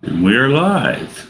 And we are live.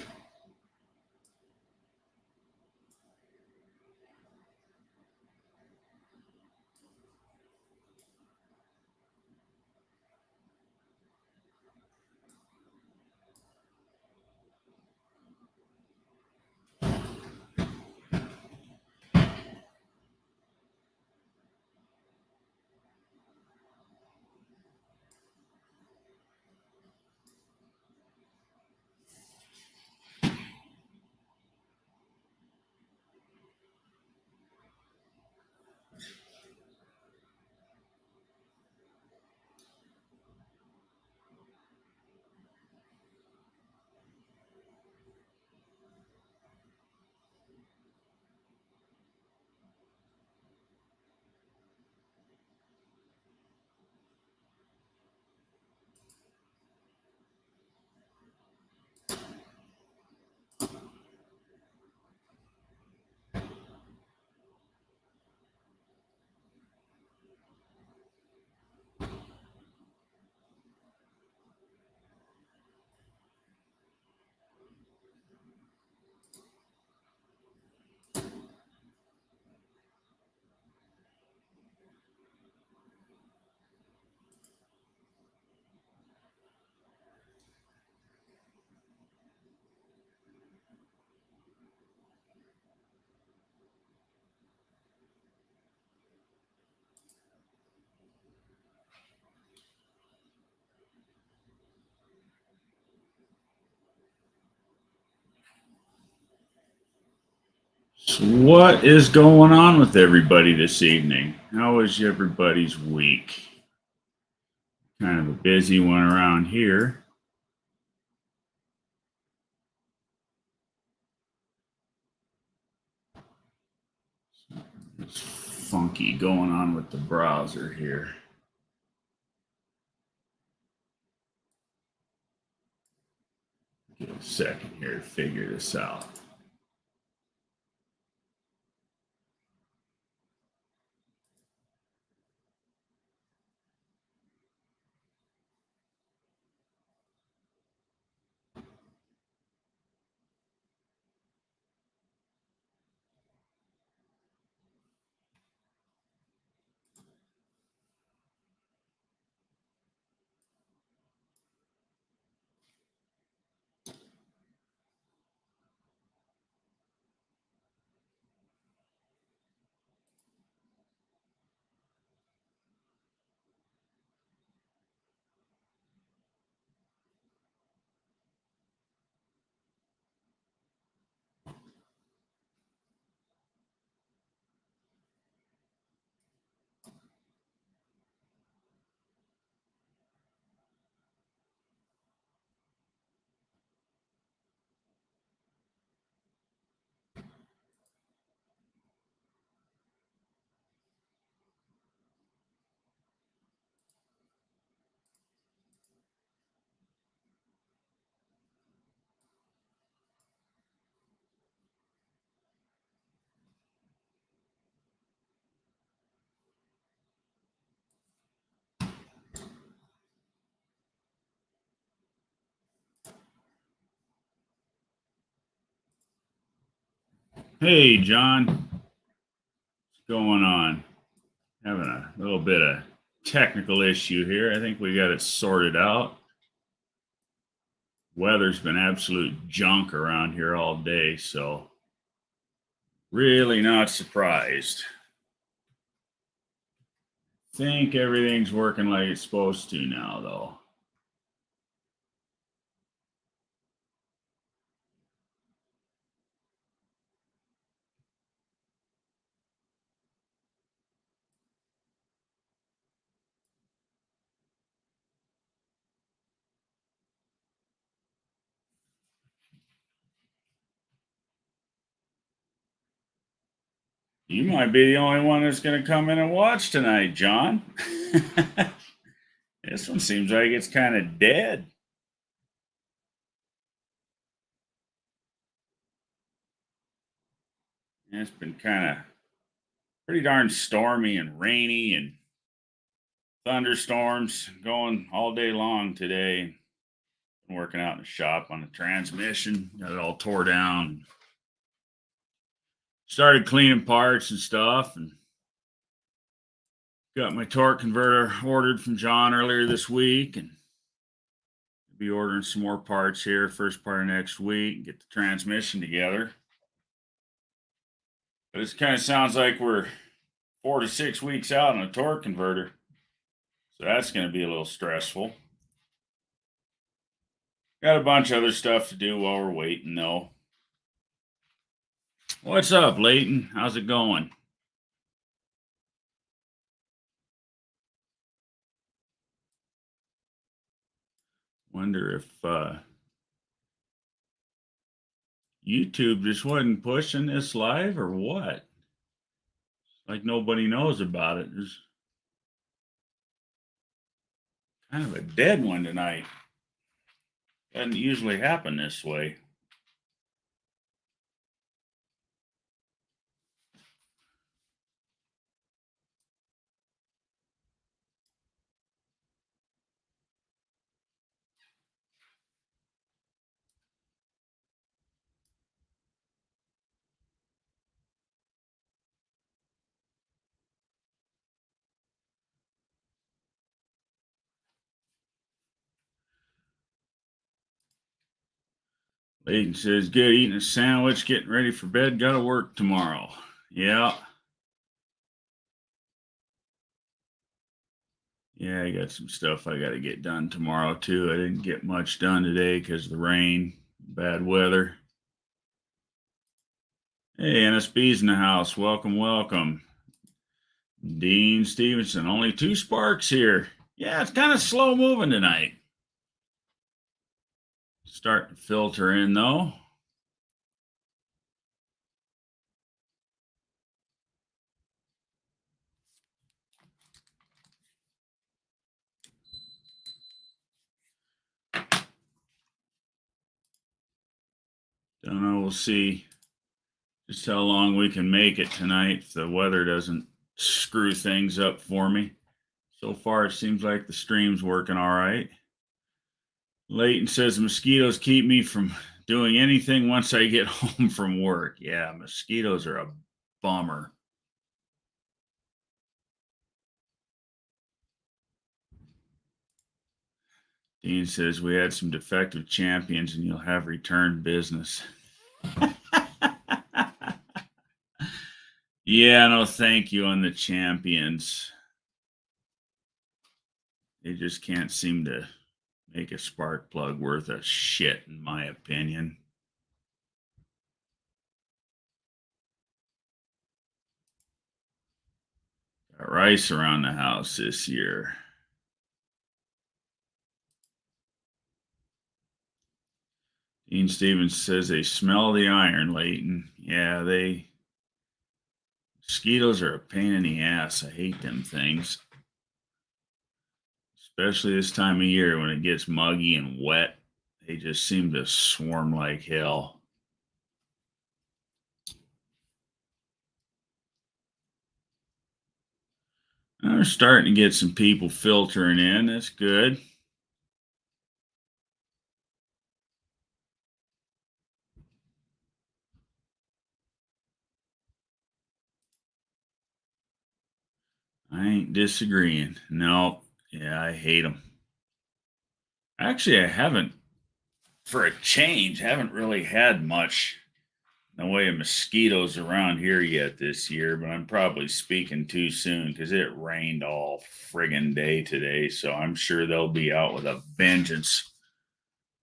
So what is going on with everybody this evening? How was everybody's week? Kind of a busy one around here. It's funky going on with the browser here. Give a second here to figure this out. Hey, John. What's going on? Having a little bit of technical issue here. I think we got it sorted out. Weather's been absolute junk around here all day, so really not surprised. Think everything's working like it's supposed to now, though. You might be the only one that's going to come in and watch tonight, John. This one seems like it's kind of dead. It's been kind of pretty darn stormy and rainy and thunderstorms going all day long today. Been working out in the shop on the transmission. Got it all tore down. Started cleaning parts and stuff, and got my torque converter ordered from John earlier this week, and be ordering some more parts here first part of next week. Get the transmission together. But it kind of sounds like we're 4 to 6 weeks out on a torque converter, so that's going to be a little stressful. Got a bunch of other stuff to do while we're waiting, though. What's up, Leighton? How's it going? Wonder if YouTube just wasn't pushing this live or what? Like nobody knows about it. There's kind of a dead one tonight. Doesn't usually happen this way. Leighton says, good, eating a sandwich, getting ready for bed, gotta work tomorrow. Yeah. Yeah, I got some stuff I gotta get done tomorrow too. I didn't get much done today because of the rain, bad weather. Hey, NSB's in the house. Welcome, welcome. Dean Stevenson, only 2 sparks here. Yeah, it's kind of slow moving tonight. Starting to filter in though. Don't know, we'll see just how long we can make it tonight if the weather doesn't screw things up for me. So far, it seems like the stream's working all right. Leighton says mosquitoes keep me from doing anything once I get home from work. Yeah, mosquitoes are a bummer. Dean says we had some defective champions and you'll have return business. Yeah, no, thank you on the champions. They just can't seem to make a spark plug worth a shit, in my opinion. Got rice around the house this year. Dean Stevens says they smell the iron, Leighton. Yeah, mosquitoes are a pain in the ass. I hate them things. Especially this time of year when it gets muggy and wet. They just seem to swarm like hell. We're starting to get some people filtering in. That's good. I ain't disagreeing. No, yeah, I hate them. Actually, I haven't, for a change, haven't really had much in the way of mosquitoes around here yet this year, but I'm probably speaking too soon because it rained all friggin' day today. So I'm sure they'll be out with a vengeance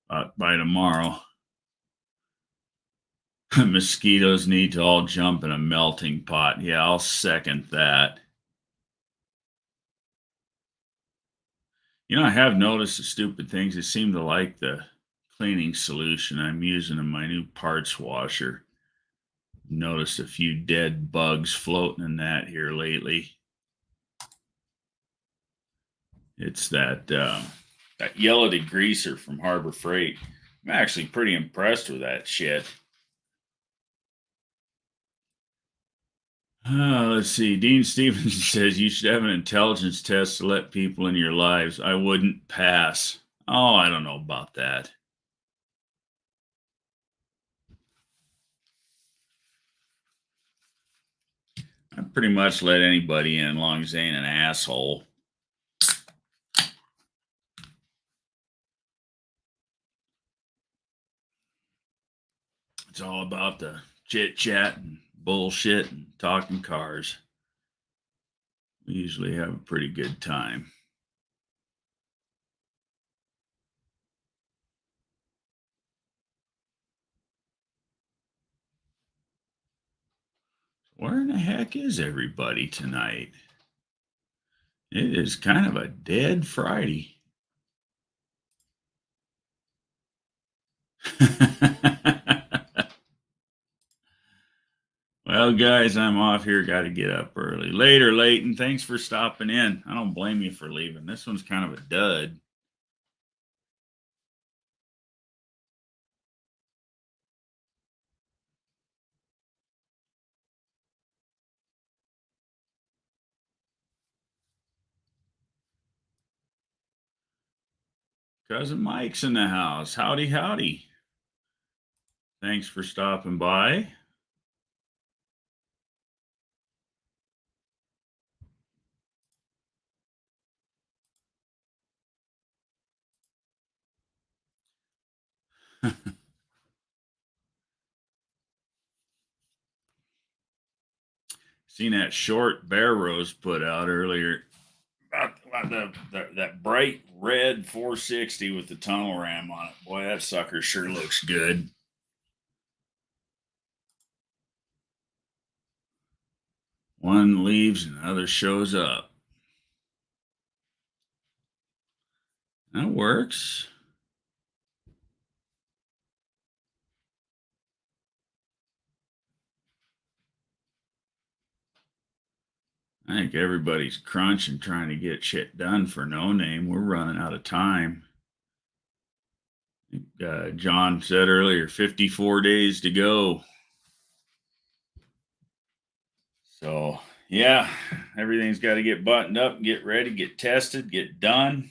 by tomorrow. Mosquitoes need to all jump in a melting pot. Yeah, I'll second that. You know, I have noticed the stupid things. They seem to like the cleaning solution I'm using in my new parts washer. Noticed a few dead bugs floating in that here lately. It's that yellow degreaser from Harbor Freight. I'm actually pretty impressed with that shit. Let's see. Dean Stevenson says you should have an intelligence test to let people in your lives. I wouldn't pass. Oh, I don't know about that. I pretty much let anybody in as long as they ain't an asshole. It's all about the chit chat and bullshit and talking cars. We usually have a pretty good time. Where in the heck is everybody tonight? It is kind of a dead Friday. Well, guys, I'm off here. Got to get up early. Later, Leighton. Thanks for stopping in. I don't blame you for leaving. This one's kind of a dud. Cousin Mike's in the house. Howdy, howdy. Thanks for stopping by. Seen that short Bear Rose put out earlier about that bright red 460 with the tunnel ram on it. Boy, that sucker sure looks good. One leaves and the other shows up. That works. I think everybody's crunching trying to get shit done for No Name. We're running out of time. John said earlier, 54 days to go. So, yeah, everything's got to get buttoned up, get ready, get tested, get done,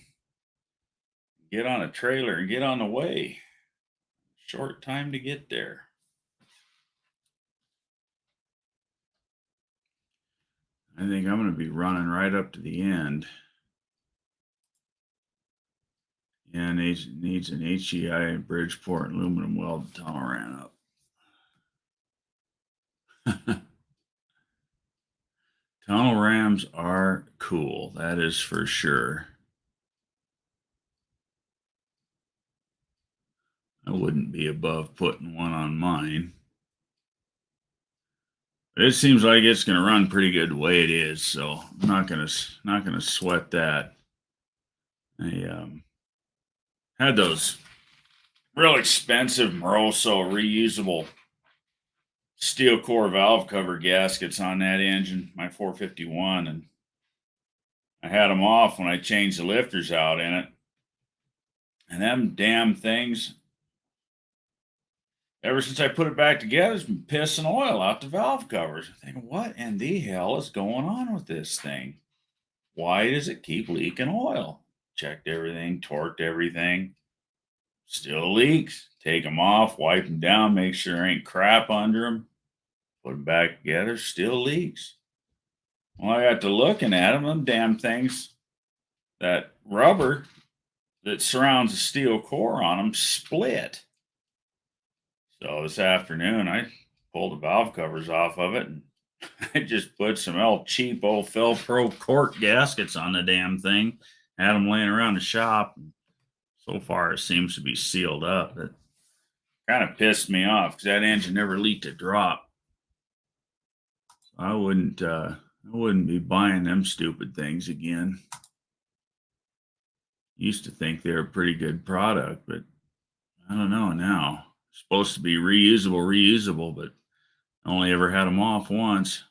get on a trailer, and get on the way. Short time to get there. I think I'm going to be running right up to the end. Yeah, needs an HEI and Bridgeport aluminum weld tunnel ran up. Tunnel rams are cool. That is for sure. I wouldn't be above putting one on mine. But it seems like it's going to run pretty good the way it is, so I'm not gonna sweat that. I had those real expensive Moroso reusable steel core valve cover gaskets on that engine, my 451, and I had them off when I changed the lifters out in it. And them damn things, ever since I put it back together, it's been pissing oil out the valve covers. I'm thinking, what in the hell is going on with this thing? Why does it keep leaking oil? Checked everything, torqued everything. Still leaks. Take them off, wipe them down, make sure there ain't crap under them. Put them back together, still leaks. Well, I got to looking at them damn things, that rubber that surrounds the steel core on them split. So this afternoon, I pulled the valve covers off of it and I just put some old cheap old Felpro cork gaskets on the damn thing. Had them laying around the shop. So far, it seems to be sealed up. It kind of pissed me off because that engine never leaked a drop. I wouldn't be buying them stupid things again. Used to think they were a pretty good product, but I don't know now. Supposed to be reusable, but I only ever had them off once.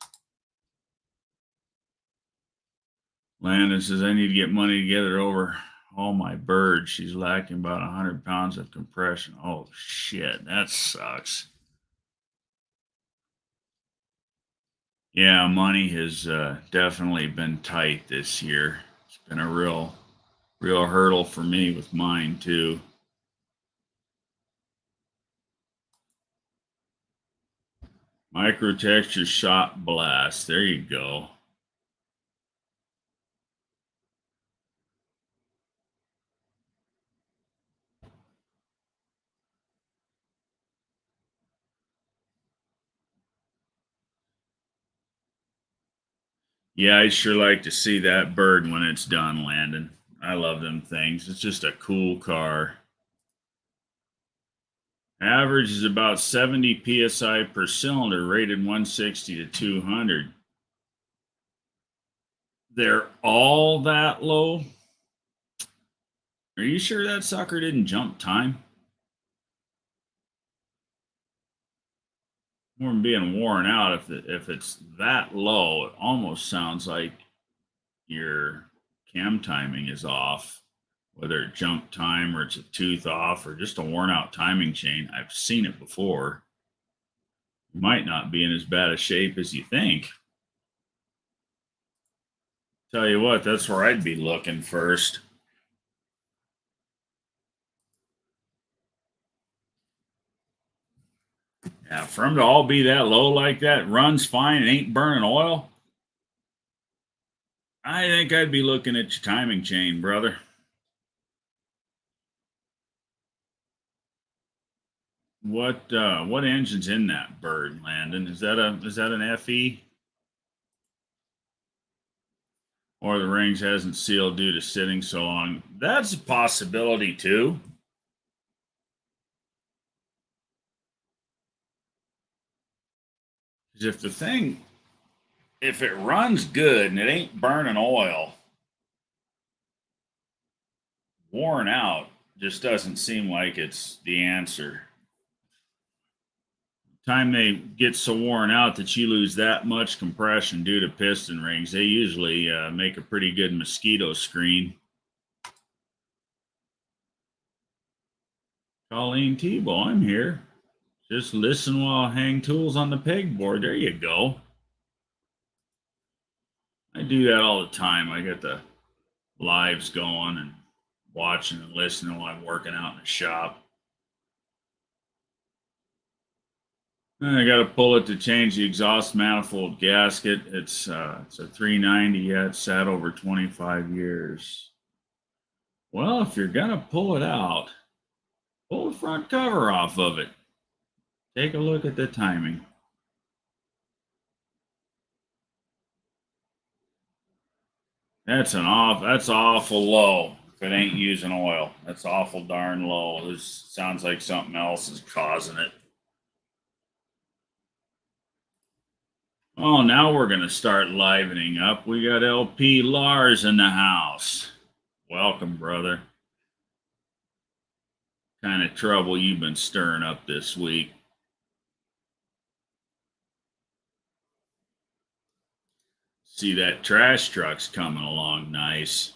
Landon says I need to get money together over all my birds. She's lacking about 100 pounds of compression. Oh shit, that sucks. Yeah, money has definitely been tight this year. It's been a real real hurdle for me with mine too. Microtexture shot blast. There you go. Yeah, I'd sure like to see that bird when it's done, Landon. I love them things. It's just a cool car. Average is about 70 psi per cylinder, rated 160 to 200. They're all that low? Are you sure that sucker didn't jump time? More than being worn out. If it's that low, it almost sounds like your cam timing is off, whether it jump time or it's a tooth off or just a worn out timing chain. I've seen it before. You might not be in as bad a shape as you think. Tell you what, that's where I'd be looking first. Yeah, for them to all be that low like that, runs fine and ain't burning oil. I think I'd be looking at your timing chain, brother. What engine's in that bird, Landon? Is that an FE? Or the rings hasn't sealed due to sitting so long? That's a possibility too. Because if it runs good and it ain't burning oil, worn out just doesn't seem like it's the answer. Time they get so worn out that you lose that much compression due to piston rings, they usually make a pretty good mosquito screen. Colleen Tebow, I'm here. Just listen while I hang tools on the pegboard. There you go. I do that all the time. I get the lives going and watching and listening while I'm working out in the shop. And I got to pull it to change the exhaust manifold gasket. It's a 390. Yeah, it's sat over 25 years. Well, if you're gonna pull it out, pull the front cover off of it. Take a look at the timing. That's awful low. If it ain't using oil, that's awful darn low. This sounds like something else is causing it. Oh, now we're gonna start livening up. We got LP Lars in the house. Welcome, brother. Kind of trouble you've been stirring up this week? See that trash truck's coming along nice.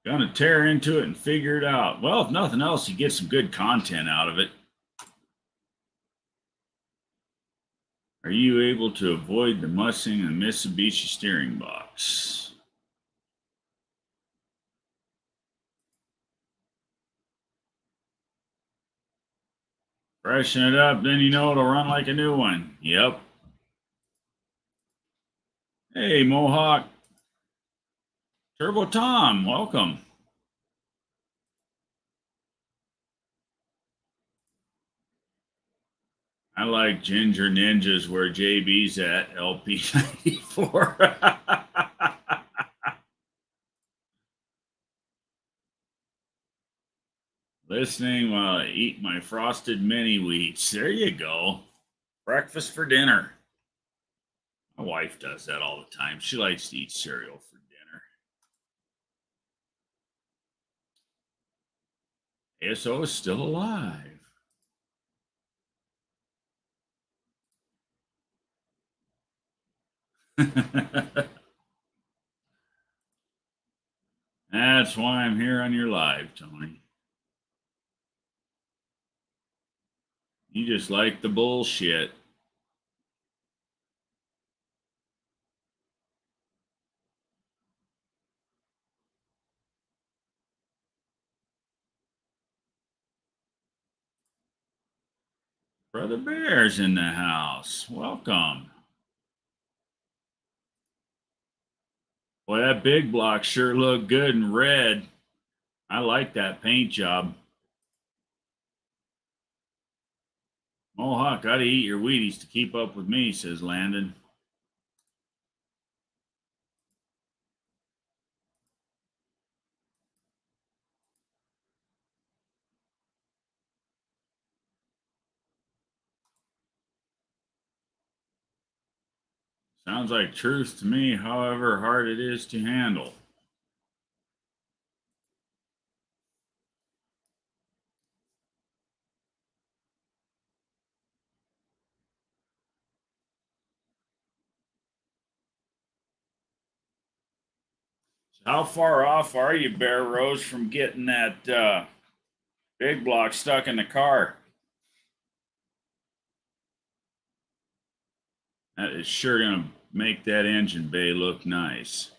Gonna tear into it and figure it out. Well, if nothing else, you get some good content out of it. Are you able to avoid the Mustang and Mitsubishi steering box? Freshen it up, then you know it'll run like a new one. Yep. Hey, Mohawk. Turbo Tom, welcome. I like Ginger Ninjas where JB's at, LP94. Listening while I eat my frosted mini wheats. There you go. Breakfast for dinner. My wife does that all the time. She likes to eat cereal for dinner. ASO is still alive. That's why I'm here on your live, Tony. You just like the bullshit. Brother Bear's in the house. Welcome. Boy, that big block sure looked good in red. I like that paint job. Mohawk, gotta eat your Wheaties to keep up with me, says Landon. Sounds like truth to me, however hard it is to handle. How far off are you, Bear Rose, from getting that big block stuck in the car? That is sure going to make that engine bay look nice.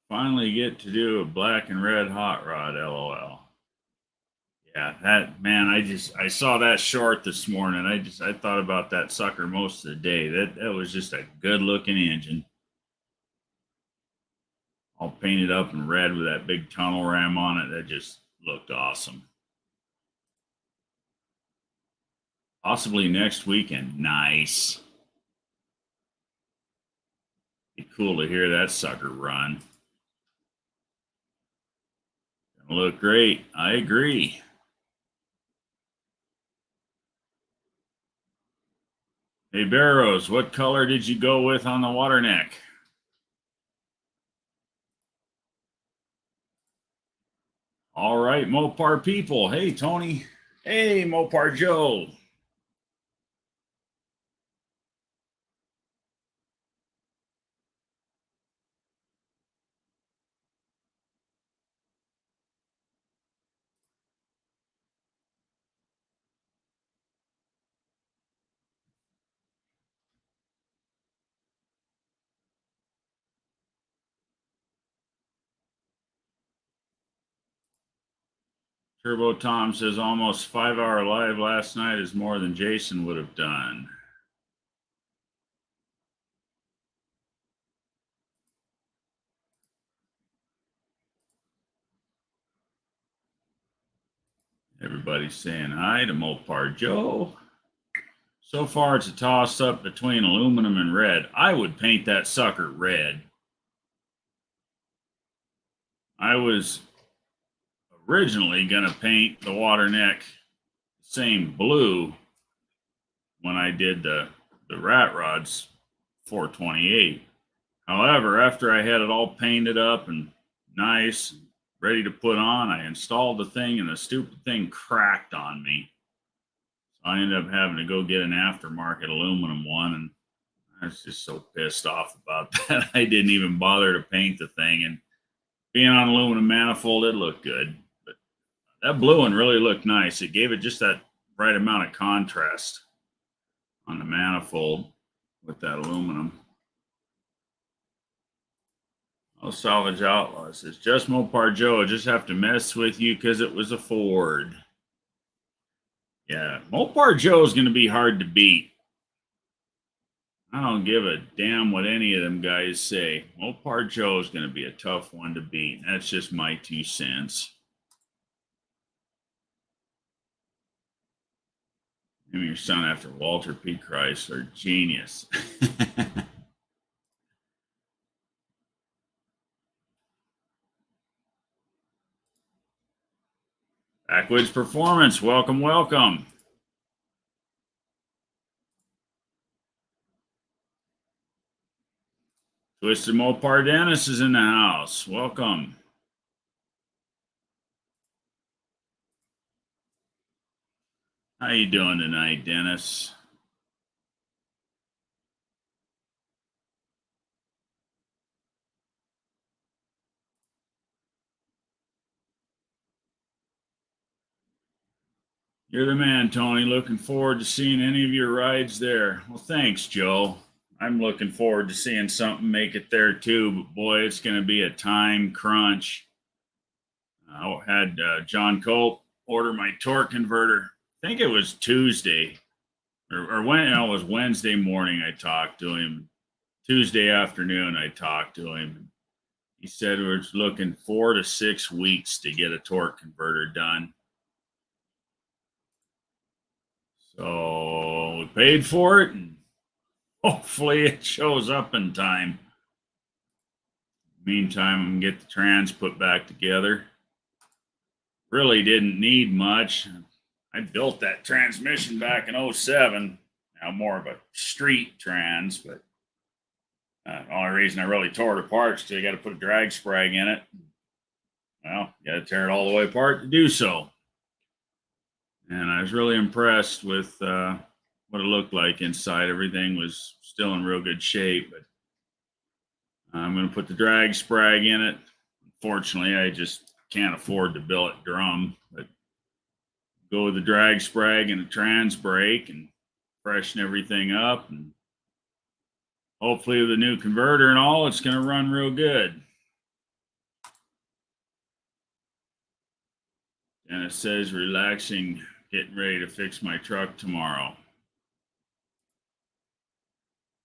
Finally get to do a black and red hot rod, lol. Yeah, that man, I saw that short this morning. I thought about that sucker most of the day. That was just a good looking engine. All painted up in red with that big tunnel ram on it. That just looked awesome. Possibly next weekend. Nice. Be cool to hear that sucker run. Gonna look great. I agree. Hey Barrows, what color did you go with on the water neck? All right, Mopar people. Hey Tony. Hey Mopar Joe. Turbo Tom says almost 5 hour live last night is more than Jason would have done. Everybody's saying hi to Mopar Joe. So far, it's a toss up between aluminum and red. I would paint that sucker red. I was originally going to paint the water neck same blue when I did the rat rods 428. However, after I had it all painted up and nice, ready to put on, I installed the thing and the stupid thing cracked on me. So I ended up having to go get an aftermarket aluminum one, and I was just so pissed off about that. I didn't even bother to paint the thing. And being on aluminum manifold, it looked good. But that blue one really looked nice. It gave it just that right amount of contrast on the manifold with that aluminum. Oh, Salvage Outlaw says, just Mopar Joe. I just have to mess with you because it was a Ford. Yeah, Mopar Joe is going to be hard to beat. I don't give a damn what any of them guys say. Mopar Joe is going to be a tough one to beat. That's just my 2 cents. Name your son after Walter P. Chrysler. Genius. Backwoods Performance. Welcome, welcome. Twisted Mopar Dennis is in the house. Welcome. How you doing tonight, Dennis? You're the man, Tony. Looking forward to seeing any of your rides there. Well, thanks, Joe. I'm looking forward to seeing something make it there too. But boy, it's going to be a time crunch. I had John Colt order my torque converter. I think it was Tuesday or when it was Wednesday morning. I talked to him. Tuesday afternoon, I talked to him. He said we're looking 4 to 6 weeks to get a torque converter done. So we paid for it, and hopefully it shows up in time. Meantime, I'm going to get the trans put back together. Really didn't need much. I built that transmission back in 07. Now more of a street trans, but the only reason I really tore it apart is because you got to put a drag sprag in it. Well, you got to tear it all the way apart to do so. And I was really impressed with what it looked like inside. Everything was still in real good shape, but I'm going to put the drag sprag in it. Unfortunately, I just can't afford the billet drum, but go with the drag sprag and a trans brake and freshen everything up. And hopefully with the new converter and all, it's going to run real good. And it says relaxing, getting ready to fix my truck tomorrow.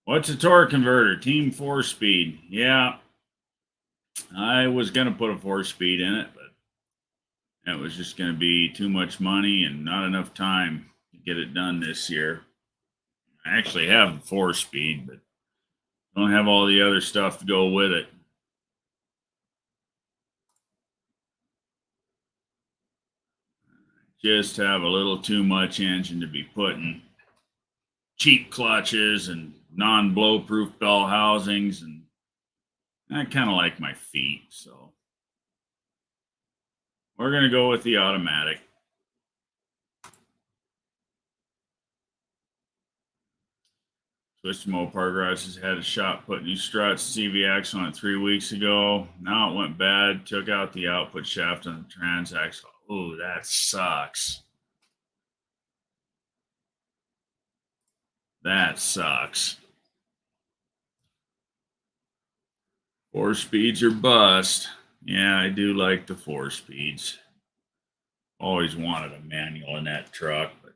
What's a torque converter? Team 4-speed. Yeah, I was going to put a 4-speed in it, but it was just going to be too much money and not enough time to get it done this year. I actually have the 4-speed, but don't have all the other stuff to go with it. Just have a little too much engine to be putting cheap clutches and non-blow proof bell housings, and I kind of like my feet, so we're going to go with the automatic. Twisted Mopar Garage has had a shop put new struts, CV axle on it 3 weeks ago. Now it went bad. Took out the output shaft on the trans axle. Oh, that sucks. That sucks. 4 speeds or bust. Yeah, I do like the 4 speeds. Always wanted a manual in that truck, but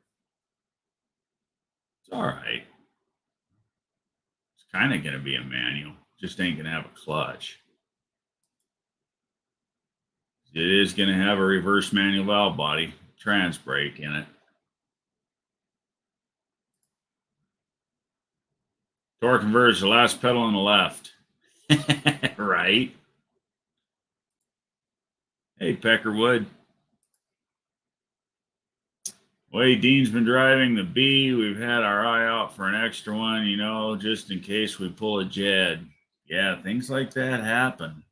it's all right. It's kind of going to be a manual. Just ain't going to have a clutch. It is going to have a reverse manual valve body, trans brake in it. Torque converter is the last pedal on the left. Right. Hey, Peckerwood. Way Dean's been driving the B. We've had our eye out for an extra one, just in case we pull a Jed. Yeah, things like that happen.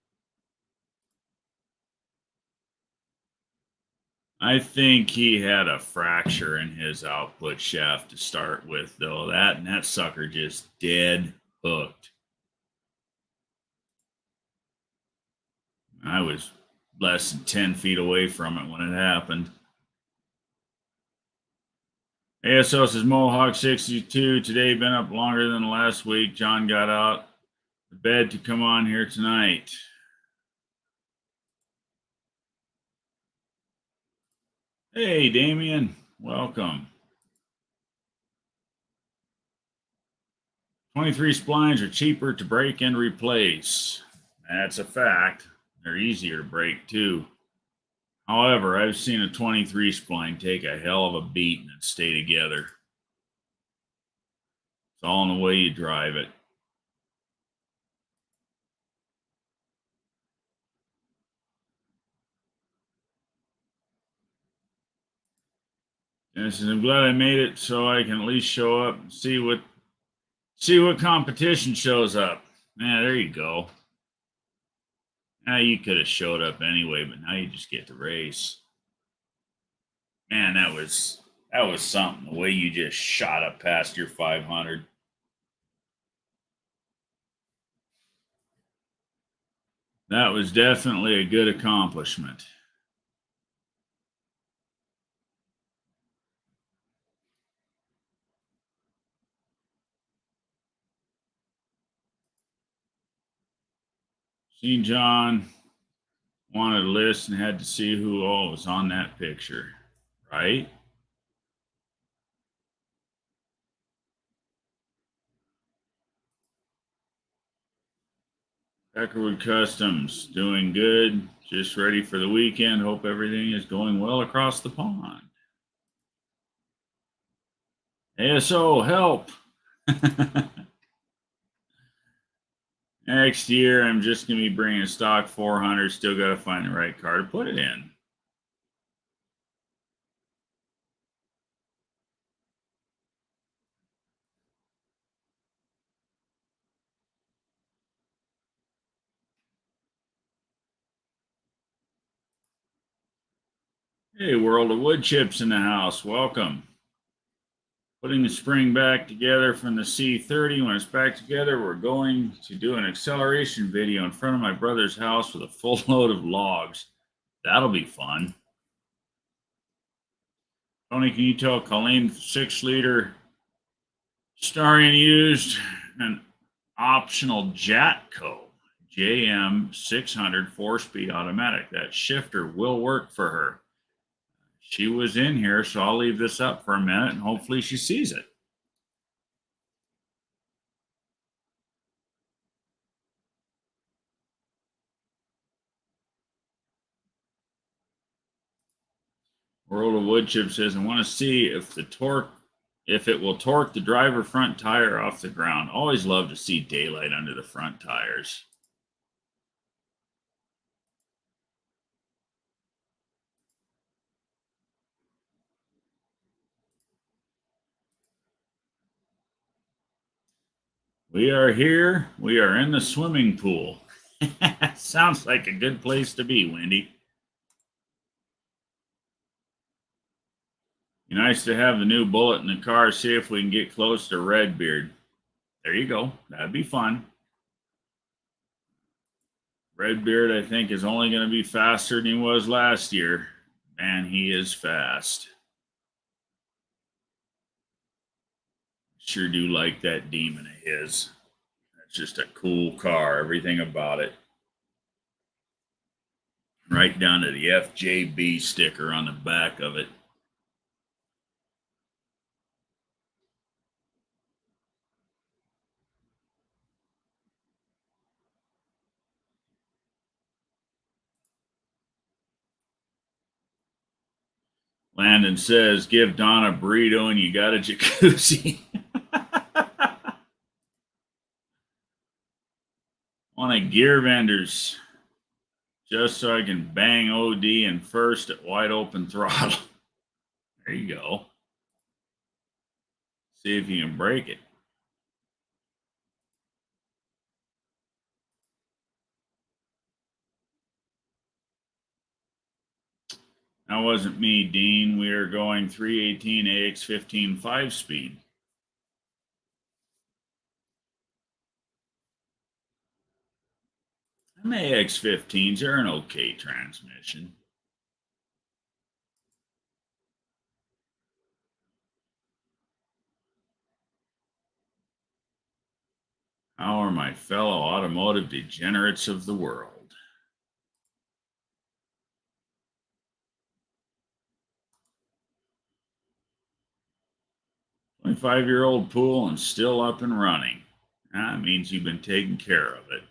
I think he had a fracture in his output shaft to start with, though. That sucker just dead hooked. I was less than 10 feet away from it when it happened. ASL says Mohawk 62 today been up longer than last week. John got out the bed to come on here tonight. Hey, Damien, welcome. 23 splines are cheaper to break and replace. That's a fact. They're easier to break too. However, I've seen a 23 spline take a hell of a beating and stay together. It's all in the way you drive it. And says, I'm glad I made it so I can at least show up and see what competition shows up. Yeah, there you go. Now you could have showed up anyway, but now you just get to race. Man, that was something. The way you just shot up past your 500. That was definitely a good accomplishment. Seen John wanted a list and had to see who all was on that picture, right? Peckerwood Customs doing good. Just ready for the weekend. Hope everything is going well across the pond. ASO, help! Next year, I'm just going to be bringing a stock 400. Still got to find the right car to put it in. Hey, World of Wood Chips in the house. Welcome. Putting the spring back together from the C30. When it's back together, we're going to do an acceleration video in front of my brother's house with a full load of logs. That'll be fun. Tony, can you tell Colleen 6-liter Starion used an optional Jatco JM 600 4-speed automatic? That shifter will work for her. She was in here, so I'll leave this up for a minute and hopefully she sees it. World of Wood Chip says, I want to see if it will torque the driver front tire off the ground. Always love to see daylight under the front tires. We are here. We are in the swimming pool. Sounds like a good place to be, Wendy. Be nice to have the new bullet in the car. See if we can get close to Redbeard. There you go. That'd be fun. Redbeard, I think, is only going to be faster than he was last year. Man, he is fast. Sure do like that demon of his. That's just a cool car. Everything about it. Right down to the FJB sticker on the back of it. Landon says, give Don a burrito and you got a jacuzzi. On a gear vendors, just so I can bang OD in first at wide open throttle. There you go. See if you can break it. That wasn't me, Dean. We are going 318 AX15 5-speed. Them AX15s are an okay transmission. 'How are my fellow automotive degenerates of the world? "25-year-old pool and still up and running." That means you've been taking care of it.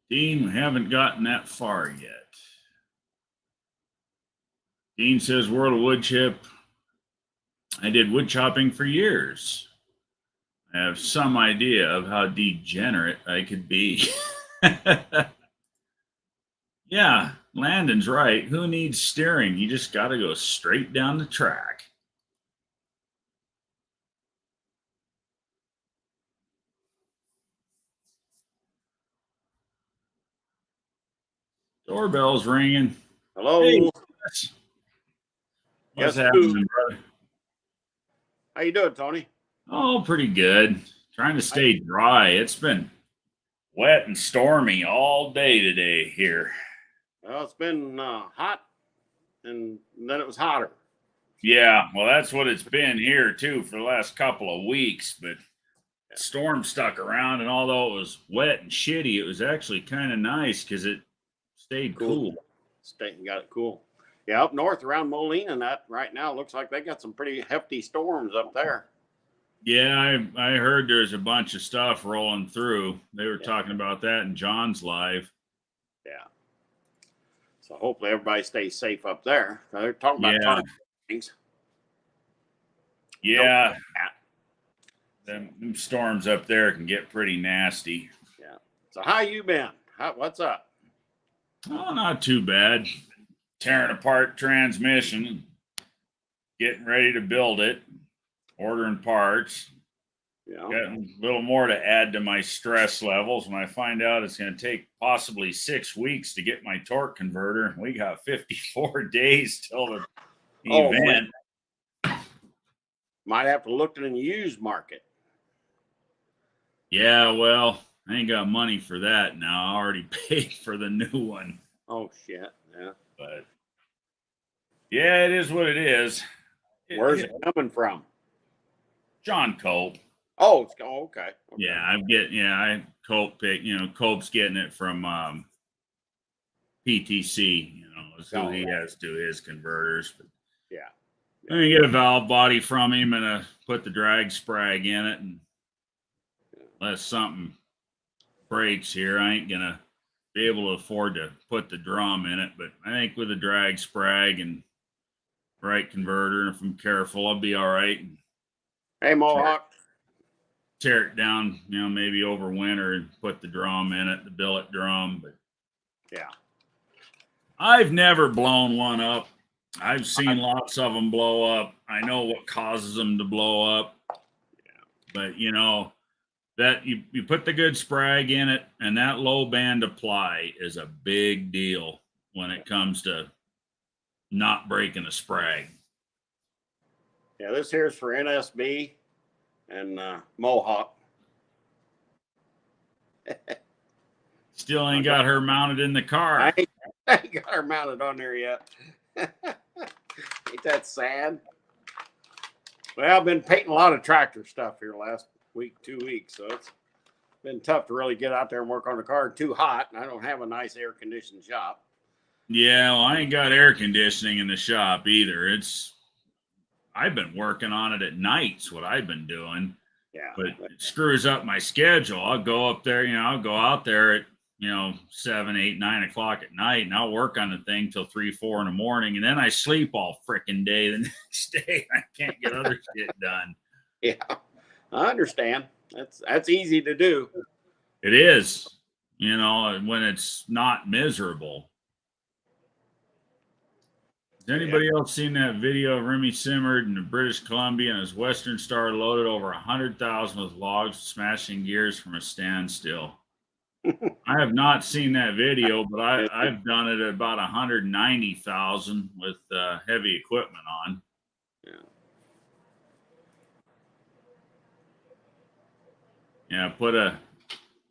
Dean, we haven't gotten that far yet. Dean says World of Wood Chip. I did wood chopping for years. I have some idea of how degenerate I could be. Yeah, Landon's right. Who needs steering? You just got to go straight down the track. Doorbell's ringing. Hey, Hello. Chris. What's Yes, who? happening, brother? How you doing, Tony? Oh, pretty good. Trying to stay dry. It's been wet and stormy all day today here. Well, it's been hot, and then it was hotter. Yeah, well, that's what it's been here too for the last couple of weeks. But storm stuck around, and although it was wet and shitty, it was actually kind of nice because it stayed cool. Got it cool. Yeah, up north around Moline and that right now looks like they got some pretty hefty storms up there. Yeah, I heard there's a bunch of stuff rolling through. They were talking about that in John's live. Yeah. So hopefully everybody stays safe up there. They're talking about things. Yeah. Them storms up there can get pretty nasty. Yeah. So how you been? What's up? Oh, not too bad. Tearing apart transmission, getting ready to build it, ordering parts. Yeah. Got a little more to add to my stress levels when I find out it's going to take possibly 6 weeks to get my torque converter. We got 54 days till the event. Man. Might have to look in the used market. Yeah, well, I ain't got money for that now. I already paid for the new one. Oh, shit. Yeah. But yeah, it is what it is. Where's it coming from? John Cope. Oh, okay. Yeah, Cope's getting it from PTC, is who he has to his converters. But yeah. I'm gonna get a valve body from him and put the drag sprag in it, and unless something breaks here, I ain't gonna be able to afford to put the drum in it. But I think with a drag sprag and right converter, and if I'm careful, I'll be all right. Hey, Mohawk. Tear it down, maybe over winter and put the drum in it, the billet drum. But yeah, I've never blown one up. I've seen lots of them blow up. I know what causes them to blow up. Yeah. But that you put the good sprag in it, and that low band apply is a big deal when it comes to not breaking a sprag. Yeah, this here's for NSB and Mohawk. Still ain't got her mounted in the car. I ain't got her mounted on there yet. Ain't that sad? Well, I've been painting a lot of tractor stuff here last week, 2 weeks, so it's been tough to really get out there and work on the car. Too hot, and I don't have a nice air-conditioned shop. Yeah, well, I ain't got air conditioning in the shop either. I've been working on it at nights, what I've been doing. Yeah. But it screws up my schedule. I'll go up there, I'll go out there at, 7, 8, 9 o'clock at night, and I'll work on the thing till 3, 4 in the morning. And then I sleep all freaking day the next day. I can't get other shit done. Yeah, I understand. That's easy to do. It is, when it's not miserable. Has anybody else seen that video of Remy Simard in British Columbia and his Western Star loaded over 100,000 with logs smashing gears from a standstill? I have not seen that video, but I've done it at about 190,000 with heavy equipment on. Yeah, put a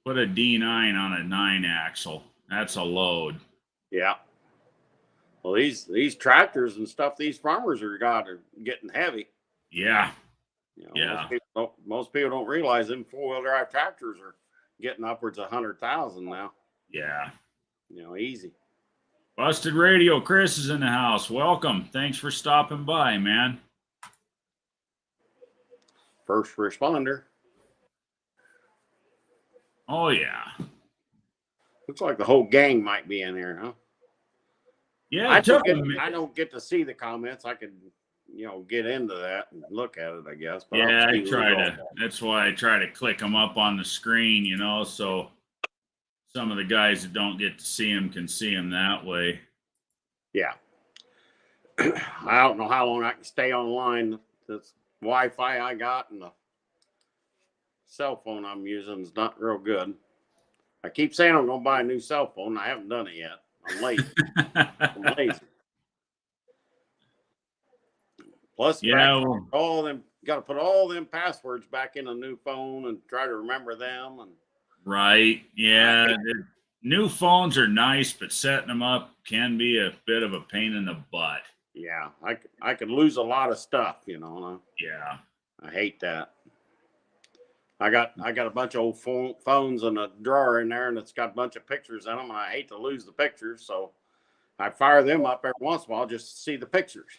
D9 on a 9-axle. That's a load. Yeah. Well, these tractors and stuff these farmers are getting heavy. Yeah. Most people don't realize them 4-wheel drive tractors are getting upwards of 100,000 now. Yeah. Easy. Busted Radio. Chris is in the house. Welcome. Thanks for stopping by, man. First responder. Oh, yeah. Looks like the whole gang might be in here, huh? Yeah, it took a minute. I don't get to see the comments. I could, get into that and look at it, I guess. But Yeah, I'll I see try to. That's why I try to click them up on the screen, so some of the guys that don't get to see them can see them that way. Yeah. I don't know how long I can stay online. This Wi-Fi I got and the cell phone I'm using is not real good. I keep saying I'm going to buy a new cell phone. I haven't done it yet. I'm lazy. I'm lazy. Plus, Yeah, got to put all them passwords back in a new phone and try to remember them. And right. Yeah, new phones are nice, but setting them up can be a bit of a pain in the butt. yeah, I could lose a lot of stuff, And Yeah. I hate that. I got a bunch of old phones in a drawer in there, and it's got a bunch of pictures in them, and I hate to lose the pictures, so I fire them up every once in a while just to see the pictures.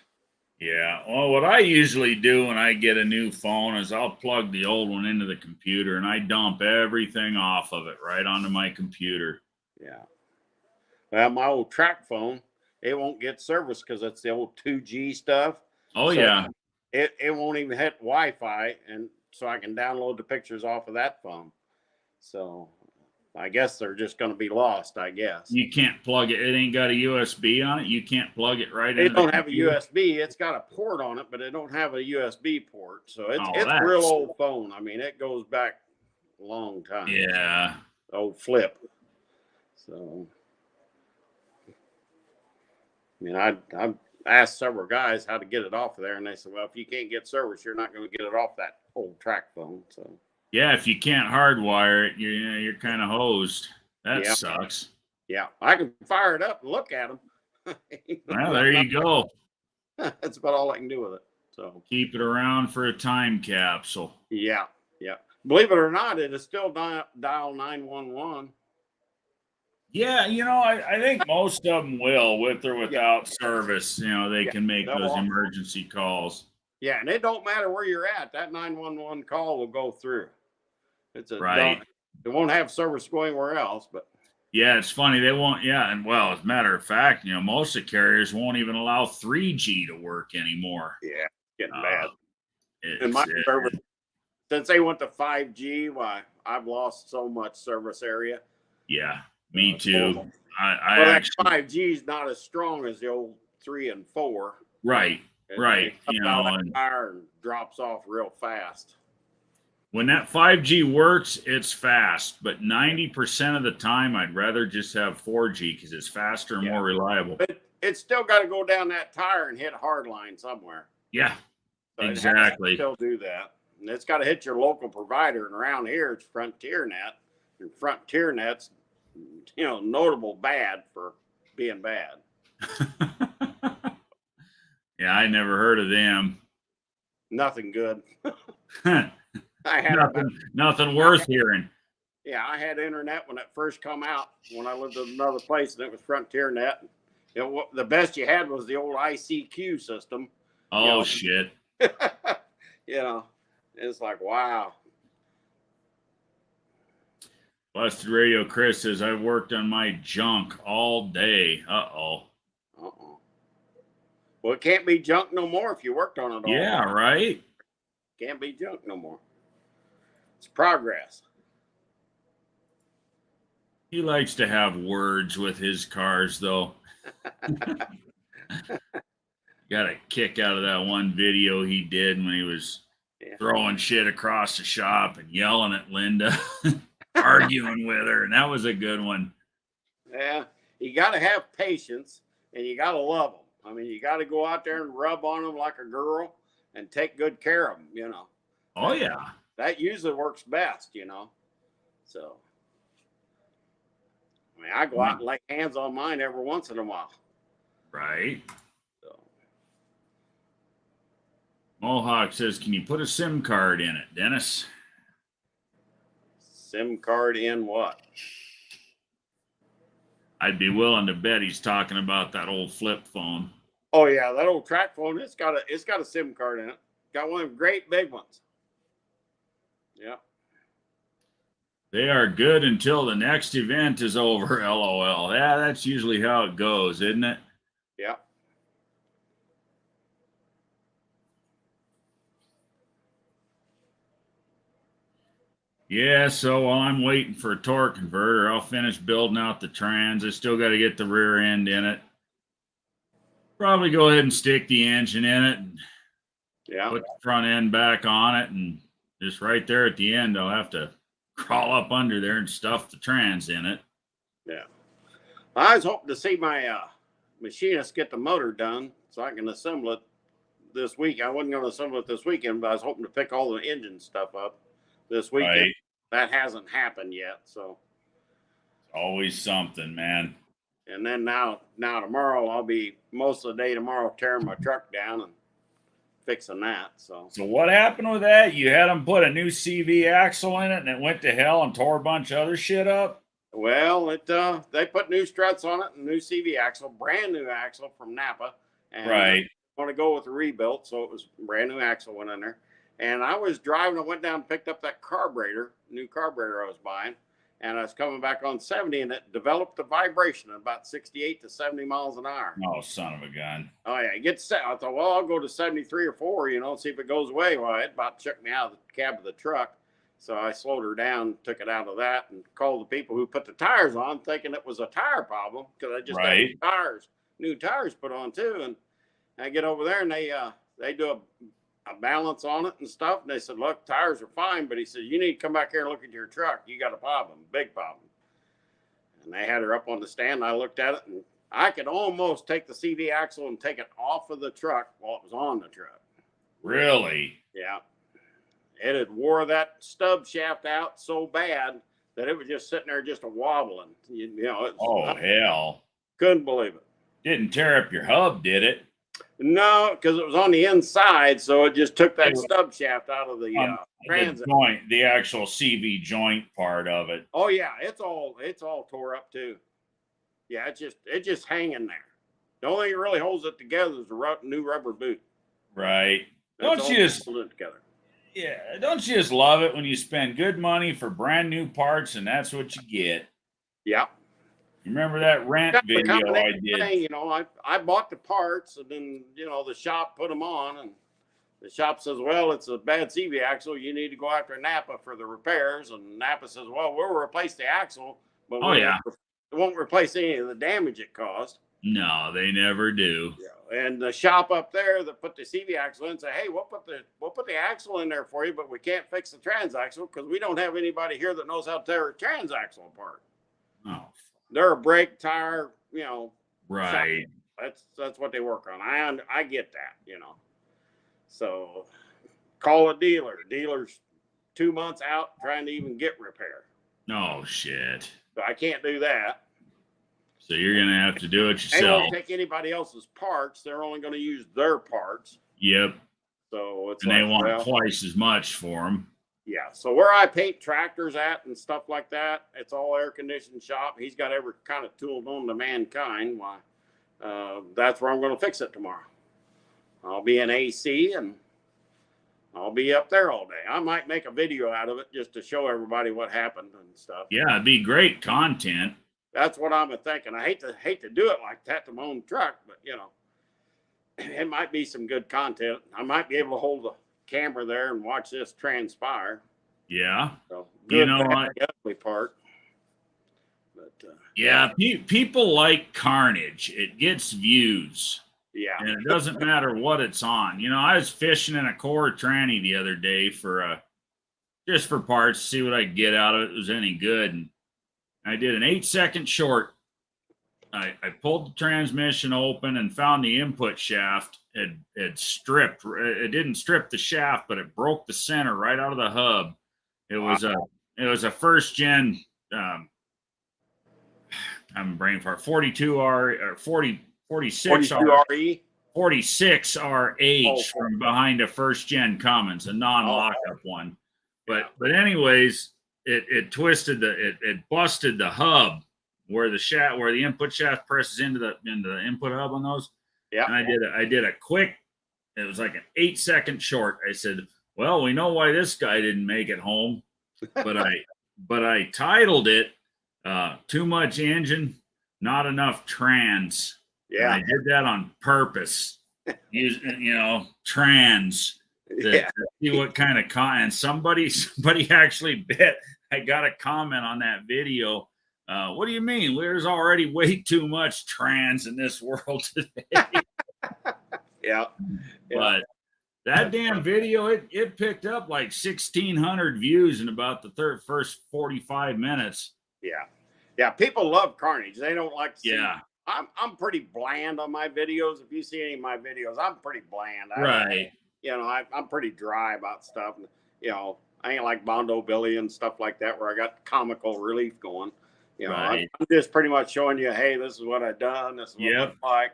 Yeah. Well, what I usually do when I get a new phone is I'll plug the old one into the computer and I dump everything off of it right onto my computer. Yeah. Well, my old track phone, it won't get service because it's the old 2G stuff. Oh, So yeah. it won't even hit Wi-Fi, and so I can download the pictures off of that phone. So I guess they're just going to be lost, I guess. You can't plug it. It ain't got a USB on it. You can't plug it right It into the don't have a computer. USB. It's got a port on it, but it don't have a USB port. So it's Oh, a real old phone. I mean, it goes back a long time. Yeah. Old flip. So I mean, I've asked several guys how to get it off of there, and they said, well, if you can't get service, you're not going to get it off that old track phone. So Yeah, if you can't hardwire it, you're kind of hosed. That sucks. Yeah, I can fire it up and look at them. Well, there you go. That's about all I can do with it. So keep it around for a time capsule. Yeah. Believe it or not, it is still dial 911. Yeah, I think most of them will, with or without service. They can make those emergency calls. Yeah, and it don't matter where you're at. That 911 call will go through. It's right. It won't have service going anywhere else, but yeah, it's funny they won't. Yeah, and well, as a matter of fact, most of the carriers won't even allow 3G to work anymore. Yeah, getting bad. And my service, since they went to 5G, why I've lost so much service area. Yeah, me too. I well, actually, 5G is not as strong as the old 3 and 4. Right, right. It comes out of that fire and drops off real fast. When that 5G works, it's fast, but 90% of the time, I'd rather just have 4G because it's faster and more reliable. But it's still got to go down that tire and hit a hard line somewhere. Yeah, so exactly. Still do that. And it's got to hit your local provider. And around here, it's Frontier Net. And Frontier Net's, notable bad for being bad. Yeah, I never heard of them. Nothing good. I had nothing worth hearing. Yeah, I had internet when it first come out when I lived in another place, and it was Frontier Net. The best you had was the old ICQ system. Oh, shit. It's like, wow. Busted Radio Chris says, I've worked on my junk all day. Uh-oh. Well, it can't be junk no more if you worked on it all. Yeah, right? Can't be junk no more. It's progress. He likes to have words with his cars, though. Got a kick out of that one video he did when he was throwing shit across the shop and yelling at Linda, arguing with her, and that was a good one. Yeah, you got to have patience, and you got to love them. I mean, you got to go out there and rub on them like a girl and take good care of them, Oh, yeah. That usually works best, So, I mean, I go out and lay hands on mine every once in a while. Right. So. Mohawk says, can you put a SIM card in it, Dennis? SIM card in what? I'd be willing to bet he's talking about that old flip phone. Oh yeah, that old track phone. It's got a SIM card in it. Got one of them great big ones. Yeah. They are good until the next event is over. LOL. Yeah, that's usually how it goes, isn't it? Yeah. Yeah, so while I'm waiting for a torque converter, I'll finish building out the trans. I still got to get the rear end in it. Probably go ahead and stick the engine in it and Yeah. put the front end back on it. And just right there at the end, I'll have to crawl up under there and stuff the trans in it. Yeah. I was hoping to see my machinist get the motor done so I can assemble it this week. I wasn't going to assemble it this weekend, but I was hoping to pick all the engine stuff up this weekend. Right. That hasn't happened yet. So, Always something, man. and then now tomorrow, I'll be most of the day tomorrow tearing my truck down and fixing that. So what happened with that? You had them put a new CV axle in it and it went to hell and tore a bunch of other shit up? well, they put new struts on it and new CV axle, brand new axle from Napa. And Right. want to go with the rebuilt, so it was brand new axle went in there. And I was driving, I went down and picked up that carburetor, new carburetor I was buying, and I was coming back on 70 and it developed a vibration at about 68 to 70 miles an hour. Oh, son of a gun. Oh yeah, it gets set. I thought, well, I'll go to 73 or 4, see if it goes away. Well, it about shook me out of the cab of the truck. So I slowed her down, took it out of that, and called the people who put the tires on, thinking it was a tire problem because I just had new tires put on too. And I get over there and they do a balance on it and stuff. And they said, look, tires are fine. But he said, you need to come back here and look at your truck. You got a problem, big problem. And they had her up on the stand. And I looked at it and I could almost take the CV axle and take it off of the truck while it was on the truck. Really? Yeah. It had wore that stub shaft out so bad that it was just sitting there just a wobbling. Hell. Couldn't believe it. Didn't tear up your hub, did it? No, because it was on the inside, so it just took that stub shaft out of the transit. The joint, the actual CV joint part of it. Oh yeah, it's all tore up too. Yeah, it's just hanging there. The only thing that really holds it together is the new rubber boot. Right. That's Don't you just hold it together? Yeah, don't you just love it when you spend good money for brand new parts and that's what you get? Yeah. You remember that rent video I did? Thing, I bought the parts and then the shop put them on and the shop says, well, it's a bad CV axle. You need to go after Napa for the repairs. And Napa says, well, we'll replace the axle, but it won't replace any of the damage it caused. No, they never do. Yeah. And the shop up there that put the CV axle in say, hey, we'll put the axle in there for you, but we can't fix the transaxle because we don't have anybody here that knows how to tear a transaxle apart. Oh. They're a brake tire, Right. Shop. That's what they work on. I get that, So call a dealer. Dealer's 2 months out trying to even get repair. Oh shit. So I can't do that. So you're gonna have to do it yourself. They won't take anybody else's parts. They're only going to use their parts. Yep. So it's they want twice as much for them. Yeah. So where I paint tractors at and stuff like that, it's all air conditioned shop. He's got every kind of tool known to mankind. Why? That's where I'm going to fix it tomorrow. I'll be in AC and I'll be up there all day. I might make a video out of it just to show everybody what happened and stuff. Yeah, it'd be great content. That's what I'm thinking. I hate to do it like that to my own truck, but it might be some good content. I might be able to hold the camera there and watch this transpire. Yeah. So good, bad, ugly part. But people like carnage. It gets views. Yeah. And it doesn't matter what it's on. I was fishing in a core tranny the other day for just for parts, see what I could get out of it. If it was any good. And I did an 8-second short. I pulled the transmission open and found the input shaft had stripped. It didn't strip the shaft, but it broke the center right out of the hub. It was a first gen. I'm brain fart. 42R or 46 RE, 46 RH from behind a first gen Cummins, a non-lockup one. But anyways, it twisted it busted the hub where the input shaft presses into the input hub on those. Yeah. And I did a quick, it was like an 8-second short. I said, well, we know why this guy didn't make it home. But I titled it Too Much Engine, Not Enough Trans. And I Yeah. did that on purpose. Using, trans Yeah. to see what kind of and somebody actually bet. I got a comment on that video. What do you mean? There's already way too much trans in this world today. Yeah. Yeah. But that damn video, it picked up like 1,600 views in about the first 45 minutes. Yeah. Yeah. People love carnage. They don't like to see. Yeah. I'm pretty bland on my videos. If you see any of my videos, I'm pretty bland. I don't, Right. I'm pretty dry about stuff. I ain't like Bondo Billy and stuff like that where I got comical relief going. Right. I'm just pretty much showing you, hey, this is what I've done. This is what it Yep. looks like.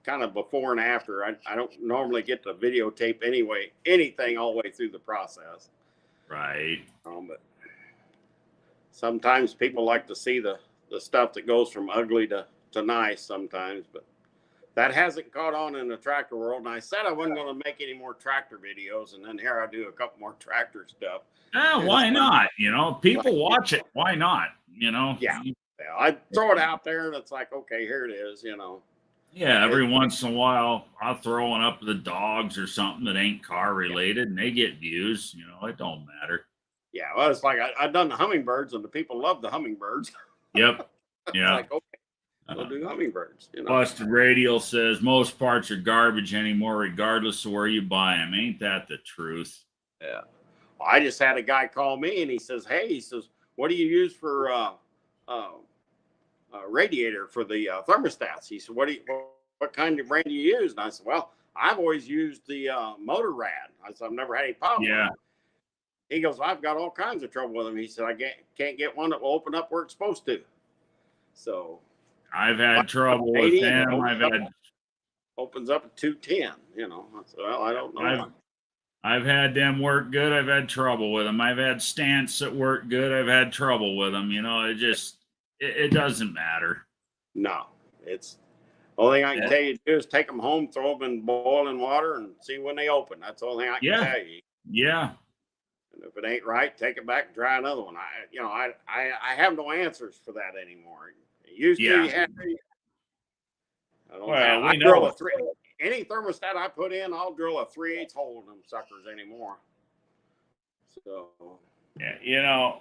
Kind of before and after. I don't normally get to videotape anything all the way through the process. Right. But sometimes people like to see the stuff that goes from ugly to nice sometimes, but that hasn't caught on in the tractor world. And I said I wasn't going to make any more tractor videos, and then here I do a couple more tractor stuff. Why not? People watch it. Why not? Yeah. I throw it out there, and it's like, okay, here it is. Yeah, every once in a while, I'll throw one up the dogs or something that ain't car related, and they get views. It don't matter. Yeah, well, it's like I've done the hummingbirds, and the people love the hummingbirds. Yep. It's Yeah. like, okay, we'll do hummingbirds. Busted Radial says most parts are garbage anymore, regardless of where you buy them. Ain't that the truth? Yeah. Well, I just had a guy call me, and he says, what do you use for radiator for the thermostats? He said, what kind of brand do you use? And I said, well, I've always used the Motor Rad. I said, I've never had any problem. Yeah. He goes, I've got all kinds of trouble with them. He said, I can't get one that will open up where it's supposed to. So I've had trouble with them. Opens up at 210. I said, well, I don't know. I've had them work good. I've had trouble with them. I've had stance that work good. I've had trouble with them. It doesn't matter. No, it's only thing I can tell you to do is take them home, throw them in boiling water, and see when they open. That's the only thing I can tell you. Yeah. And if it ain't right, take it back and try another one. I have no answers for that anymore. It used to, you had to. I drill a any thermostat I put in, I'll drill a 3/8 hole in them suckers anymore. So yeah,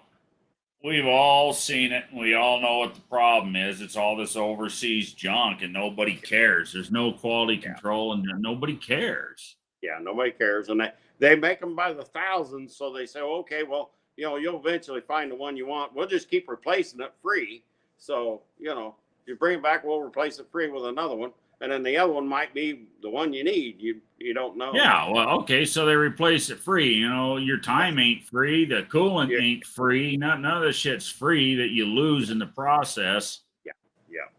we've all seen it, and we all know what the problem is. It's all this overseas junk, and nobody cares. There's no quality control, and nobody cares. Yeah, nobody cares, and they make them by the thousands. So they say, okay, well, you'll eventually find the one you want. We'll just keep replacing it free. So you bring it back, we'll replace it free with another one, and then the other one might be the one you need. You don't know. Yeah, well, okay, so they replace it free. Your time ain't free, the coolant ain't free. None of this shit's free that you lose in the process. Yeah,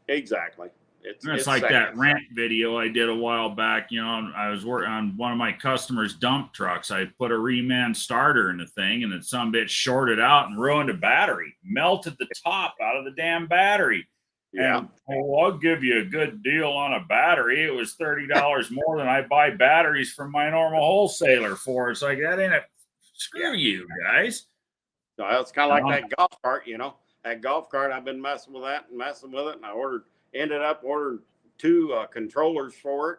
exactly. It's like that rant video I did a while back. I was working on one of my customers' dump trucks. I put a reman starter in the thing, and then some bitch shorted out and ruined a battery, melted the top out of the damn battery. Yeah. And, I'll give you a good deal on a battery. It was $30 more than I buy batteries from my normal wholesaler for. It's like, that ain't screw you guys. So it's kind of like that golf cart, that golf cart. I've been messing with it, and I ended up ordering 2 controllers for it.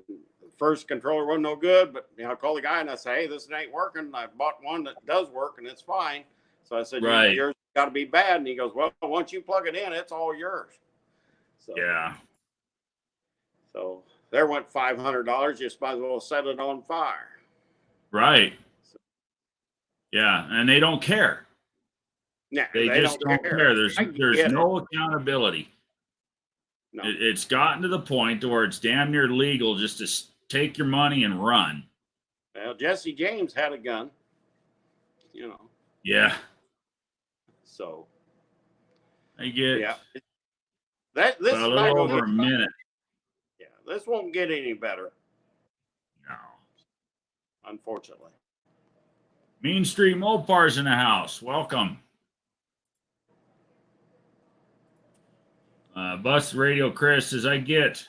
The first controller wasn't no good, but I called the guy and I said, hey, this ain't working. I bought one that does work and it's fine. So I said, yours got to be bad. And he goes, well, once you plug it in, it's all yours. So yeah. So there went $500. Just might as well set it on fire. Right. Yeah, and they don't care. Yeah, they just don't care. There's no accountability. No. It's gotten to the point where it's damn near legal just to take your money and run. Well, Jesse James had a gun, Yeah. So I get. Yeah. This is a little over a minute. Yeah, this won't get any better. No. Unfortunately. Mean Street Mopar's in the house. Welcome. Busted Radio Chris says, I get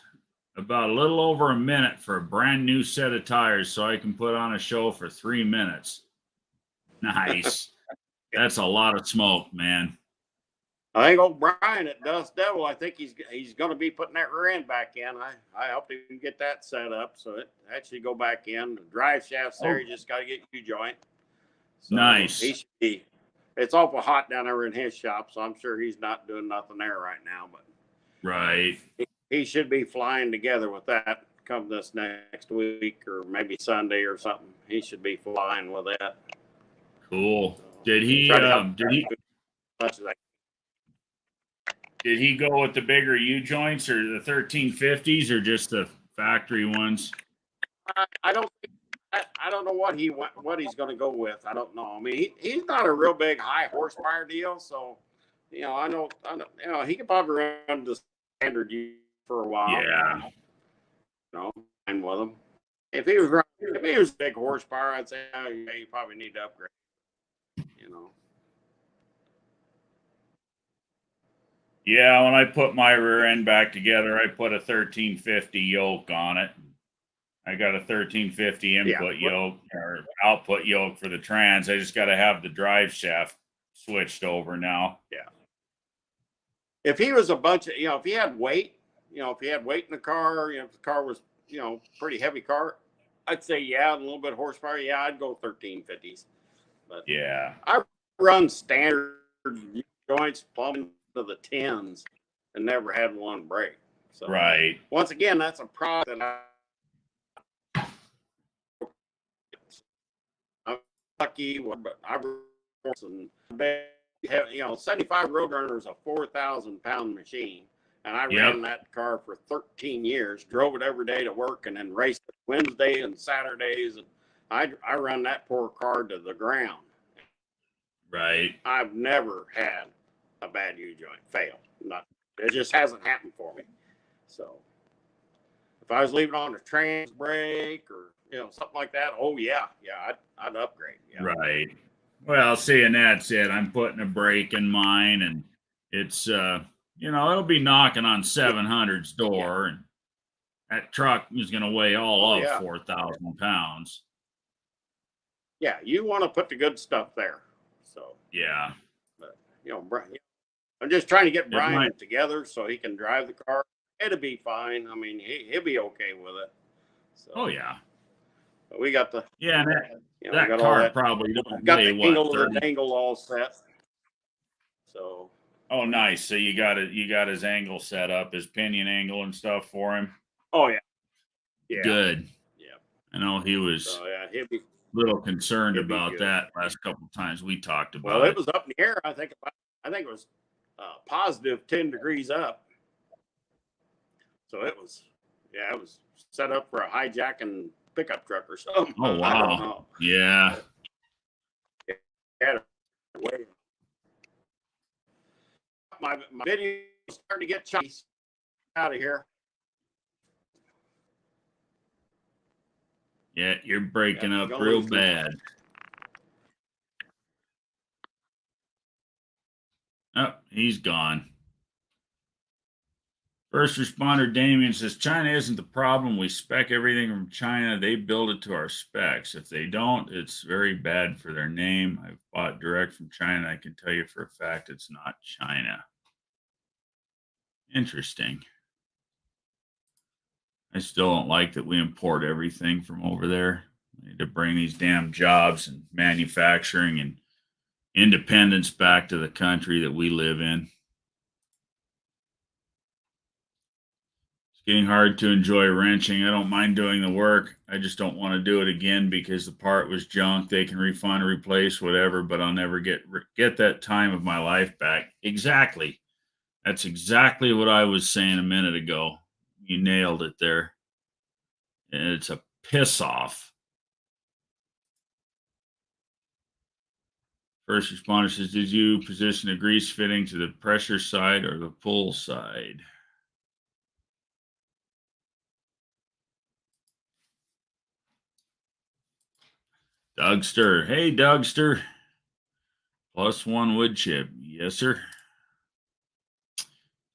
about a little over a minute for a brand new set of tires so I can put on a show for 3 minutes. Nice. That's a lot of smoke, man. I think old Brian at Dust Devil, I think he's going to be putting that rear end back in. I helped him get that set up so it actually go back in. The drive shaft's there. Oh, You just got to get U-joint. So nice. he should be. It's awful hot down there in his shop, so I'm sure he's not doing nothing there right now. But Right. he should be flying together with that come this next week or maybe Sunday or something. He should be flying with that. Cool. So, Did he try to help did he as much as I did he go with the bigger U joints or the 1350s or just the factory ones? I don't. I don't know what he's going to go with. I don't know. I mean, he's not a real big high horsepower deal, so I know, he could probably run the standard for a while. Yeah. Fine with him. If he was big horsepower, I'd say yeah, you probably need to upgrade. Yeah, when I put my rear end back together, I put a 1350 yoke on it. I got a 1350 input yoke or output yoke for the trans. I just got to have the drive shaft switched over now. Yeah. If he was a bunch of, if he had weight, if he had weight in the car, if the car was, pretty heavy car, I'd say, yeah, a little bit of horsepower. Yeah, I'd go 1350s. But yeah, I run standard joints plumbing to the 10s and never had one break. So right. Once again, that's a product that I'm lucky, but I and 75 Roadrunner is a 4,000-pound machine, and I ran that car for 13 years. Drove it every day to work, and then raced it Wednesday and Saturdays. And I run that poor car to the ground. Right. I've never had a bad U-joint fail. It just hasn't happened for me. So if I was leaving on a trans brake or something like that, I'd upgrade. Yeah. Right. Well, seeing that's it. I'm putting a brake in mine, and it's it'll be knocking on 700's door, and that truck is going to weigh all of 4,000 pounds. Yeah, you want to put the good stuff there. So yeah, but I'm just trying to get Brian together so he can drive the car. It'll be fine. I mean, he'll be okay with it. So, oh yeah. But we got the that car probably got the angle of the dangle all set. So. Oh, nice. So you got his angle set up, his pinion angle and stuff for him. Oh yeah. Yeah. Good. Yeah. I know he was he'll be a little concerned about that last couple of times we talked about it. Well, it was up in the air. I think it was positive 10 degrees up. So it was set up for a hijacking pickup truck or something. Oh wow! Yeah. My video is starting to get choppy. Out of here. Yeah, you're breaking up real bad. Oh, he's gone. First responder Damien says, China isn't the problem. We spec everything from China. They build it to our specs. If they don't, it's very bad for their name. I've bought direct from China. I can tell you for a fact it's not China. Interesting. I still don't like that we import everything from over there. We need to bring these damn jobs and manufacturing and independence back to the country that we live in. Getting hard to enjoy wrenching. I don't mind doing the work. I just don't want to do it again because the part was junk. They can refund, replace, whatever, but I'll never get that time of my life back. Exactly. That's exactly what I was saying a minute ago. You nailed it there. And it's a piss off. First responder says, did you position a grease fitting to the pressure side or the pull side? Dougster. Hey, Dougster. +1 wood chip. Yes, sir.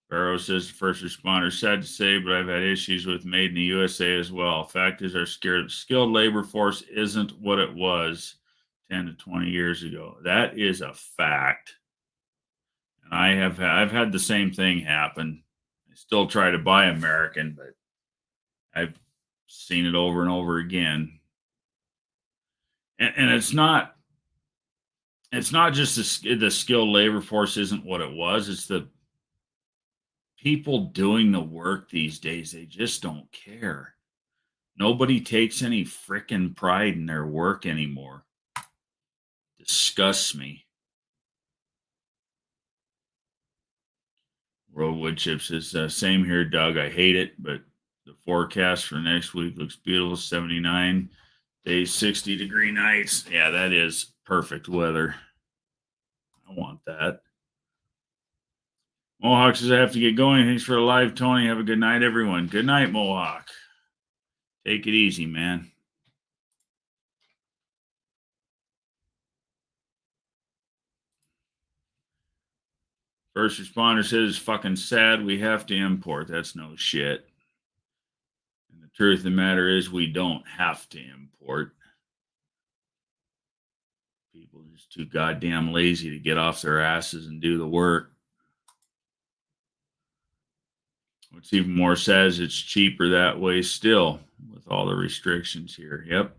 Barrow says the first responder. Sad to say, but I've had issues with made in the USA as well. Fact is, our skilled labor force isn't what it was 10 to 20 years ago. That is a fact. And I've had the same thing happen. I still try to buy American, but I've seen it over and over again. And it's not just the skilled labor force isn't what it was. It's the people doing the work these days. They just don't care. Nobody takes any frickin' pride in their work anymore. Disgusts me. Road Wood Chip says, same here, Doug. I hate it, but the forecast for next week looks beautiful. 79 days, 60-degree nights. Yeah, that is perfect weather. I want that. Mohawk says, I have to get going. Thanks for the live, Tony. Have a good night, everyone. Good night, Mohawk. Take it easy, man. First responder says, it's fucking sad we have to import. That's no shit. And the truth of the matter is, we don't have to import. People are just too goddamn lazy to get off their asses and do the work. What's even more sad is it's cheaper that way still with all the restrictions here. Yep.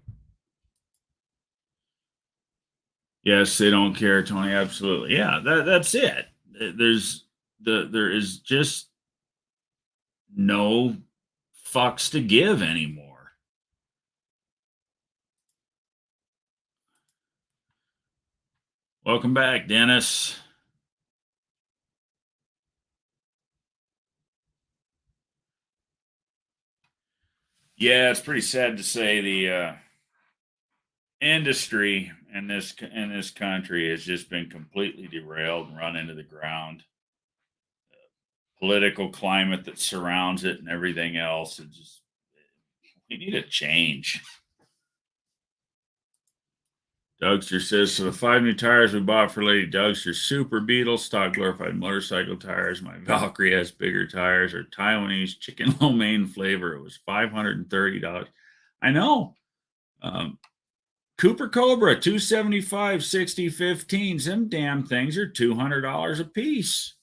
Yes, they don't care, Tony. Absolutely. Yeah, that's it. There is just no fucks to give anymore. Welcome back, Dennis. Yeah, it's pretty sad to say the industry in this country has just been completely derailed and run into the ground. Political climate that surrounds it and everything else. It just we need a change. Dougster says, so the 5 new tires we bought for Lady Dougster, Super Beetle, stock glorified motorcycle tires. My Valkyrie has bigger tires, or Taiwanese chicken lo mein flavor. It was $530. I know. Cooper Cobra, 275, 60, 15s. Them damn things are $200 a piece.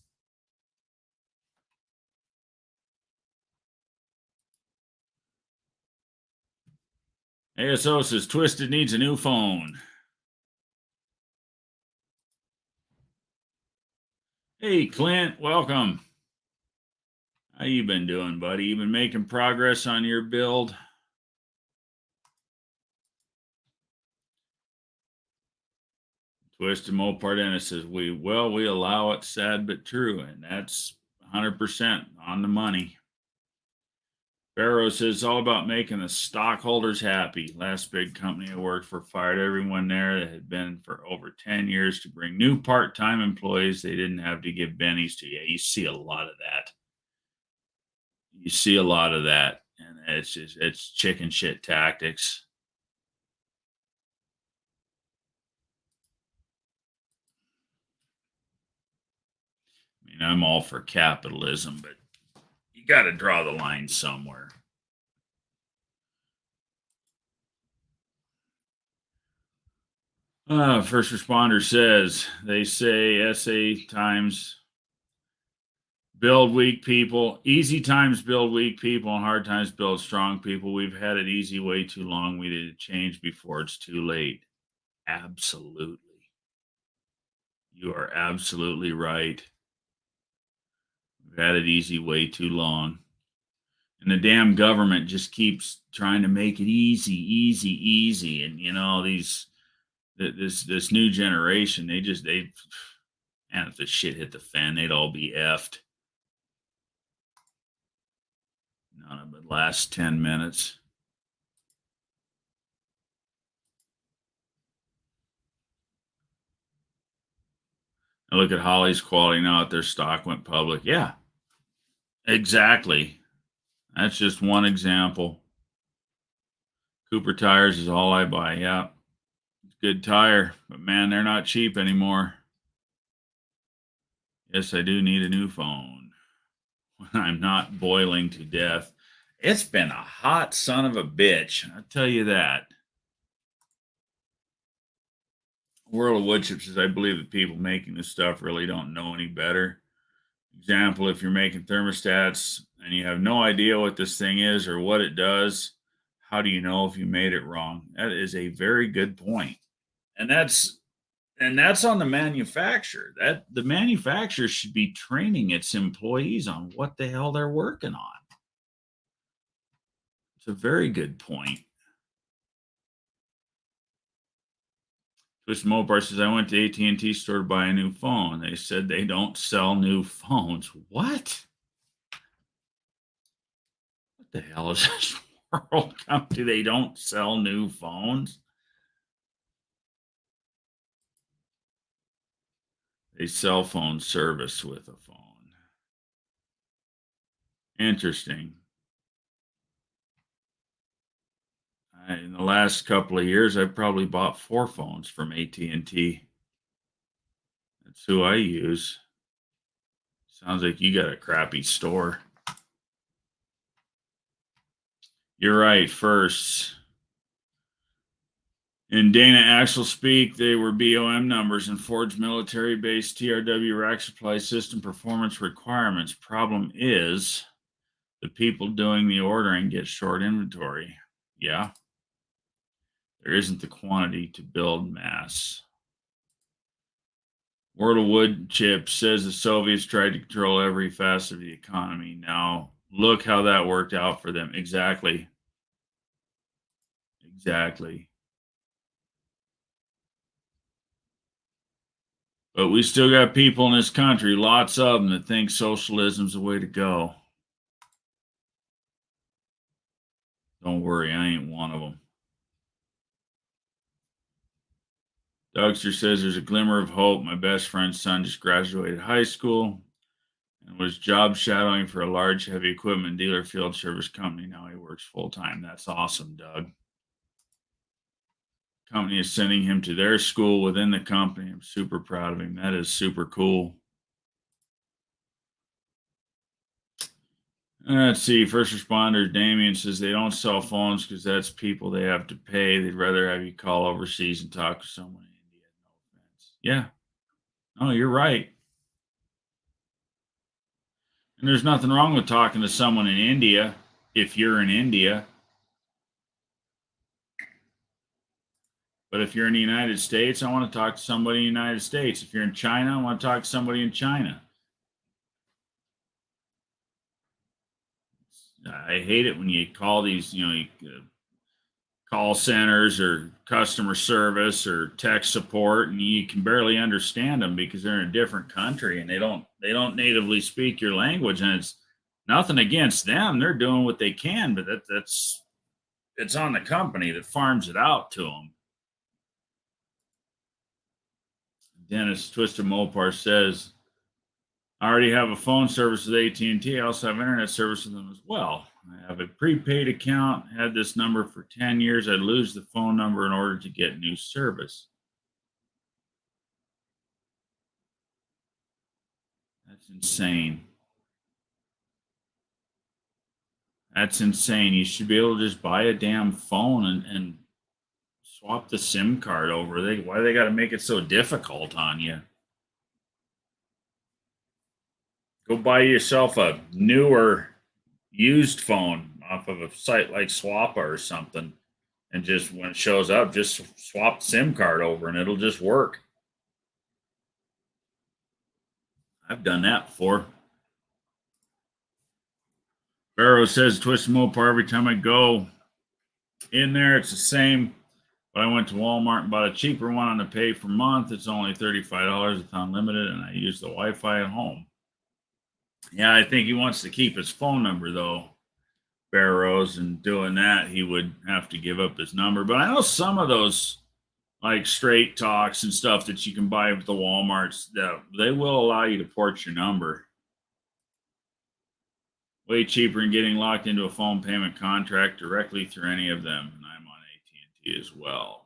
ASO says, Twisted needs a new phone. Hey, Clint, welcome. How you been doing, buddy? You been making progress on your build? Twisted Mopar Dennis says, we allow it, sad but true. And that's 100% on the money. Barrow says, it's all about making the stockholders happy. Last big company I worked for fired everyone there that had been for over 10 years to bring new part-time employees they didn't have to give bennies to. Yeah, you see a lot of that. You see a lot of that. And it's chicken shit tactics. I mean, I'm all for capitalism, but you got to draw the line somewhere. First responder says, they say SA times build weak people, easy times build weak people, and hard times build strong people. We've had it easy way too long. We need to change before it's too late. Absolutely. You are absolutely right. We've had it easy way too long. And the damn government just keeps trying to make it easy, easy, easy. And you know, this new generation, and if the shit hit the fan, they'd all be effed. None of it lasts 10 minutes. I look at Holly's quality now that their stock went public. Yeah, exactly. That's just one example. Cooper tires is all I buy. Yeah, good tire, but man, they're not cheap anymore. Yes, I do need a new phone when I'm not boiling to death. It's been a hot son of a bitch. I'll tell you that. World of Wood Chips says, I believe that people making this stuff really don't know any better. Example, if you're making thermostats and you have no idea what this thing is or what it does, how do you know if you made it wrong? That is a very good point. And that's on the manufacturer. That the manufacturer should be training its employees on what the hell they're working on. It's a very good point. Twist Mopar says, I went to AT&T store to buy a new phone. They said they don't sell new phones. What? What the hell is this world come to? They don't sell new phones? A cell phone service with a phone. Interesting. In the last couple of years, I've probably bought 4 phones from AT&T. That's who I use. Sounds like you got a crappy store. You're right. First, in Dana Axel speak, they were BOM numbers and Ford's military-based TRW rack supply system performance requirements. Problem is, the people doing the ordering get short inventory. Yeah. There isn't the quantity to build mass. World of Wood Chips says the Soviets tried to control every facet of the economy. Now, look how that worked out for them. Exactly. Exactly. But we still got people in this country, lots of them, that think socialism's the way to go. Don't worry, I ain't one of them. Dougster says there's a glimmer of hope. My best friend's son just graduated high school and was job shadowing for a large heavy equipment dealer field service company. Now he works full time. That's awesome, Doug. Company is sending him to their school within the company. I'm super proud of him. That is super cool. Let's see. First responders, Damien says they don't sell phones because that's people they have to pay. They'd rather have you call overseas and talk to someone in India. No offense. Yeah. No, you're right. And there's nothing wrong with talking to someone in India if you're in India. But if you're in the United States, I want to talk to somebody in the United States. If you're in China, I want to talk to somebody in China. I hate it when you call these, call centers or customer service or tech support, and you can barely understand them because they're in a different country and they don't natively speak your language. And it's nothing against them; they're doing what they can, but that's it's on the company that farms it out to them. Dennis Twister Mopar says, I already have a phone service with AT&T. I also have internet service with them as well. I have a prepaid account, had this number for 10 years. I'd lose the phone number in order to get new service. That's insane. That's insane. You should be able to just buy a damn phone and swap the SIM card over. Why do they got to make it so difficult on you? Go buy yourself a newer used phone off of a site like Swappa or something. And just when it shows up, just swap the SIM card over and it'll just work. I've done that before. Barrow says Twisted Mopar, every time I go in there, it's the same. But I went to Walmart and bought a cheaper one on the pay per month. It's only $35. It's unlimited, and I use the Wi-Fi at home. Yeah, I think he wants to keep his phone number though. Barrows, and doing that, he would have to give up his number. But I know some of those like straight talks and stuff that you can buy with the Walmarts, that they will allow you to port your number. Way cheaper than getting locked into a phone payment contract directly through any of them. And I'm on AT&T as well.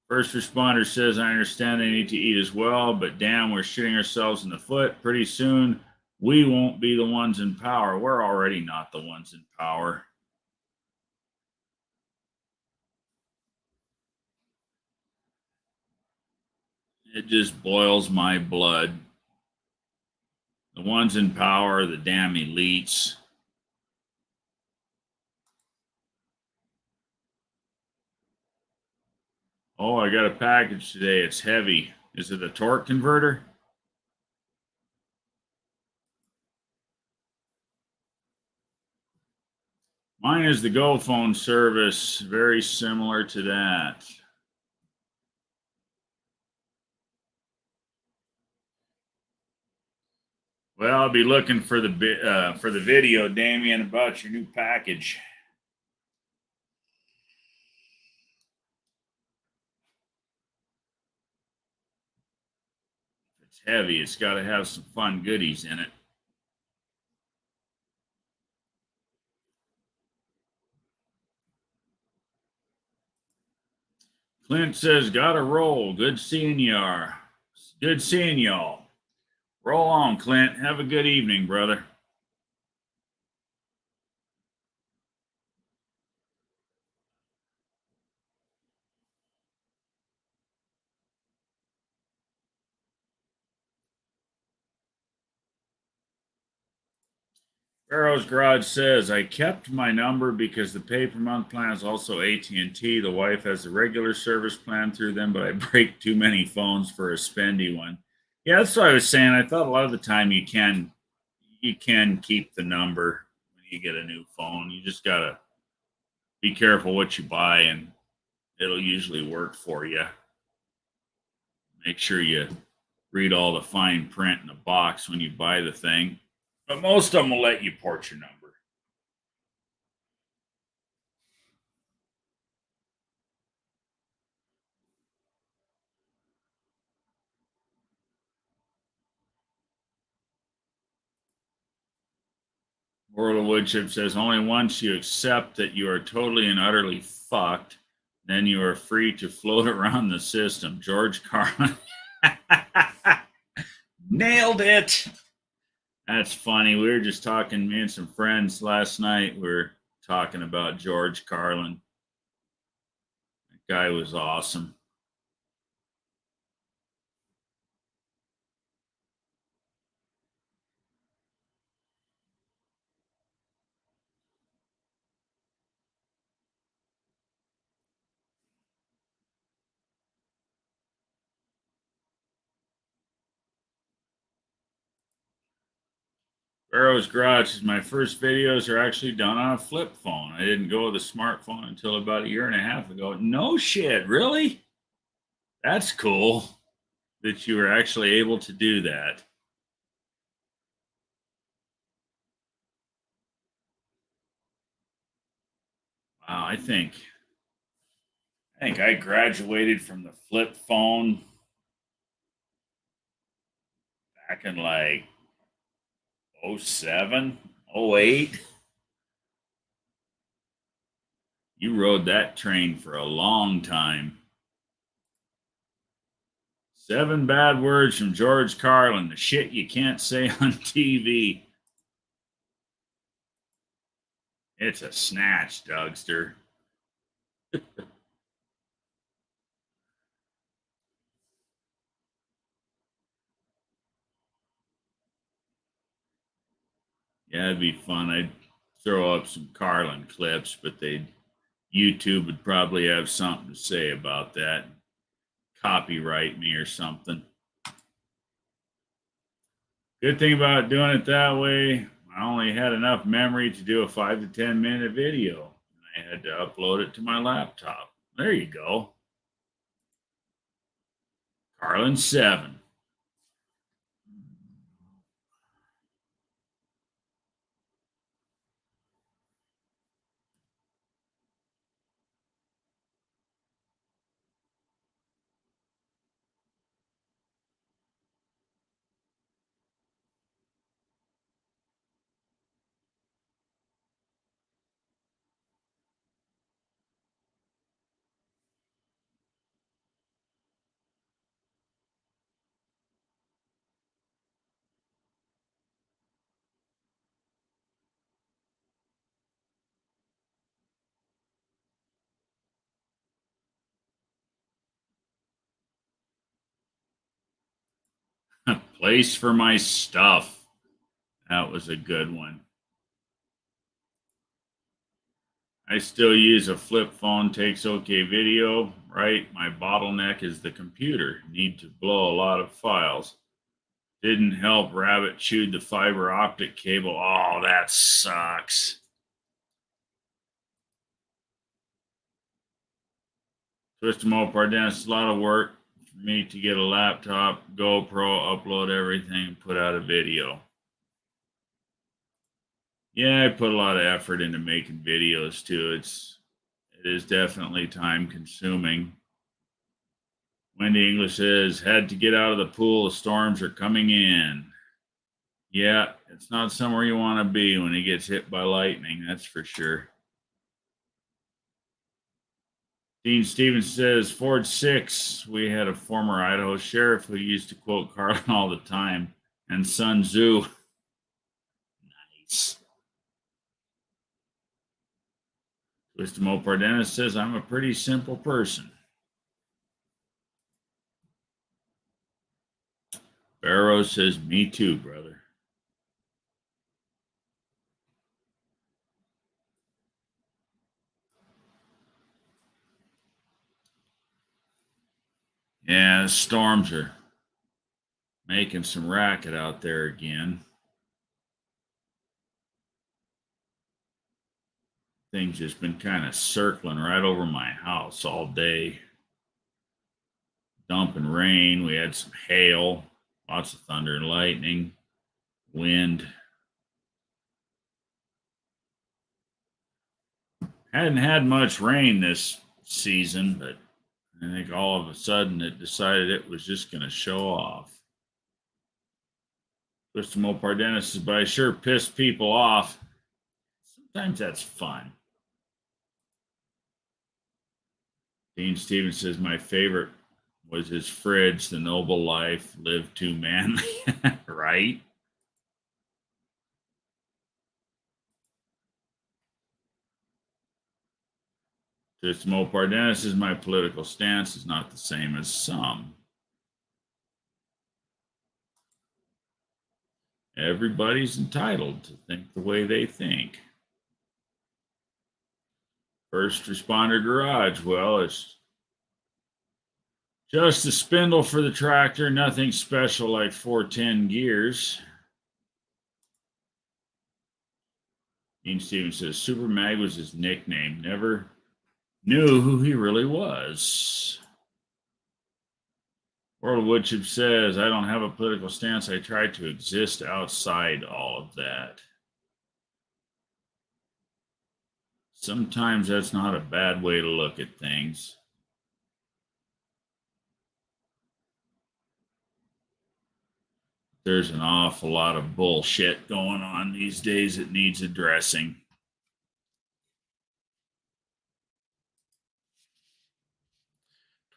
First responder says, I understand they need to eat as well, but damn, we're shooting ourselves in the foot. Pretty soon, we won't be the ones in power. We're already not the ones in power. It just boils my blood. The ones in power are the damn elites. Oh, I got a package today. It's heavy. Is it a torque converter? Mine is the Go phone service, very similar to that. Well, I'll be looking for the video, Damien, about your new package. If it's heavy, it's got to have some fun goodies in it. Clint says, "Got to roll. Good seeing you. Good seeing y'all. Roll on, Clint. Have a good evening, brother." Barrow's Garage says, "I kept my number because the pay per month plan is also AT&T. The wife has a regular service plan through them, but I break too many phones for a spendy one." Yeah, that's what I was saying. I thought a lot of the time you can keep the number when you get a new phone. You just gotta be careful what you buy, and it'll usually work for you. Make sure you read all the fine print in the box when you buy the thing. But most of them will let you port your number. World of Woodchip says, "Only once you accept that you are totally and utterly fucked, then you are free to float around the system." George Carlin. Nailed it. That's funny. We were just talking, me and some friends last night. We are talking about George Carlin. That guy was awesome. Barrow's Garage says, "My first videos are actually done on a flip phone. I didn't go with a smartphone until about a year and a half ago." No shit, really? That's cool that you were actually able to do that. Wow, I think I graduated from the flip phone back in like '07, '08. You rode that train for a long time. 7 bad words from George Carlin, the shit you can't say on TV. It's a snatch, Dougster. Yeah, it'd be fun. I'd throw up some Carlin clips, but YouTube would probably have something to say about that. Copyright me or something. Good thing about doing it that way, I only had enough memory to do a 5 to 10 minute video. I had to upload it to my laptop. There you go. Carlin 7. Place for my stuff. That was a good one. I still use a flip phone, takes okay video, right? My bottleneck is the computer. Need to blow a lot of files. Didn't help. Rabbit chewed the fiber optic cable. Oh, that sucks. Twisted Mopar Dennis, it's a lot of work for me to get a laptop, GoPro, upload everything, put out a video. Yeah, I put a lot of effort into making videos too. It is definitely time consuming. Wendy English says, had to get out of the pool. The storms are coming in. Yeah, it's not somewhere you want to be when he gets hit by lightning, that's for sure. Dean Stevens says, Ford 6. We had a former Idaho sheriff who used to quote Carlin all the time, and Sun Tzu. Nice. Twisted Mopar Dennis says, I'm a pretty simple person. Barrow says, me too, brother. Yeah, the storms are making some racket out there again. Things just been kind of circling right over my house all day. Dumping rain. We had some hail, lots of thunder and lightning, wind. Hadn't had much rain this season, but I think all of a sudden it decided it was just going to show off. Twisted Mopar Dennis says, but I sure piss people off. Sometimes that's fun. Dean Stevens says, my favorite was his fridge, the noble life, live too manly. Right? Twisted Mopar Dennis says, my political stance is not the same as some. Everybody's entitled to think the way they think. First responder garage. Well, it's just a spindle for the tractor, nothing special like 410 gears. Dean Stevens says Super Mag was his nickname. Never knew who he really was. World of Woodchip says, I don't have a political stance. I try to exist outside all of that. Sometimes that's not a bad way to look at things. There's an awful lot of bullshit going on these days that needs addressing.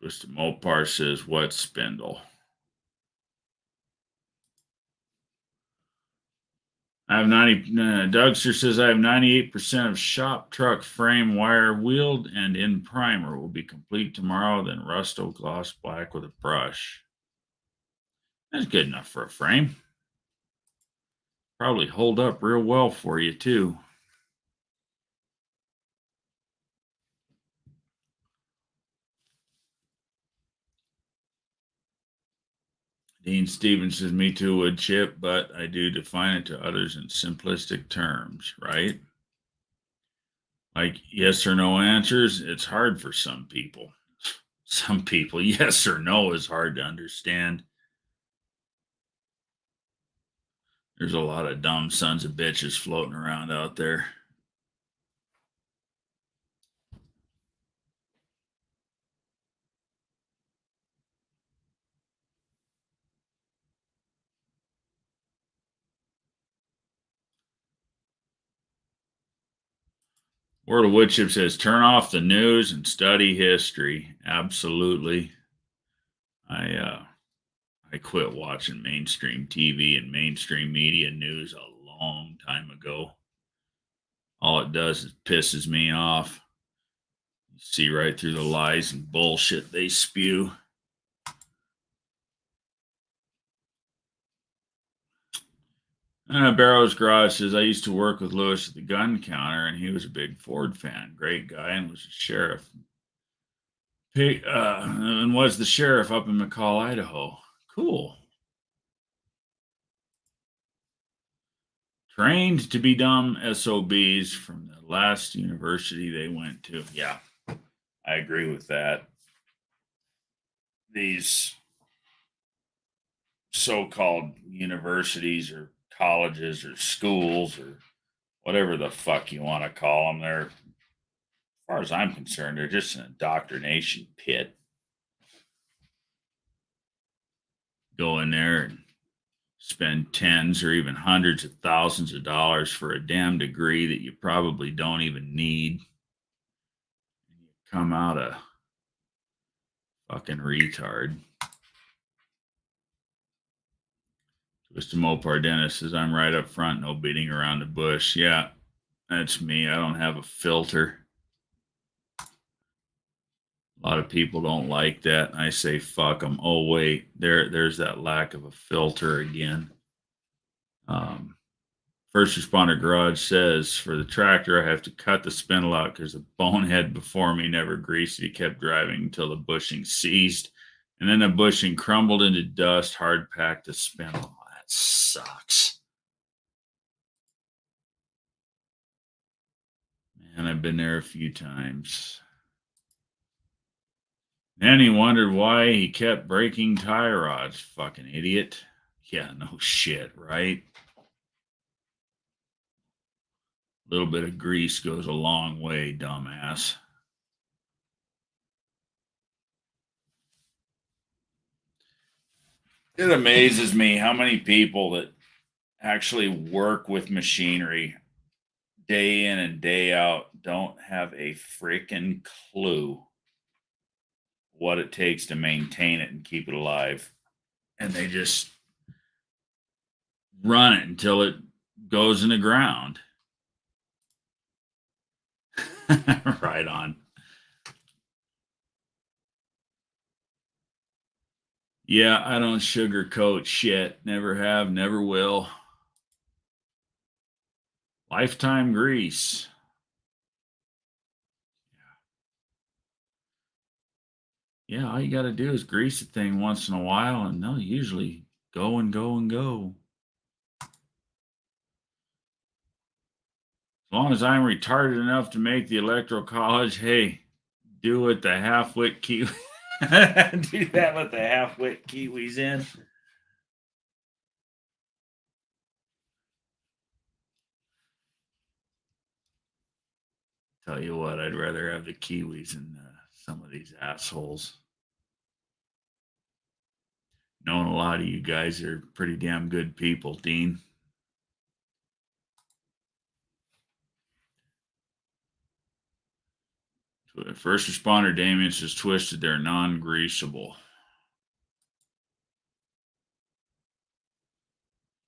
Twisted Mopar says, what spindle? I have 90. Dougster says I have 98% of shop truck frame wire wheeled and in primer. Will be complete tomorrow. Then rusto gloss black with a brush. That's good enough for a frame. Probably hold up real well for you too. Dean Stevens says, me too would chip, but I do define it to others in simplistic terms, right? Like yes or no answers, it's hard for some people. Some people, yes or no is hard to understand. There's a lot of dumb sons of bitches floating around out there. World of Woodchip says, turn off the news and study history. Absolutely. I quit watching mainstream TV and mainstream media news a long time ago. All it does is pisses me off. You see right through the lies and bullshit they spew. Barrow's Garage says, I used to work with Lewis at the gun counter, and he was a big Ford fan. Great guy, and was a sheriff. And was the sheriff up in McCall, Idaho. Cool. Trained to be dumb SOBs from the last university they went to. Yeah, I agree with that. These so-called universities or colleges or schools or whatever the fuck you want to call them, they're, as far as I'm concerned, they're just an indoctrination pit. Go in there and spend tens or even hundreds of thousands of dollars for a damn degree that you probably don't even need. And you come out a fucking retard. Mr. Mopar Dennis says, I'm right up front, no beating around the bush. Yeah, that's me. I don't have a filter. A lot of people don't like that. And I say, fuck them. Oh, wait, there's that lack of a filter again. First Responder Garage says, for the tractor, I have to cut the spindle out because the bonehead before me never greased it. He kept driving until the bushing seized. And then the bushing crumbled into dust, hard packed the spindle. Oh, that sucks. Man, I've been there a few times. Then he wondered why he kept breaking tie rods. Fucking idiot. Yeah, no shit, right? A little bit of grease goes a long way, dumbass. It amazes me how many people that actually work with machinery day in and day out don't have a freaking clue what it takes to maintain it and keep it alive. And they just run it until it goes in the ground. Right on. Yeah, I don't sugarcoat shit. Never have, never will. Lifetime grease. Yeah, all you got to do is grease the thing once in a while, and they'll usually go and go and go. As long as I'm retarded enough to make the electoral college, hey, do what the half-wit Kiwi. Do that with the half-wit Kiwis in. Tell you what, I'd rather have the Kiwis than some of these assholes. Knowing a lot of you guys are pretty damn good people, Dean. First responder Damien says twisted, they're non-greasable.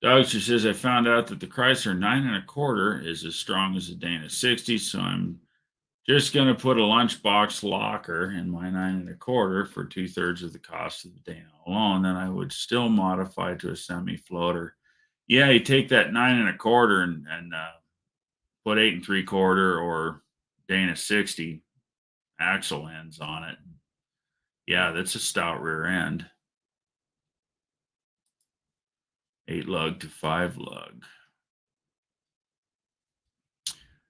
Dogster says I found out that the Chrysler 9 1/4 is as strong as the Dana 60, so I'm just gonna put a lunchbox locker in my 9 1/4 for 2/3 of the cost of the Dana alone. Then I would still modify to a semi floater. Yeah, you take that 9 1/4 and put 8 3/4 or Dana 60 axle ends on it. Yeah, that's a stout rear end. 8 lug to 5 lug.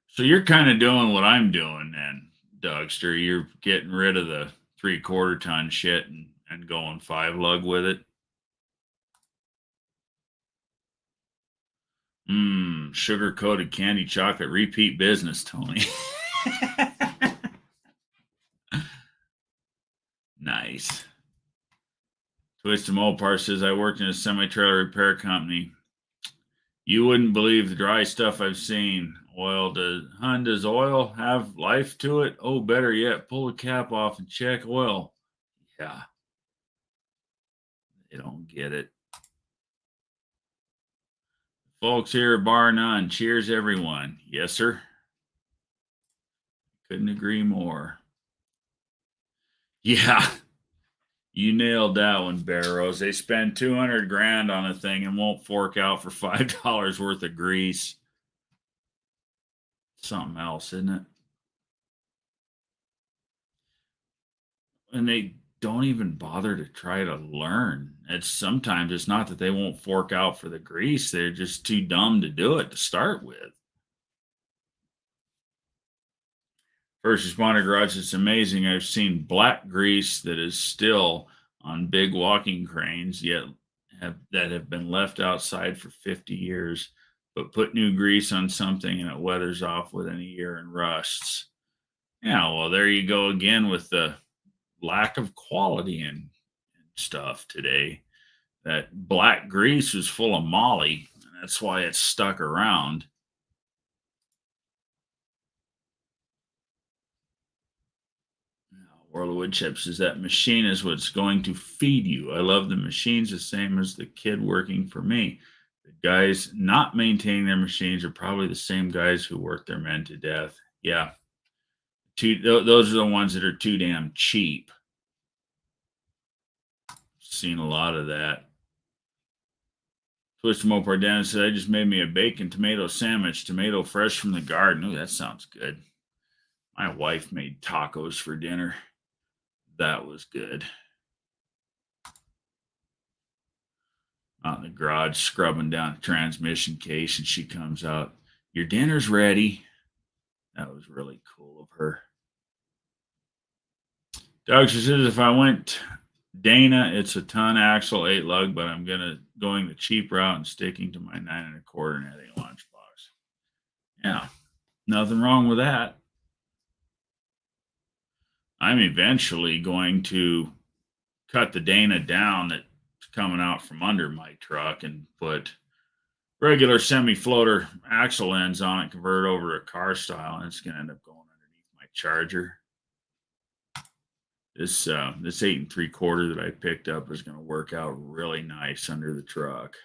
So you're kind of doing what I'm doing then, Dougster. You're getting rid of the 3/4 ton shit and going 5 lug with it. Sugar coated candy chocolate repeat business, Tony. Nice. Twisted Mopar says I worked in a semi-trailer repair company. You wouldn't believe the dry stuff I've seen. Does oil have life to it? Oh, better yet, pull the cap off and check oil. Yeah. They don't get it. Folks here, bar none. Cheers, everyone. Yes, sir. Couldn't agree more. Yeah. You nailed that one, Barrows. They spend 200 grand on a thing and won't fork out for $5 worth of grease. Something else, isn't it? And they don't even bother to try to learn. It's sometimes it's not that they won't fork out for the grease, they're just too dumb to do it to start with. First responder garage, it's amazing. I've seen black grease that is still on big walking cranes, yet have been left outside for 50 years. But put new grease on something and it weathers off within a year and rusts. Yeah, well, there you go again with the lack of quality and stuff today. That black grease was full of moly, and that's why it's stuck around. World of Wood Chips is that machine is what's going to feed you. I love the machines the same as the kid working for me. The guys not maintaining their machines are probably the same guys who work their men to death. Yeah, those are the ones that are too damn cheap. Seen a lot of that. Twisted Mopar Dennis said, I just made me a bacon tomato sandwich, tomato fresh from the garden. Ooh, that sounds good. My wife made tacos for dinner. That was good. Out in the garage, scrubbing down the transmission case, and she comes out, your dinner's ready. That was really cool of her. Doug says, if I went Dana, it's a ton axle, 8 lug, but I'm going the cheap route and sticking to my 9 1/4 and adding a lunchbox. Yeah, nothing wrong with that. I'm eventually going to cut the Dana down that's coming out from under my truck and put regular semi-floater axle ends on it, convert it over to car style, and it's going to end up going underneath my Charger. This 8 3/4 that I picked up is going to work out really nice under the truck.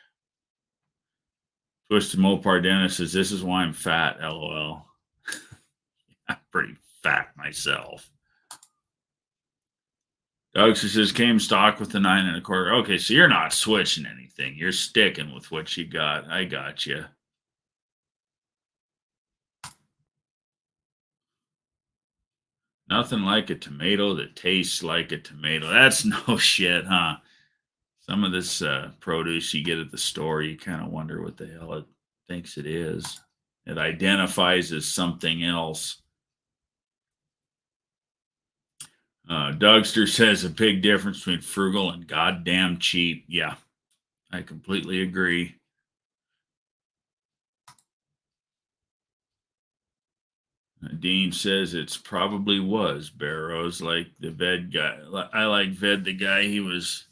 Twisted Mopar Dennis says, this is why I'm fat, LOL. I'm pretty fat myself. Doug says, came stock with the 9 1/4. Okay, so you're not switching anything. You're sticking with what you got. I got you. Nothing like a tomato that tastes like a tomato. That's no shit, huh? Some of this produce you get at the store, you kind of wonder what the hell it thinks it is. It identifies as something else. Dougster says a big difference between frugal and goddamn cheap. Yeah, I completely agree. Dean says it's probably was Barrows, like the Ved guy. I like Ved, the guy. He was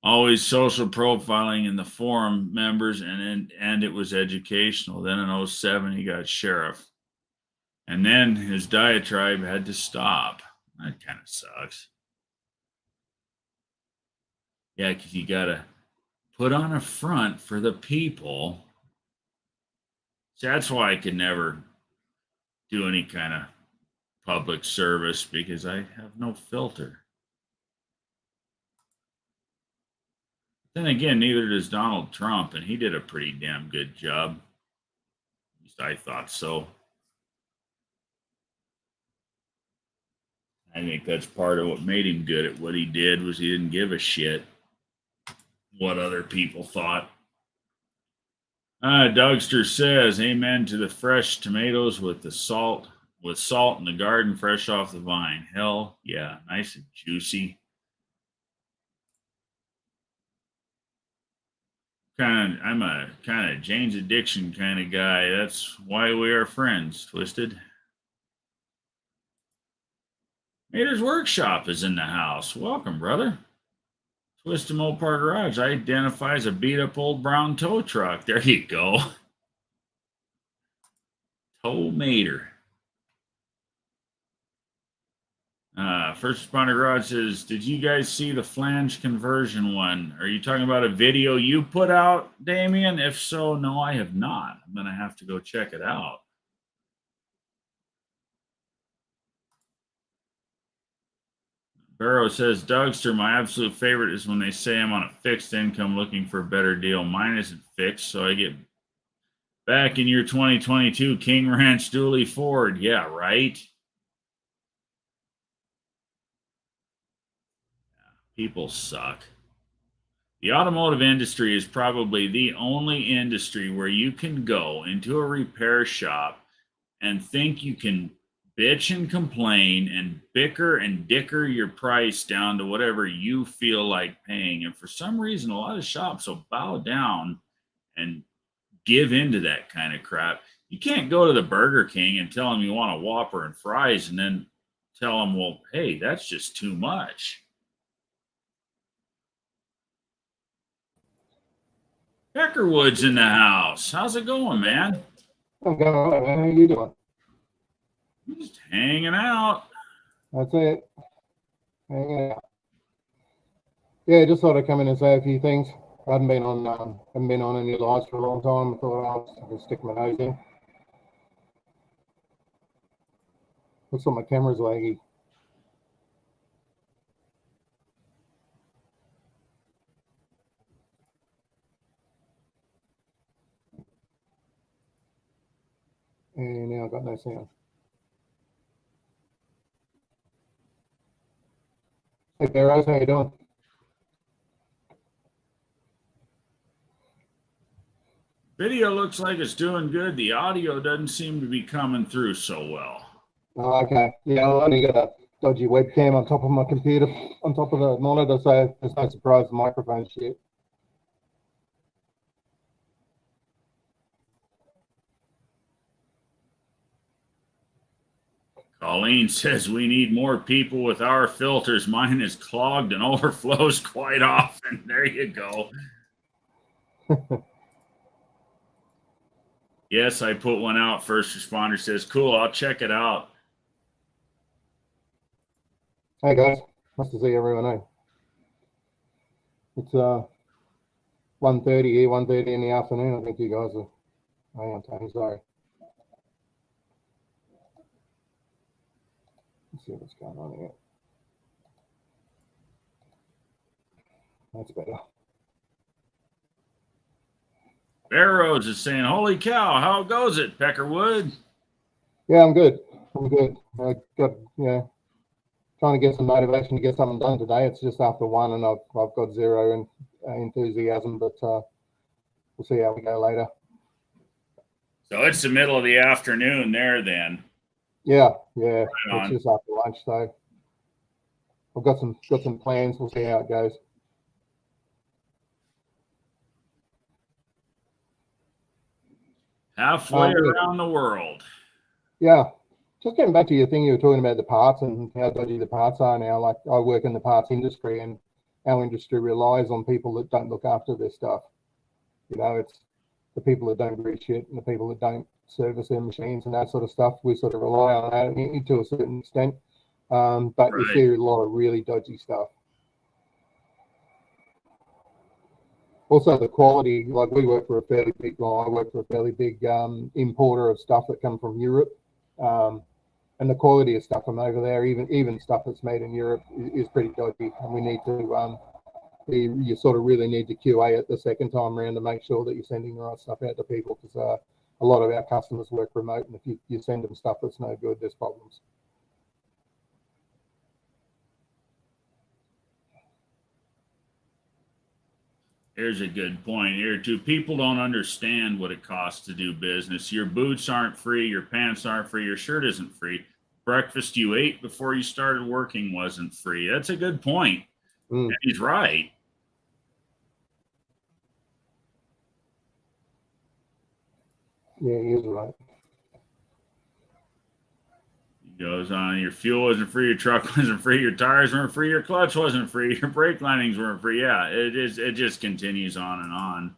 always social profiling in the forum members, and it was educational. Then in 07, he got sheriff. And then his diatribe had to stop. That kind of sucks. Yeah, because you got to put on a front for the people. So that's why I could never do any kind of public service because I have no filter. Then again, neither does Donald Trump, and he did a pretty damn good job. At least I thought so. I think that's part of what made him good at what he did was he didn't give a shit what other people thought. Dougster says, amen to the fresh tomatoes with salt in the garden, fresh off the vine. Hell yeah, nice and juicy. I'm a kind of Jane's Addiction kind of guy. That's why we are friends, Twisted. Mater's Workshop is in the house. Welcome, brother. Twisted Mopar Garage identifies a beat up old brown tow truck. There you go. Tow Mater. First Responder Garage says, did you guys see the flange conversion one? Are you talking about a video you put out, Damien? If so, no, I have not. I'm going to have to go check it out. Barrow says, Dougster, my absolute favorite is when they say I'm on a fixed income looking for a better deal. Mine isn't fixed, so I get back in your 2022 King Ranch Dually Ford. Yeah, right? People suck. The automotive industry is probably the only industry where you can go into a repair shop and think you can bitch and complain and bicker and dicker your price down to whatever you feel like paying. And for some reason, a lot of shops will bow down and give into that kind of crap. You can't go to the Burger King and tell them you want a Whopper and fries and then tell them, well, hey, that's just too much. Peckerwood's in the house. How's it going, man? I'm going all right, man. How you doing? Just hanging out. That's it. Hanging out. Yeah, just thought I'd come in and say a few things. I haven't been on any lives for a long time. I thought I could stick my nose in. Looks like my camera's laggy. And now I've got no sound. Hey, Barrows, how you doing? Video looks like it's doing good. The audio doesn't seem to be coming through so well. Oh, okay. Yeah, I only got a dodgy webcam on top of my computer, on top of the monitor, so there's no surprise the microphone's shit. Colleen says we need more people with our filters. Mine is clogged and overflows quite often. There you go. Yes, I put one out. First responder says, cool, I'll check it out. Hey guys, nice to see everyone. It's 1:30 here, 1:30 in the afternoon. I think you guys are. Hang on, Tony, sorry. Let's see what's going on here. That's better. Barrows is saying, holy cow, how goes it, Peckerwood? Yeah, I'm good. I'm good. I got, trying to get some motivation to get something done today. It's just after 1 and I've got zero enthusiasm, but we'll see how we go later. So it's the middle of the afternoon there then. Yeah, Right it's just after lunch, so I've got some plans. We'll see how it goes. Halfway around the world. Yeah, just getting back to your thing, you were talking about the parts and how dodgy the parts are now. Like, I work in the parts industry, and our industry relies on people that don't look after their stuff. It's the people that don't grease shit and the people that don't service their machines and that sort of stuff. We sort of rely on that to a certain extent, but Right. You see a lot of really dodgy stuff. Also, the quality, like I work for a fairly big importer of stuff that come from Europe. And the quality of stuff from over there, even stuff that's made in Europe, is pretty dodgy. And we need to, you sort of really need to QA it the second time around to make sure that you're sending the right stuff out to people, because a lot of our customers work remote, and if you send them stuff that's no good, there's problems. Here's a good point here too. People don't understand what it costs to do business. Your boots aren't free, your pants aren't free, your shirt isn't free. Breakfast you ate before you started working wasn't free. That's a good point. And he's right. Yeah, he is right. He goes on, your fuel wasn't free, your truck wasn't free, your tires weren't free, your clutch wasn't free, your brake linings weren't free. Yeah, it just continues on and on.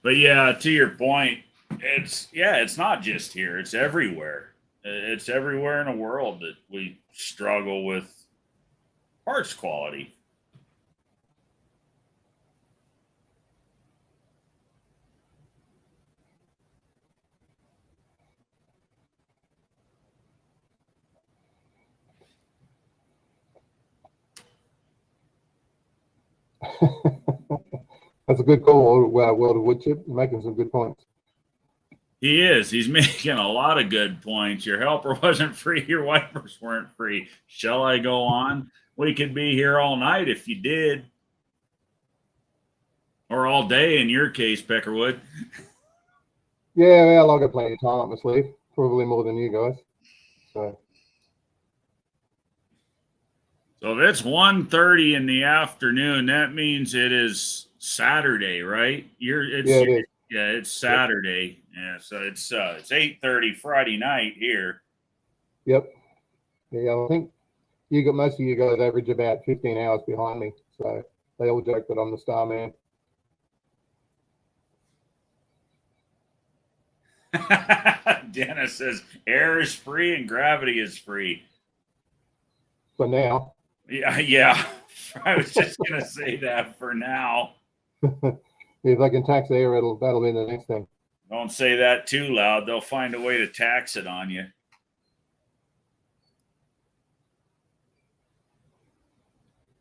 But yeah, to your point, it's not just here, it's everywhere. It's everywhere in the world that we struggle with parts quality. That's a good call, World of Woodchip. You're making some good points. He is. He's making a lot of good points. Your helper wasn't free. Your wipers weren't free. Shall I go on? We could be here all night if you did. Or all day in your case, Peckerwood. Yeah, well, I got plenty of time up my sleeve. Probably more than you guys. So if it's 1:30 in the afternoon, that means it is Saturday, right? it is. Yeah, it's Saturday. Yeah, so it's 8:30 Friday night here. Yep. Yeah, I think most of you guys average about 15 hours behind me. So they all joke that I'm the star man. Dennis says air is free and gravity is free. For now. Yeah. I was just gonna say that for now. If they can tax air, that'll be the next thing. Don't say that too loud. They'll find a way to tax it on you.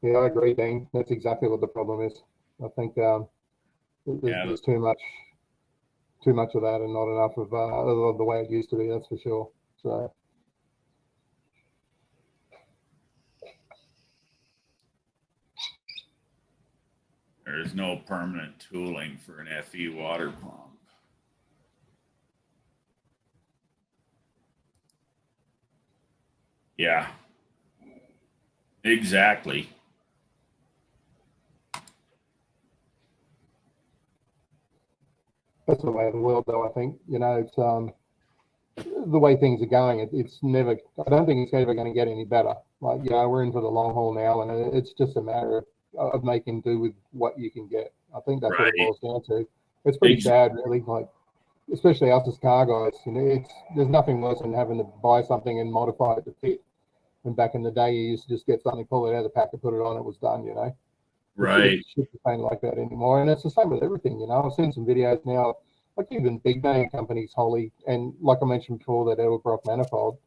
Yeah, I agree, Dean. That's exactly what the problem is. I think there's too much of that and not enough of the way it used to be. That's for sure. So. There's no permanent tooling for an FE water pump. Yeah. Exactly. That's the way of the world, though. I think it's the way things are going. It's never. I don't think it's ever going to get any better. Like we're in for the long haul now, and it's just a matter of making do with what you can get. I think that's what it boils down to. It's pretty sad, really. Like, especially us as car guys, there's nothing worse than having to buy something and modify it to fit. And back in the day, you used to just get something, pull it out of the pack, and put it on. It was done. Right. It shouldn't be painted like that anymore. And it's the same with everything. I've seen some videos now, like even big name companies, Holly, and like I mentioned before, that Edelbrock manifold,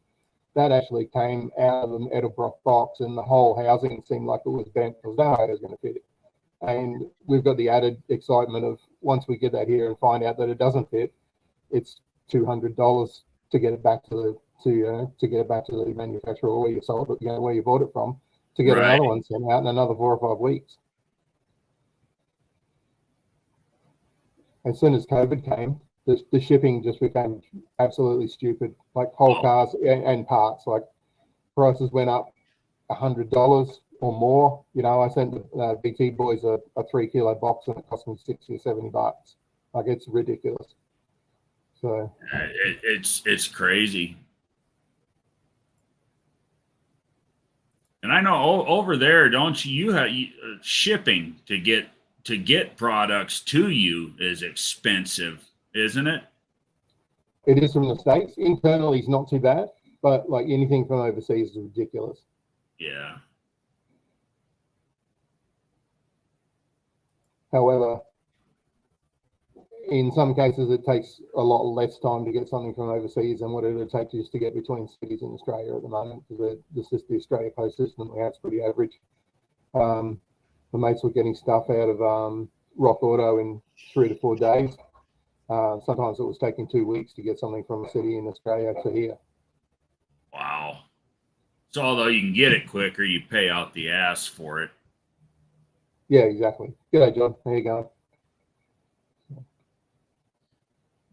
that actually came out of an Edelbrock box, and the whole housing seemed like it was bent because no way it was going to fit it. And we've got the added excitement of once we get that here and find out that it doesn't fit, it's $200 to get it back to the manufacturer or where you sold it, where you bought it from, to get another one sent out in another 4 or 5 weeks. As soon as COVID came, the shipping just became absolutely stupid. Like whole cars and parts, like prices went up $100 or more. I sent the BT boys a 3 kilo box and it cost me $60 or $70. Like, it's ridiculous. So it's crazy. And I know over there, don't you have shipping to get products to you is expensive, isn't it? It is from the States. Internally, it's not too bad, but like anything from overseas is ridiculous. Yeah. However, in some cases, it takes a lot less time to get something from overseas than what it would take just to get between cities in Australia at the moment, because the Australia Post system we have is pretty average. The mates were getting stuff out of Rock Auto in 3 to 4 days. Sometimes it was taking 2 weeks to get something from a city in Australia to here. Wow. So although you can get it quicker, you pay out the ass for it. Yeah, exactly. G'day, John. How you going?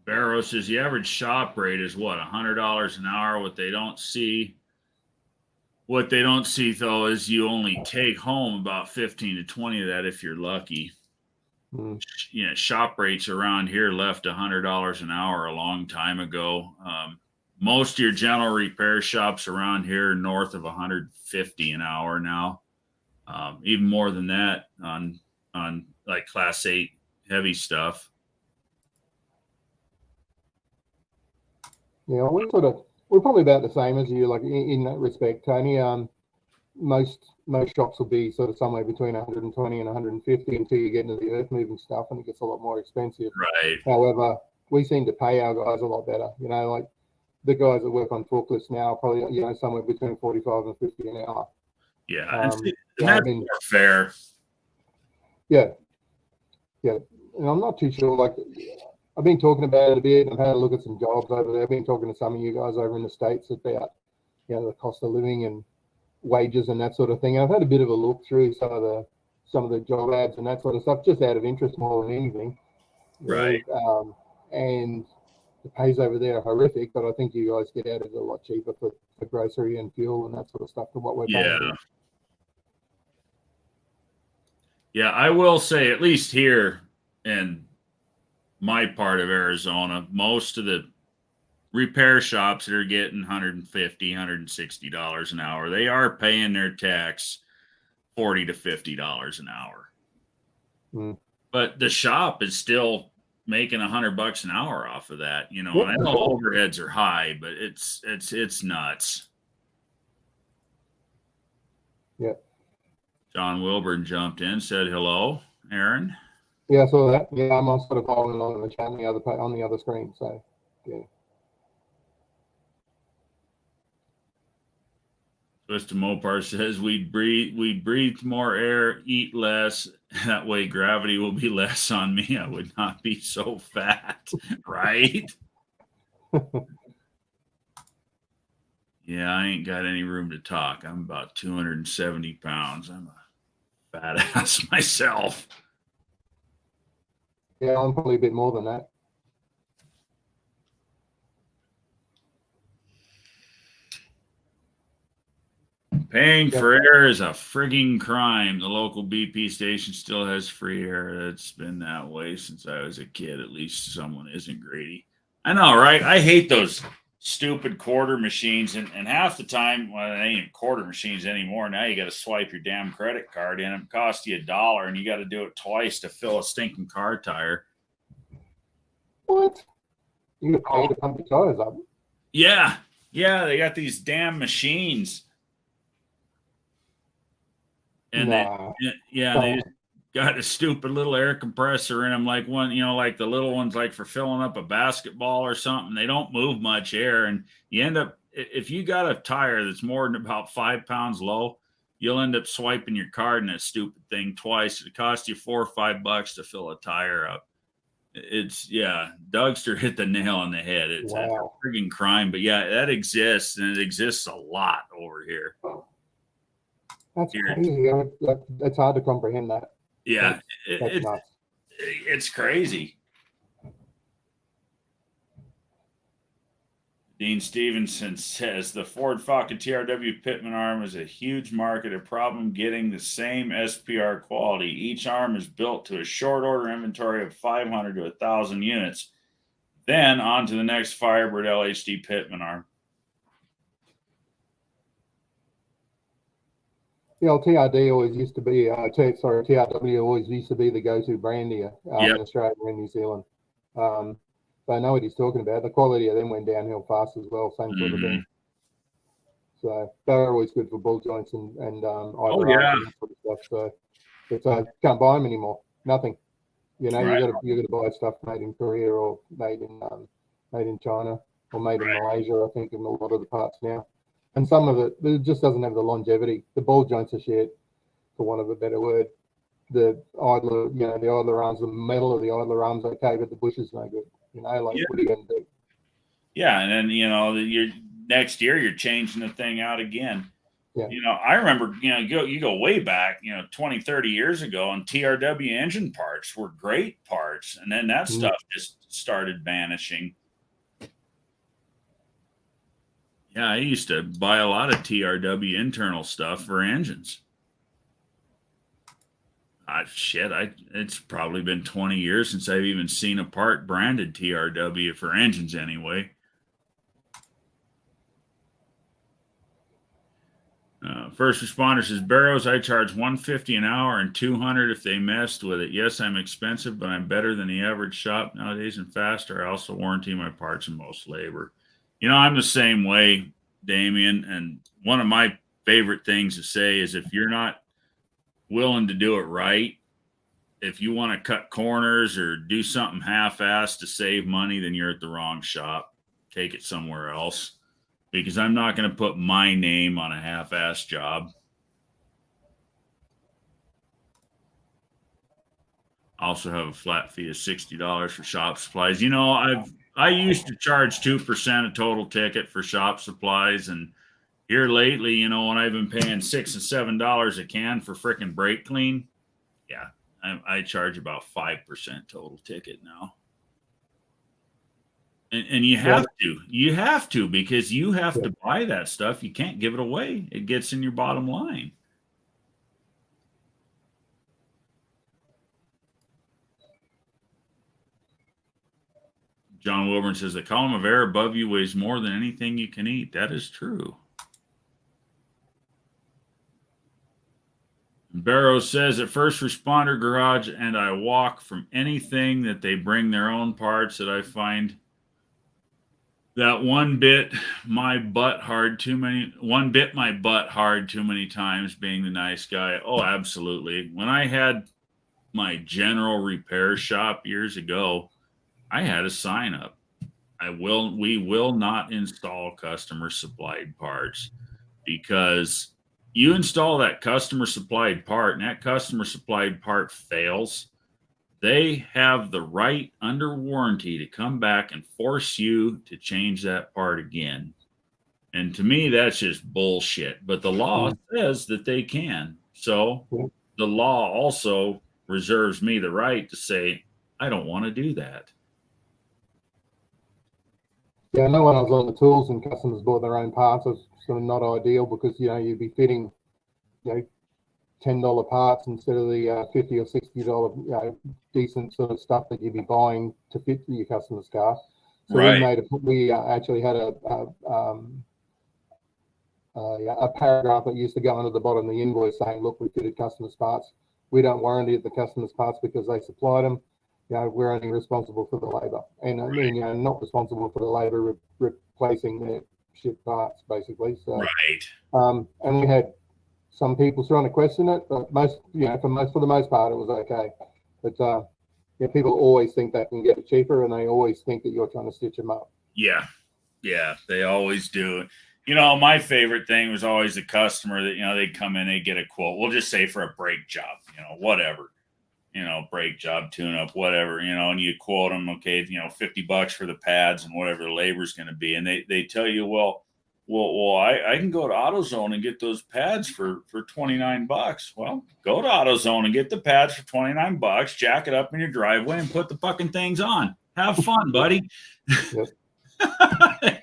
Barrow says the average shop rate is what, $100 an hour. What they don't see though is you only take home about 15 to 20 of that if you're lucky. Shop rates around here left $100 an hour a long time ago. Most of your general repair shops around here are north of 150 an hour now. Even more than that on like Class 8 heavy stuff. Yeah, we're probably about the same as you, like in that respect, Tony. Most shops will be sort of somewhere between 120 and 150 until you get into the earth moving stuff, and it gets a lot more expensive. Right. However, we seem to pay our guys a lot better. Like the guys that work on forklifts now, probably somewhere between 45 and 50 an hour. Yeah, and that's more fair. Yeah, yeah. And I'm not too sure. Like, I've been talking about it a bit. I've had a look at some jobs over there. I've been talking to some of you guys over in the States about, the cost of living and wages and that sort of thing. And I've had a bit of a look through some of the job ads and that sort of stuff, just out of interest more than anything. Right. And the pays over there are horrific, but I think you guys get out of it a lot cheaper for grocery and fuel and that sort of stuff than what we're paying Yeah. here. Yeah, I will say, at least here in my part of Arizona, most of the repair shops that are getting $150, $160 an hour, they are paying their tax $40 to $50 an hour. Mm. But the shop is still making $100 an hour off of that, and I for know sure. overheads are high, but it's nuts. Yeah. John Wilburn jumped in, said hello, Aaron. Yeah, I saw that. Yeah, I'm sort of following on the chat on the other screen. So, yeah. Twist Mopar says we'd breathe more air, eat less. That way gravity will be less on me. I would not be so fat. Right? Yeah, I ain't got any room to talk. I'm about 270 pounds. I'm a fat ass myself. Yeah, I'm probably a bit more than that. Paying for air is a frigging crime. The local BP station still has free air. It's been that way since I was a kid. At least someone isn't greedy. I know, right? I hate those stupid quarter machines. And half the time, well, it ain't even quarter machines anymore. Now you got to swipe your damn credit card in. It costs you $1, and you got to do it twice to fill a stinking car tire. What? You get paid to pump your tires up? Yeah. Yeah, they got these damn machines. And Nah. they just got a stupid little air compressor in them, like one, like the little ones, like for filling up a basketball or something. They don't move much air, and you end up, if you got a tire that's more than about 5 pounds low, you'll end up swiping your card in that stupid thing twice. It costs you $4 or $5 to fill a tire up. Dougster hit the nail on the head. It's a frigging crime, but yeah, that exists, and it exists a lot over here. That's crazy. It's hard to comprehend that. Yeah, that's nuts. It's crazy. Dean Stevenson says the Ford Falcon TRW Pittman arm is a huge market, a problem getting the same SPR quality. Each arm is built to a short order inventory of 500 to 1,000 units. Then on to the next Firebird LHD Pittman arm. TRD always used to be, TRW always used to be the go-to brand here in Australia and New Zealand. So I know what he's talking about. The quality of them went downhill fast as well, same sort of thing. So they're always good for ball joints and and that sort of stuff. So but can't buy them anymore. Nothing. You got to buy stuff made in Korea or made in China or made in Malaysia. I think in a lot of the parts now. And some of it just doesn't have the longevity. The ball joints are shit, for want of a better word. The idler, the idler arms, the metal of the idler arms, okay, but the bush is no good. What are you going to do? Yeah, and then next year you're changing the thing out again. Yeah. I remember, you go way back, 20, 30 years ago, and TRW engine parts were great parts, and then that stuff just started vanishing. Yeah, I used to buy a lot of TRW internal stuff for engines. It's probably been 20 years since I've even seen a part branded TRW for engines anyway. First responder says, Barrows, I charge $150 an hour and $200 if they messed with it. Yes, I'm expensive, but I'm better than the average shop nowadays and faster. I also warranty my parts and most labor. I'm the same way, Damien. And one of my favorite things to say is if you're not willing to do it right, if you want to cut corners or do something half-assed to save money, then you're at the wrong shop. Take it somewhere else, because I'm not going to put my name on a half-assed job. I also have a flat fee of $60 for shop supplies. You know, I used to charge 2% of total ticket for shop supplies, and here lately, you know, when I've been paying $6 and $7 a can for frickin' brake clean, yeah, I charge about 5% total ticket now. And you have to because you have to buy that stuff. You can't give it away. It gets in your bottom line. John Wilburn says the column of air above you weighs more than anything you can eat. That is true. Barrows says at first responder garage, and I walk from anything that they bring their own parts that I find that one bit my butt hard too many times being the nice guy. Oh, absolutely. When I had my general repair shop years ago, I had a sign up. We will not install customer supplied parts, because you install that customer supplied part and that customer supplied part fails, they have the right under warranty to come back and force you to change that part again. And to me, that's just bullshit. But the law says that they can. So the law also reserves me the right to say, I don't want to do that. Yeah, I know when I was on the tools and customers bought their own parts, it was sort of not ideal because, you know, you'd be fitting, you know, $10 parts instead of the $50 or $60, you know, decent sort of stuff that you'd be buying to fit your customer's car. So Right. we actually had a paragraph that used to go under the bottom of the invoice saying, look, we fitted customers' parts. We don't warranty the customers' parts because they supplied them. You know, we're only responsible for the labor. And I mean, you know, not responsible for the labor replacing their shit parts, basically. So, right. And we had some people trying to question it, but most, you know, for the most part, it was okay. But yeah, people always think they can get it cheaper, and they always think that you're trying to stitch them up. Yeah. Yeah, they always do. You know, my favorite thing was always the customer that, you know, they'd come in, they get a quote. We'll just say for a brake job, you know, whatever, you know, brake job, tune up, whatever, you know, and you quote them, okay, you know, $50 for the pads and whatever the labor is going to be. And they tell you, well, I can go to AutoZone and get those pads for $29. Well, go to AutoZone and get the pads for $29, jack it up in your driveway and put the fucking things on. Have fun, buddy. Yep.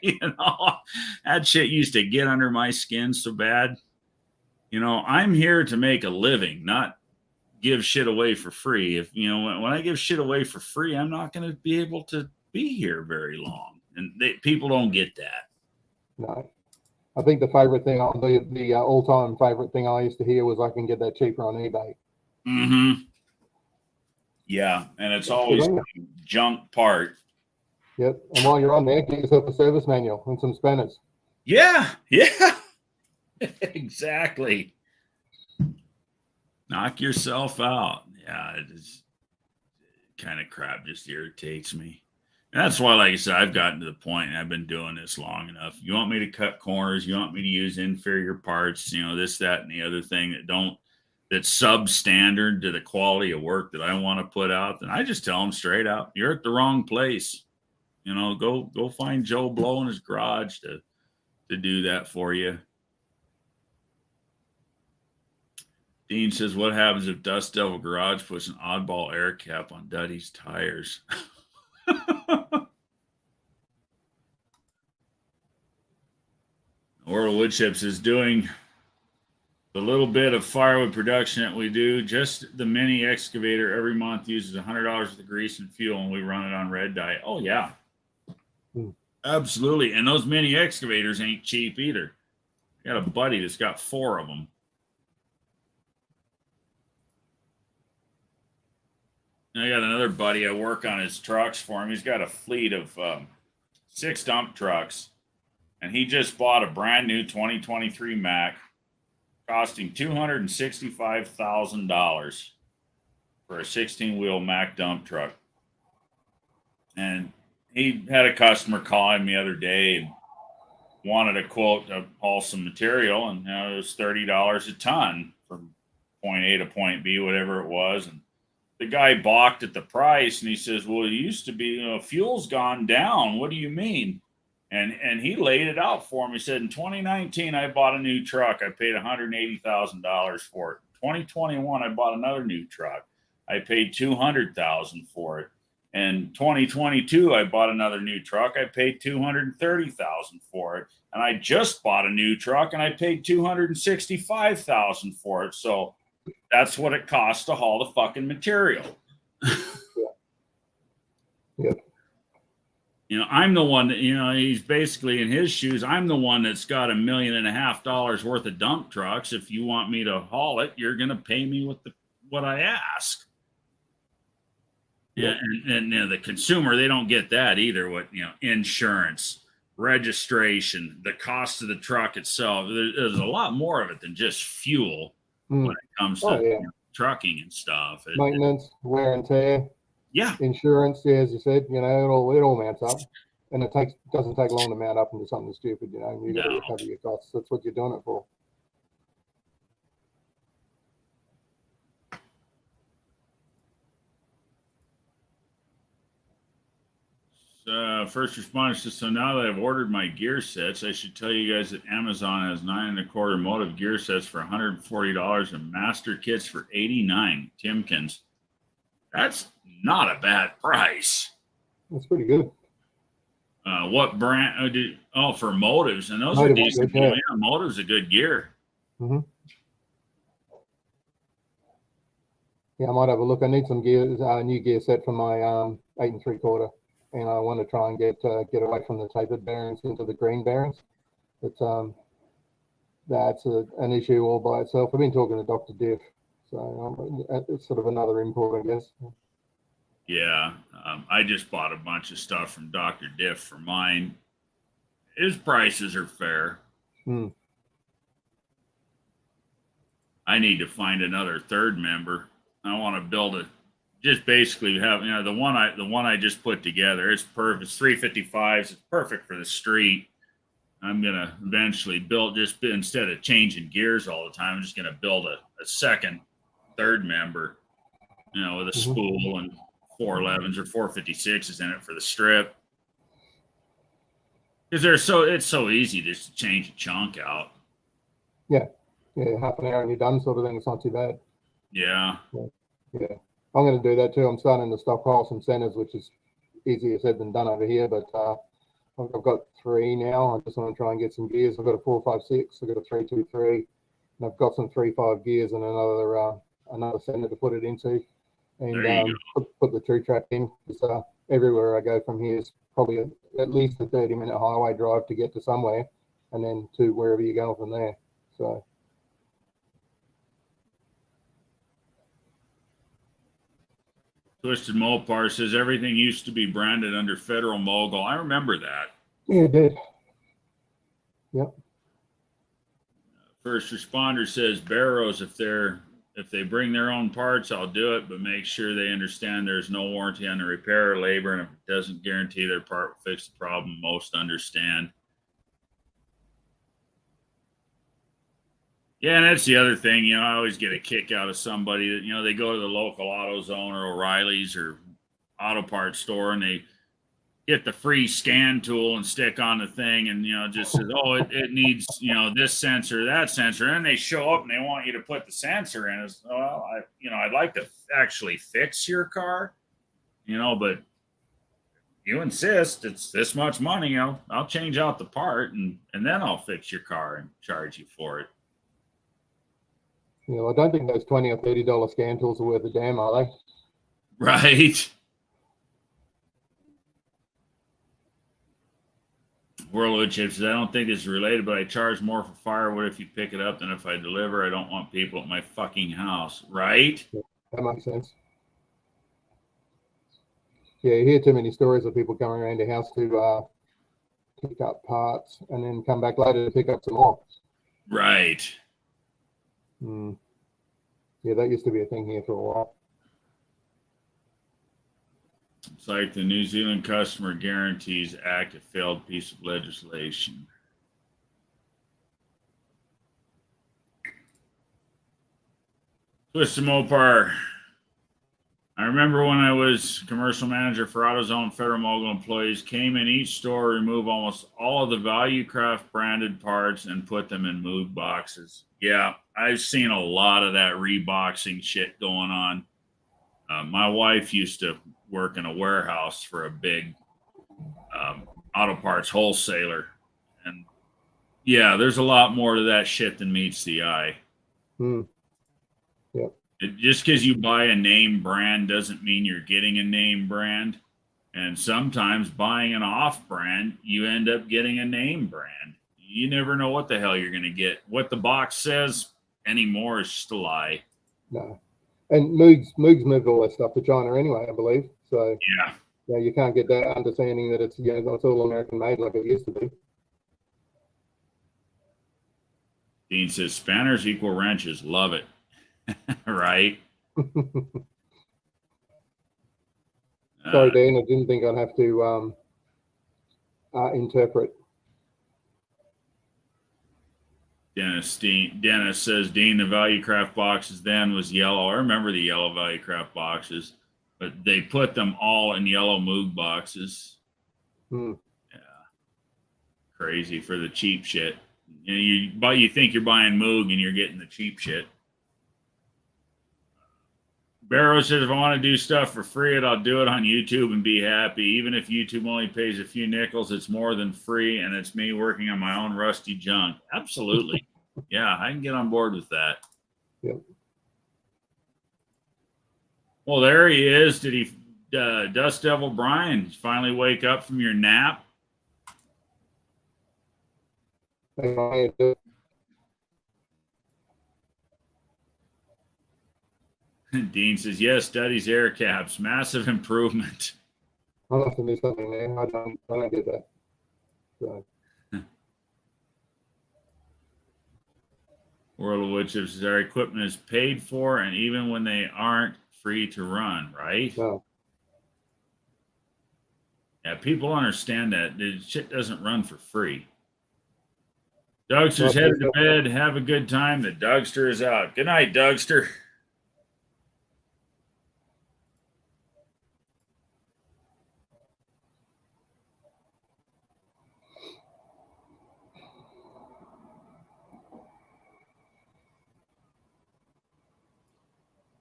You know, that shit used to get under my skin so bad. You know, I'm here to make a living, not give shit away for free. If, you know, when I give shit away for free, I'm not going to be able to be here very long. And people don't get that. No. I think the favorite thing, the all-time favorite thing I used to hear was, I can get that cheaper on eBay. Mm-hmm. Yeah, and it's always junk part. Yep. And while you're on there, get yourself a service manual and some spanners. Yeah. Exactly. Knock yourself out. Yeah, it is kind of crap, just irritates me. And that's why, like I said, I've gotten to the point, and I've been doing this long enough. You want me to cut corners, you want me to use inferior parts, you know, this, that, and the other thing that's substandard to the quality of work that I want to put out, then I just tell them straight out, you're at the wrong place. You know, go find Joe Blow in his garage to do that for you. Dean says, what happens if Dust Devil Garage puts an oddball air cap on Duddy's tires? Oral Wood Chips is doing the little bit of firewood production that we do. Just the mini excavator every month uses $100 worth of grease and fuel, and we run it on red dye. Oh, yeah. Absolutely. And those mini excavators ain't cheap either. I got a buddy that's got 4 of them. I got another buddy, I work on his trucks for him. He's got a fleet of 6 dump trucks, and he just bought a brand new 2023 Mack, costing $265,000 for a 16-wheel Mack dump truck. And he had a customer call him the other day and wanted a quote to haul some material, and it was $30 a ton from point A to point B, whatever it was. And the guy balked at the price, and he says, "Well, it used to be, fuel's gone down. What do you mean?" And he laid it out for me. He said, "In 2019, I bought a new truck. I paid $180,000 for it. 2021, I bought another new truck. I paid $200,000 for it. And 2022, I bought another new truck. I paid $230,000 for it. And I just bought a new truck, and I paid $265,000 for it. So that's what it costs to haul the fucking material." Yeah. I'm the one that, he's basically in his shoes. I'm the one that's got $1.5 million worth of dump trucks. If you want me to haul it, you're going to pay me what I ask. Yeah. And the consumer, they don't get that either. What, insurance, registration, the cost of the truck itself. There's a lot more of it than just fuel when it comes to trucking and stuff. Maintenance, wear and tear. Yeah. Insurance, as you said, it all mounts up, and it doesn't take long to mount up into something stupid. You got to recover your costs. That's what you're doing it for. First responders says, "So now that I've ordered my gear sets, I should tell you guys that Amazon has 9 1/4 motive gear sets for $140 and master kits for $89. Timkins. That's not a bad price." That's pretty good. What brand? For motives, and those are decent. Yeah, motives are good gear. Mm-hmm. Yeah, I might have a look. I need some new gear set for my 8 3/4. And I want to try and get away from the tapered bearings into the green bearings. But that's an issue all by itself. I've been talking to Dr. Diff, so it's sort of another import, I guess. Yeah, I just bought a bunch of stuff from Dr. Diff for mine. His prices are fair. I need to find another third member. I want to build a. Just basically have the one I just put together. It's perfect. It's 355s. It's perfect for the street. I'm gonna eventually build instead of changing gears all the time. I'm just gonna build a second, third member, with a spool and 411s or 456s in it for the strip. Because it's so easy just to change a chunk out. Yeah, half an hour and you're done, sort of thing. It's not too bad. Yeah. I'm going to do that too. I'm starting to stockpile some centers, which is easier said than done over here. But I've got 3 now. I just want to try and get some gears. I've got a 456. I've got a 323, and I've got some 3.5 gears and another center to put it into, and put the true track in. Because everywhere I go from here is probably at least a 30-minute highway drive to get to somewhere, and then to wherever you go from there. So. Twisted Mopar says everything used to be branded under Federal Mogul. I remember that. Yeah, it did. Yep. First responder says Barrows, if they bring their own parts, I'll do it, but make sure they understand there's no warranty on the repair or labor, and if it doesn't guarantee their part will fix the problem, most understand. Yeah, and that's the other thing, I always get a kick out of somebody that, they go to the local AutoZone or O'Reilly's or auto parts store, and they get the free scan tool and stick on the thing and, just says, oh, it needs, this sensor, that sensor. And they show up and they want you to put the sensor in. It's, well, I'd like to actually fix your car, but you insist it's this much money, I'll change out the part and then I'll fix your car and charge you for it. I don't think those $20 or $30 scan tools are worth a damn, are they? Right. Whirlwood Chips says, I don't think it's related, but I charge more for firewood if you pick it up than if I deliver. I don't want people at my fucking house. Right? Yeah, that makes sense. Yeah, you hear too many stories of people coming around your house to pick up parts and then come back later to pick up some more. Right. Yeah, that used to be a thing here for a while. It's like the New Zealand Customer Guarantees Act, a failed piece of legislation. Twisted Mopar I remember when I was commercial manager for AutoZone, Federal Mogul employees came in each store, remove almost all of the Valuecraft branded parts and put them in mood boxes. Yeah, I've seen a lot of that reboxing shit going on. My wife used to work in a warehouse for a big auto parts wholesaler. And yeah, there's a lot more to that shit than meets the eye. Mm. Yep. Just because you buy a name brand doesn't mean you're getting a name brand. And sometimes buying an off brand, you end up getting a name brand. You never know what the hell you're going to get. What the box says anymore is just a lie. No. And Moog's moved all that stuff to China anyway, I believe. So yeah, you can't get that understanding that it's it's all American made like it used to be. Dean says spanners equal wrenches. Love it. Right? Sorry, Dan, I didn't think I'd have to interpret. Dennis says, Dean, the Valuecraft boxes then was yellow. I remember the yellow Valuecraft boxes, but they put them all in yellow Moog boxes. Hmm. Yeah. Crazy for the cheap shit. You think you're buying Moog and you're getting the cheap shit. Barrow says, if I want to do stuff for free, I'll do it on YouTube and be happy. Even if YouTube only pays a few nickels, it's more than free, and it's me working on my own rusty junk. Absolutely. Yeah, I can get on board with that. Yep. Well, there he is. Did he, Dust Devil Brian, finally wake up from your nap? Dean says, yes, Duddy's air caps. Massive improvement. I'll have to do something there. I don't get that. So. World of Wood Chips says, our equipment is paid for, and even when they aren't, free to run, right? No. Yeah, people understand that. The shit doesn't run for free. Dougster's headed to bed. Have a good time. The Dougster is out. Good night, Dougster.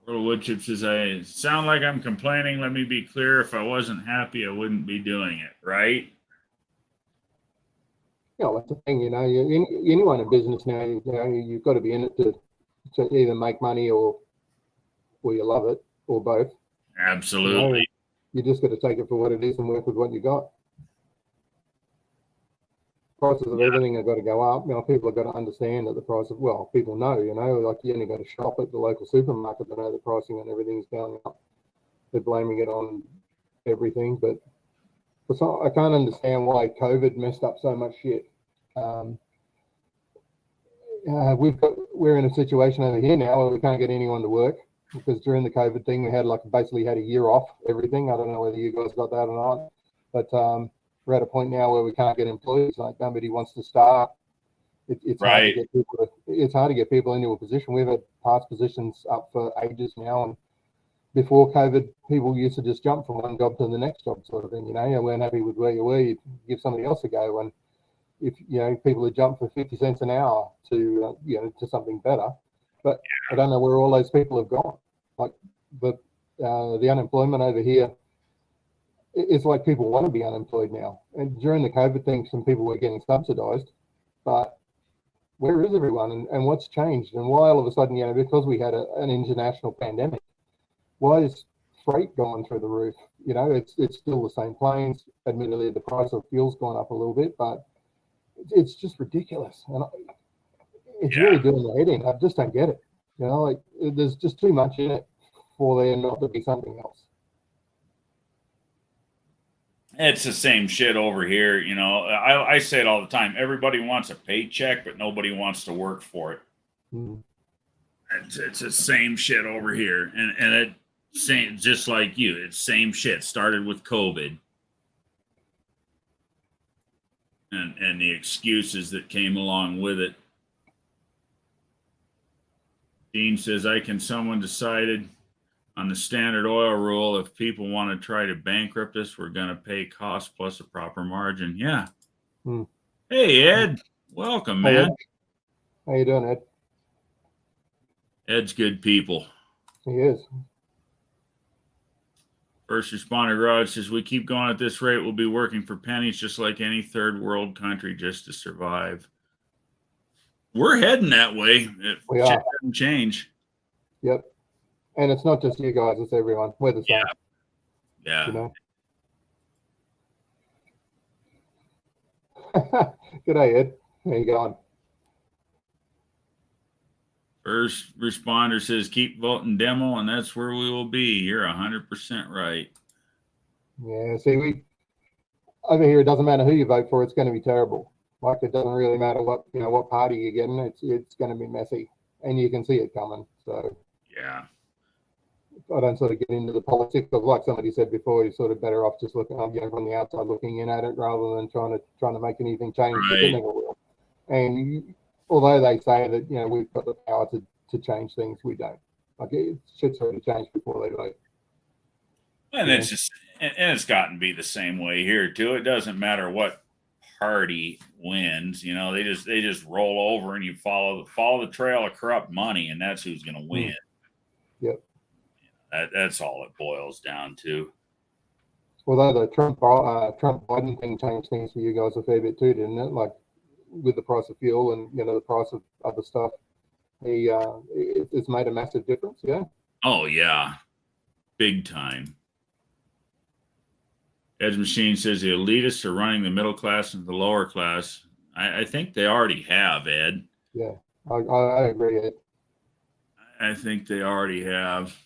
Little Wood Chip says, I sound like I'm complaining. Let me be clear. If I wasn't happy, I wouldn't be doing it, right? Yeah, that's the thing, anyone in business now, you've got to be in it to either make money or you love it, or both. Absolutely. You just got to take it for what it is and work with what you got. Prices of everything have got to go up. People have got to understand that the price of, people know, like you only got to shop at the local supermarket to know the pricing and everything's going up. They're blaming it on everything, but I can't understand why COVID messed up so much shit. We're in a situation over here now where we can't get anyone to work because during the COVID thing we had basically had a year off everything. I don't know whether you guys got that or not, but we're at a point now where we can't get employees. Like nobody wants to start. It's right. hard to get people. It's hard to get people into a position. We've had parts positions up for ages now, and before COVID, people used to just jump from one job to the next job, sort of thing. You weren't happy with where you were, you'd give somebody else a go. And if people had jumped for 50 cents an hour to to something better, but I don't know where all those people have gone. Like the unemployment over here, it's like people want to be unemployed now. And during the COVID thing, some people were getting subsidized, but where is everyone and what's changed and why all of a sudden, because we had an international pandemic, why is freight going through the roof? It's still the same planes. Admittedly, the price of fuel's gone up a little bit, but it's just ridiculous. And it's really doing my head in. I just don't get it. There's just too much in it for there not to be something else. It's the same shit over here. I say it all the time. Everybody wants a paycheck, but nobody wants to work for it. Mm. It's the same shit over here. And it same, just like you, it's same shit. Started with COVID. And the excuses that came along with it. Dean says, someone decided On the Standard Oil rule, if people want to try to bankrupt us, we're going to pay cost plus a proper margin. Yeah. Hmm. Hey, Ed. Welcome, Hey, Ed. man. How you doing, Ed? Ed's good people. He is. First Responder Garage says, we keep going at this rate, we'll be working for pennies just like any third world country just to survive. We're heading that way if We shit are. doesn't change. Yep. And it's not just you guys, it's everyone. We're the same. Yeah. You know? G'day, Ed. How you going? First Responder says, keep voting demo, and that's where we will be. You're 100% right. Yeah, see, we over here, it doesn't matter who you vote for, it's going to be terrible. Like, it doesn't really matter what party you're getting, it's going to be messy, and you can see it coming. So Yeah. I don't sort of get into the politics of, like somebody said before, you're sort of better off just looking, from the outside looking in at it rather than trying to make anything change. Right. It never will. And although they say that we've got the power to change things, we don't. Like, it should sort of change before they vote. And it's just, and it's gotten to be the same way here too. It doesn't matter what party wins, they just roll over and you follow the trail of corrupt money, and that's who's going to win. Yep. That's all it boils down to. Although the Trump Biden thing changed things for you guys a fair bit too, didn't it? Like with the price of fuel and the price of other stuff, it's made a massive difference. Yeah. Oh yeah, big time. Edge Machine says the elitists are running the middle class and the lower class. I think they already have, Ed. Yeah, I agree, Ed. I think they already have.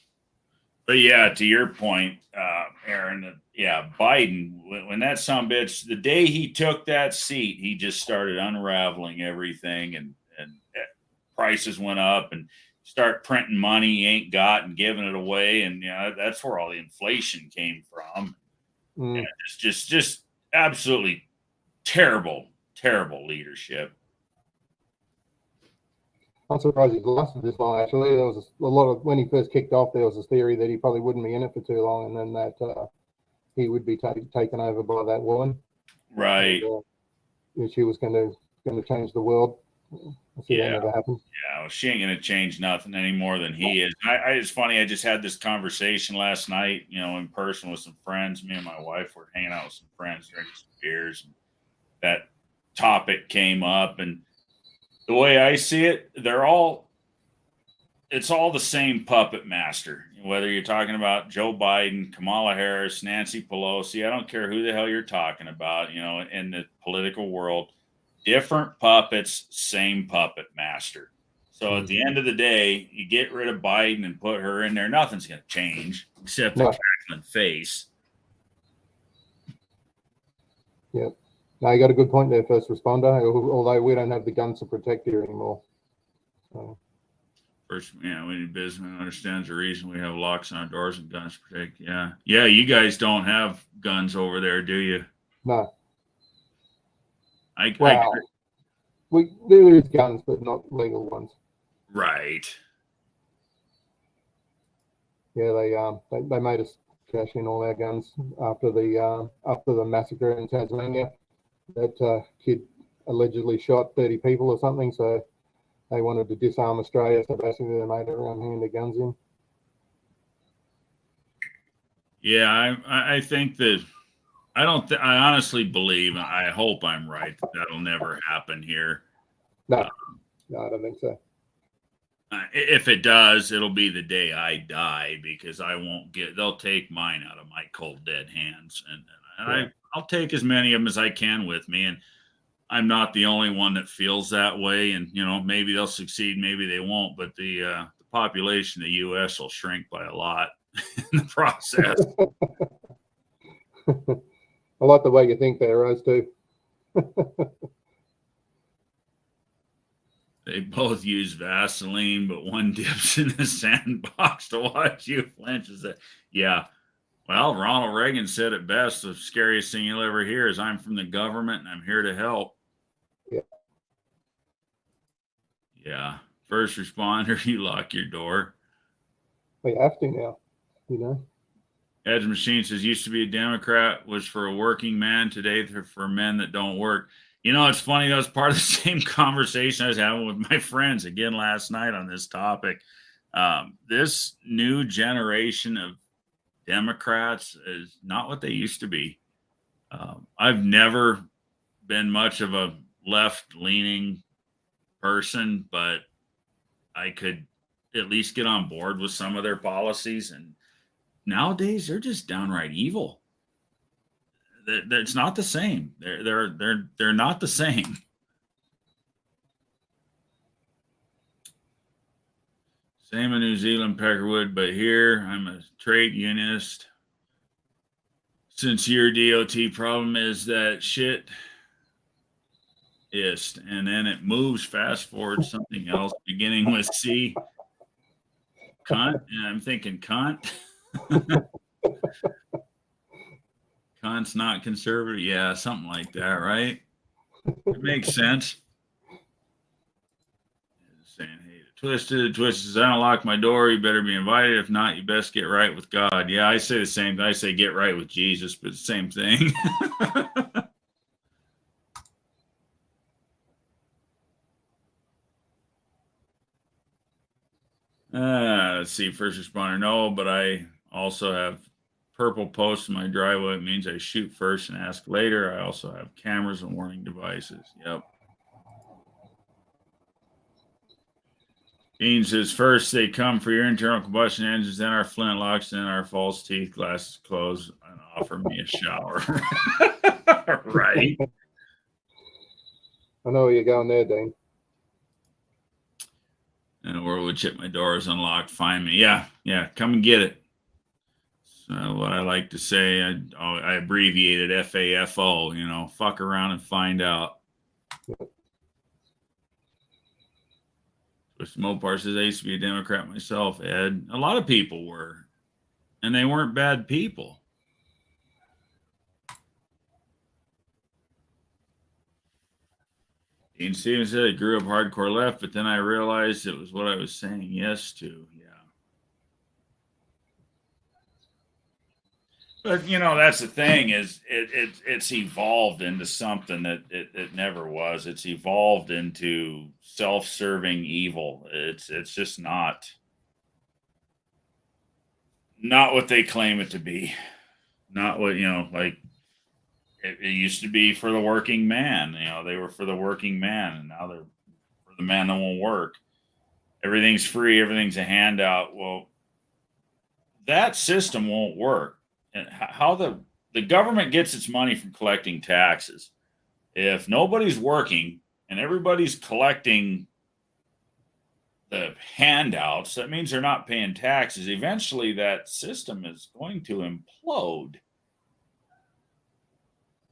But yeah, to your point, Aaron, Biden, when that sumbitch, the day he took that seat, he just started unraveling everything, and prices went up, and start printing money he ain't got and giving it away, and that's where all the inflation came from. Mm. It's just absolutely terrible leadership. I'm surprised he's lasted this long. Actually, there was a lot of, when he first kicked off, there was a theory that he probably wouldn't be in it for too long, and then that he would be taken over by that woman. Right. And, she was going to change the world. I see that never happened. Yeah, well, she ain't going to change nothing any more than he is. It's funny. I just had this conversation last night, in person with some friends. Me and my wife were hanging out with some friends, drinking some beers, and that topic came up. And the way I see it, it's all the same puppet master. Whether you're talking about Joe Biden, Kamala Harris, Nancy Pelosi, I don't care who the hell you're talking about, in the political world. Different puppets, same puppet master. So at the end of the day, you get rid of Biden and put her in there, nothing's going to change except the crackling face. Yep. No, you got a good point there, First Responder, although we don't have the guns to protect here anymore. So. First, we need businessmen understands the reason we have locks on our doors and guns to protect. Yeah. Yeah, you guys don't have guns over there, do you? No. Well, there is guns, but not legal ones. Right. Yeah, they made us cash in all our guns after the massacre in Tasmania. That kid allegedly shot 30 people or something, so they wanted to disarm Australia. So basically, they made everyone hand their guns in. Yeah, I think that. I honestly believe, and I hope I'm right, that'll never happen here. No, I don't think so. If it does, it'll be the day I die, because they'll take mine out of my cold dead hands. And I'll take as many of them as I can with me. And I'm not the only one that feels that way. And, maybe they'll succeed, maybe they won't, but the population of the U.S. will shrink by a lot in the process. I like the way you think there, Rose, too. They both use Vaseline, but one dips in the sandbox to watch you flinch. Yeah. Well, Ronald Reagan said it best. The scariest thing you'll ever hear is, I'm from the government and I'm here to help. Yeah. Yeah. First responder, you lock your door. We have to now. you know. Edge Machine says, used to be a Democrat, was for a working man. Today, they're for men that don't work. You know, it's funny. That was part of the same conversation I was having with my friends again last night on this topic. This new generation of Democrats is not what they used to be. I've never been much of a left-leaning person, but I could at least get on board with some of their policies. And nowadays, they're just downright evil. It's not the same. They're not the same. Same in New Zealand, Peckerwood, but here I'm a trade unionist. Since your DOT problem is that shit ist, and then it moves fast forward something else beginning with C. Cunt, and I'm thinking cunt. Cunt's not conservative. Yeah, something like that, right? It makes sense. Saying, hey, Twisted says, I don't lock my door. You better be invited. If not, you best get right with God. Yeah, I say the same thing. I say get right with Jesus, but it's the same thing. Let's see. First responder, no, but I also have purple posts in my driveway. It means I shoot first and ask later. I also have cameras and warning devices. Yep. Dean says, first they come for your internal combustion engines, then our flintlocks, then our false teeth, glasses closed, and offer me a shower. Right. I know where you're going there, Dean. And where would chip my door is unlocked. Find me. Yeah. Come and get it. So what I like to say, I abbreviated FAFO. You know, fuck around and find out. Twisted Mopar says, I used to be a Democrat myself, Ed. A lot of people were, and they weren't bad people. Dean Stevens said, I grew up hardcore left, but then I realized it was what I was saying yes to. Yeah. But, you know, that's the thing is it's evolved into something that it never was. It's evolved into self-serving evil. It's just not what they claim it to be. Not what, you know, like it used to be for the working man. You know, they were for the working man, and now they're for the man that won't work. Everything's free. Everything's a handout. Well, that system won't work. And how the government gets its money from collecting taxes. If nobody's working and everybody's collecting the handouts, that means they're not paying taxes. Eventually, that system is going to implode.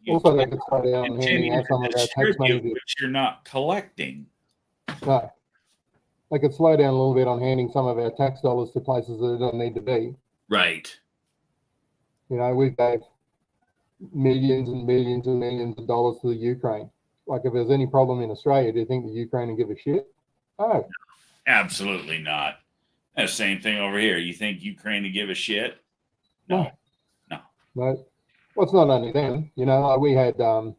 Also, they could slow down handing out some of our tax money, which you're not collecting. No, they could slow down a little bit on handing some of our tax dollars to places that don't need to be. Right. You know, we gave millions and millions and millions of dollars to the Ukraine. Like, if there's any problem in Australia, do you think the Ukraine will give a shit? No. Absolutely not. The same thing over here. You think Ukraine to give a shit? No. Well, it's not only them. You know, like we had, the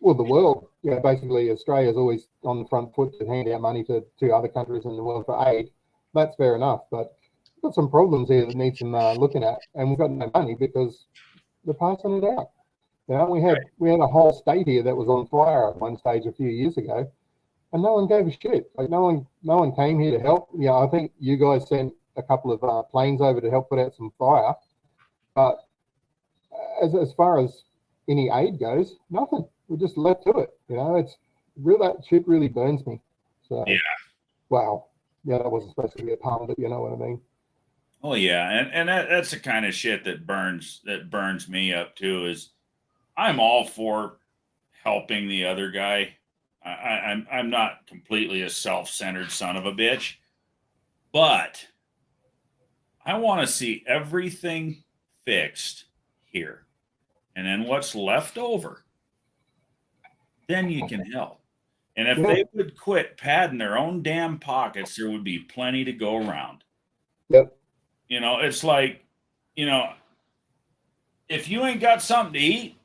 world, you know, basically Australia's always on the front foot to hand out money to other countries in the world for aid. That's fair enough. But we've got some problems here that need some looking at. And we've got no money because they're passing it out. You know, we had a whole state here that was on fire at one stage a few years ago, and no one gave a shit. Like no one came here to help. Yeah, I think you guys sent a couple of planes over to help put out some fire, but as far as any aid goes, nothing. We just left to it. You know, it's real. That shit really burns me. So yeah. Wow. Yeah, that wasn't supposed to be a pun, but you know what I mean. Oh yeah, and that's the kind of shit that burns me up too. Is I'm all for helping the other guy. I'm not completely a self-centered son of a bitch, but I want to see everything fixed here, and then what's left over, then you can help. And if they would quit padding their own damn pockets, there would be plenty to go around. Yep. You know, it's like you know, if you ain't got something to eat,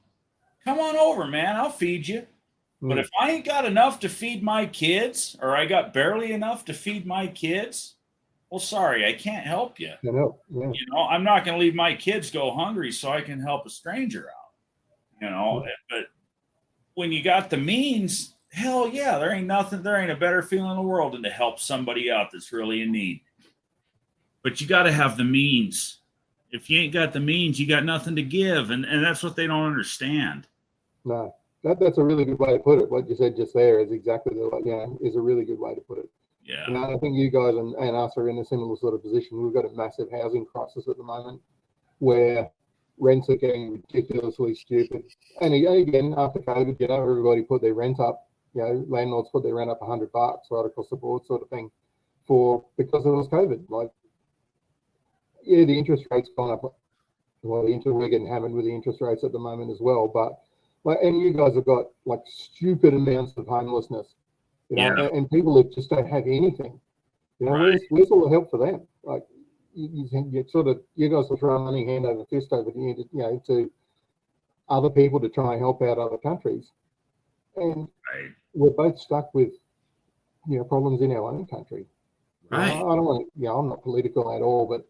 come on over, man. I'll feed you. But if I ain't got enough to feed my kids, or I got barely enough to feed my kids, well, sorry, I can't help you. You know, yeah. You know, I'm not going to leave my kids go hungry so I can help a stranger out. You know, but when you got the means, hell yeah, there ain't a better feeling in the world than to help somebody out that's really in need. But you got to have the means. If you ain't got the means, you got nothing to give, and that's what they don't understand. No, that's a really good way to put it. What you said just there is exactly is a really good way to put it. Yeah. You know, I think you guys and us are in a similar sort of position. We've got a massive housing crisis at the moment where rents are getting ridiculously stupid. And again, after COVID, you know, everybody put their rent up. You know, landlords put their rent up $100 right across the board, sort of thing, because it was COVID. Like, yeah, the interest rates gone up. Well, we're getting hammered with the interest rates at the moment as well. But and you guys have got like stupid amounts of homelessness, you know, and people that just don't have anything. You know, Right. where's all the help for them? Like, you guys are throwing money hand over fist over to other people to try and help out other countries, and we're both stuck with problems in our own country. Right. I don't want to. I'm not political at all, but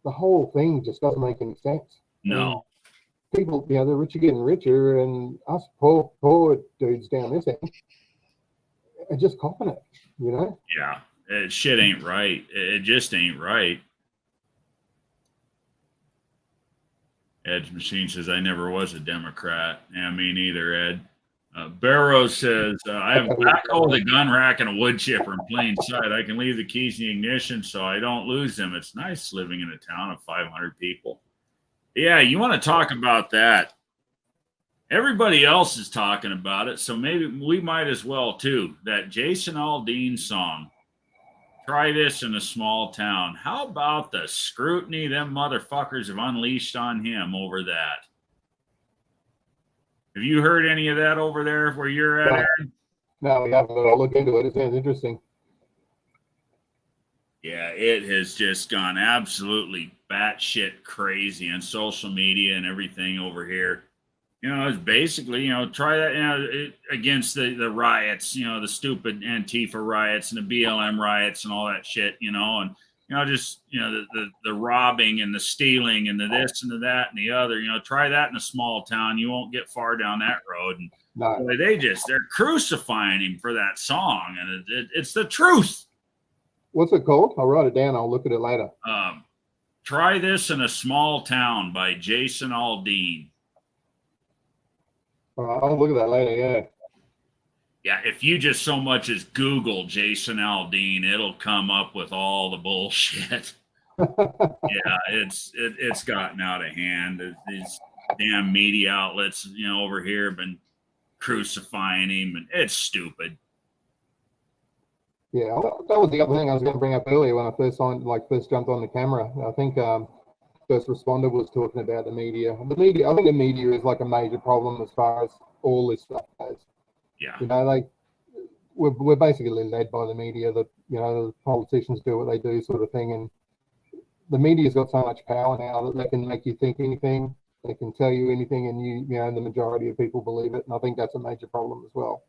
the whole thing just doesn't make any sense. No. And people, the rich are getting richer, and us poor dudes down this end are just copping it. You know. Yeah, shit ain't right. It just ain't right. Ed's Machine says, I never was a Democrat. Yeah, me neither, Ed. Barrow says, I have a backhoe, a gun rack, and a wood chipper in plain sight. I can leave the keys in the ignition so I don't lose them. It's nice living in a town of 500 people. Yeah, you want to talk about that. Everybody else is talking about it, so maybe we might as well, too. That Jason Aldean song, Try This in a Small Town. How about the scrutiny them motherfuckers have unleashed on him over that? Have you heard any of that over there where you're at, Aaron? No, we haven't. I'll look into it. It sounds interesting. Yeah, it has just gone absolutely batshit crazy on social media and everything over here. You know, it's basically, try that, against the riots, the stupid Antifa riots and the BLM riots and all that shit, and, just, the robbing and the stealing and the this and the that and the other, try that in a small town. You won't get far down that road. And boy, they're crucifying him for that song. And it's the truth. What's it called? I'll write it down. I'll look at it later. Try This in a Small Town by Jason Aldean. I'll look at that later, yeah. Yeah, if you just so much as Google Jason Aldean, it'll come up with all the bullshit. Yeah, it's gotten out of hand. These damn media outlets, over here have been crucifying him, and it's stupid. Yeah, that was the other thing I was going to bring up earlier when I first jumped on the camera. I think first responder was talking about the media. I think the media is like a major problem as far as all this stuff goes. Yeah. We're basically led by the media. That the politicians do what they do, sort of thing, and the media's got so much power now that they can make you think anything. They can tell you anything, and the majority of people believe it. And I think that's a major problem as well.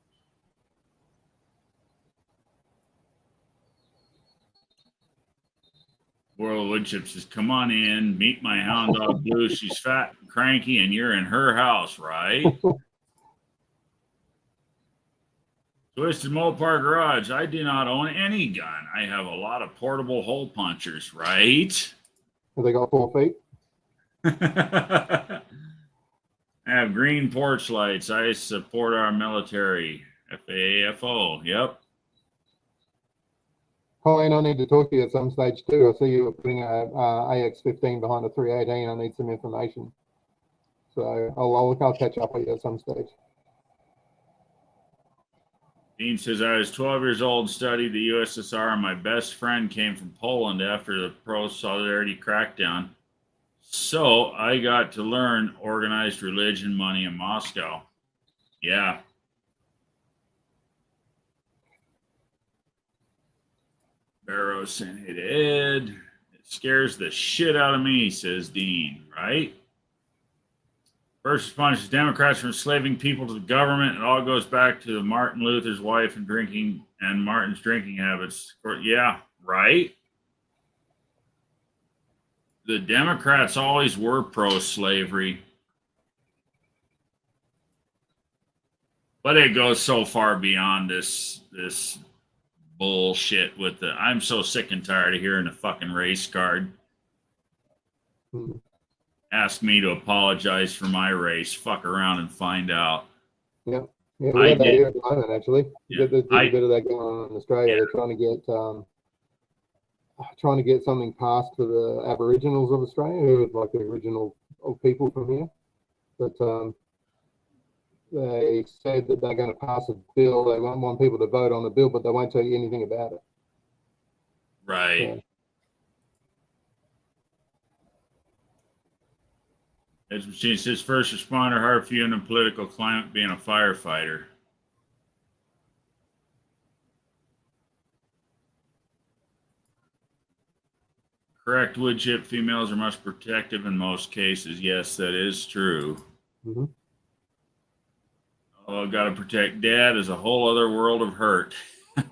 World Woodchip says, come on in, meet my hound dog Blue. She's fat and cranky, and you're in her house, right? Twisted Mopar Garage. I do not own any gun. I have a lot of portable hole punchers, right? Have they got 4 feet? I have green porch lights. I support our military. FAAFO. Yep. Colleen, I need to talk to you at some stage too. I see you were putting a AX-15 behind a 318. I need some information. So I'll catch up with you at some stage. Dean says, I was 12 years old, studied the USSR, and my best friend came from Poland after the pro-Solidarity crackdown. So I got to learn organized religion money in Moscow. Yeah. Barrow saying, hey to Ed. It scares the shit out of me, says Dean, right? First responders, Democrats from enslaving people to the government. It all goes back to Martin Luther's wife and drinking and Martin's drinking habits. Yeah, right? The Democrats always were pro-slavery. But it goes so far beyond this bullshit with the I'm so sick and tired of hearing the fucking race card. Mhm. Ask me to apologize for my race. Fuck around and find out. Yeah, we I have that did. here at the moment. Actually, Yeah, there's a bit of that going on in Australia. Yeah. They're trying to get something passed for the Aboriginals of Australia, who are like the original people from here. But they said that they're going to pass a bill. They want people to vote on the bill, but they won't tell you anything about it. Right. So, As Machine says, first responder, hard for you in the political climate being a firefighter. Correct, wood chip females are much protective in most cases. Yes, that is true. mm-hmm. Oh, got to protect dad is a whole other world of hurt.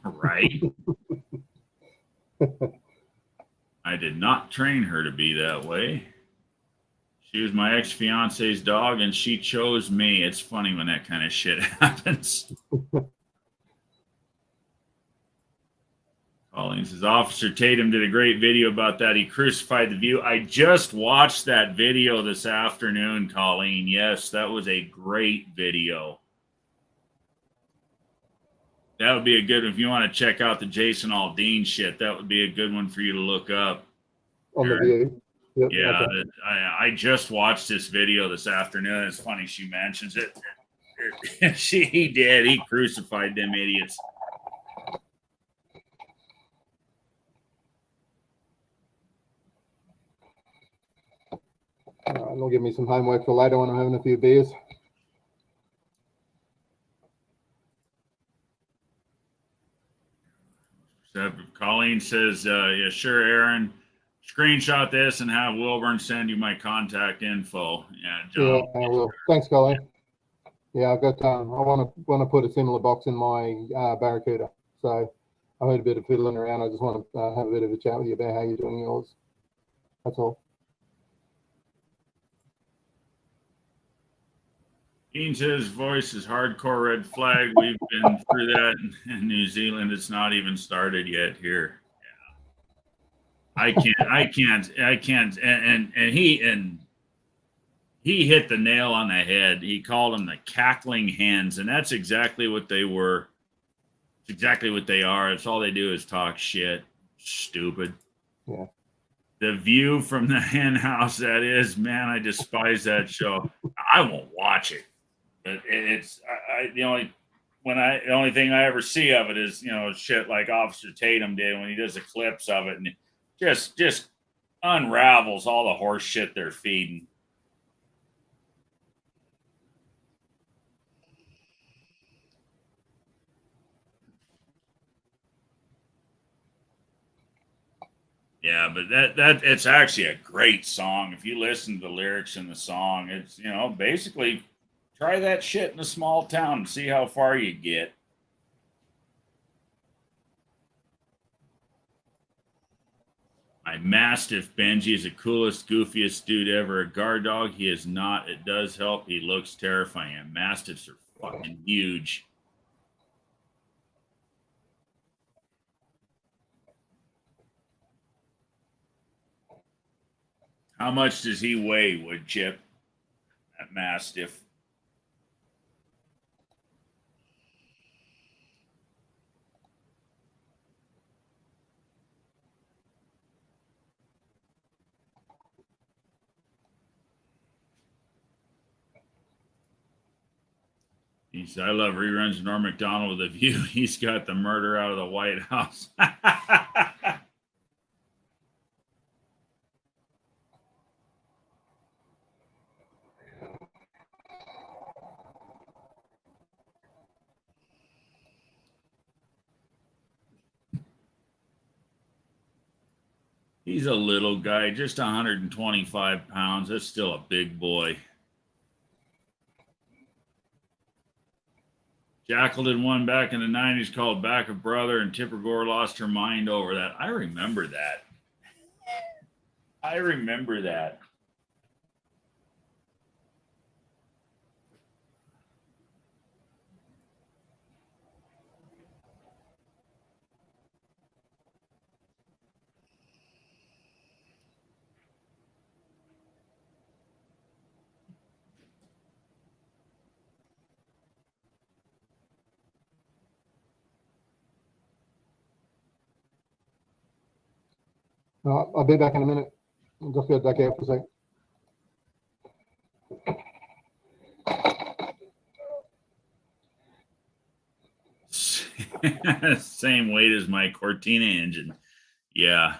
Right? I did not train her to be that way. She was my ex-fiance's dog and she chose me. It's funny when that kind of shit happens. Colleen says, Officer Tatum did a great video about that. He crucified the view. I just watched that video this afternoon, Colleen. Yes, that was a great video. That would be a good, if you want to check out the Jason Aldean shit, that would be a good one for you to look up. On the view. Yep, Yeah, okay. I just watched this video this afternoon. It's funny she mentions it. He did. He crucified them idiots. It'll give me some homework for later when I'm having a few beers. So Colleen says, yeah, sure, Aaron. Screenshot this and have Wilburn send you my contact info. Yeah, John. Yeah, I will. Thanks, Colleen. Yeah, I've got. I want to put a similar box in my Barracuda. So I heard a bit of fiddling around. I just want to have a bit of a chat with you about how you're doing yours. That's all. Ian says voice is hardcore red flag. We've been through that in New Zealand. It's not even started yet here. Yeah. I can't. And he hit the nail on the head. He called them the cackling hens, and that's exactly what they were. It's exactly what they are. It's all they do is talk shit. Stupid. Yeah. The View from the hen house, that is, man, I despise that show. I won't watch it. But it's the only thing I ever see of it is, you know, shit like Officer Tatum did when he does the clips of it and just unravels all the horse shit they're feeding. Yeah, but that it's actually a great song. If you listen to the lyrics in the song, it's, you know, basically try that shit in a small town and see how far you get. My Mastiff Benji is the coolest, goofiest dude ever. A guard dog, he is not. It does help. He looks terrifying. And Mastiffs are fucking huge. How much does he weigh, Wood Chip? That Mastiff. He said, I love reruns of Norm MacDonald with a View. He's got the murder out of the White House. He's a little guy, just 125 pounds. That's still a big boy. Jackal did one back in the 90s called Back of Brother, and Tipper Gore lost her mind over that. I remember that. I remember that. I'll be back in a minute. I'll just go back out for a sec. Same weight as my Cortina engine. Yeah.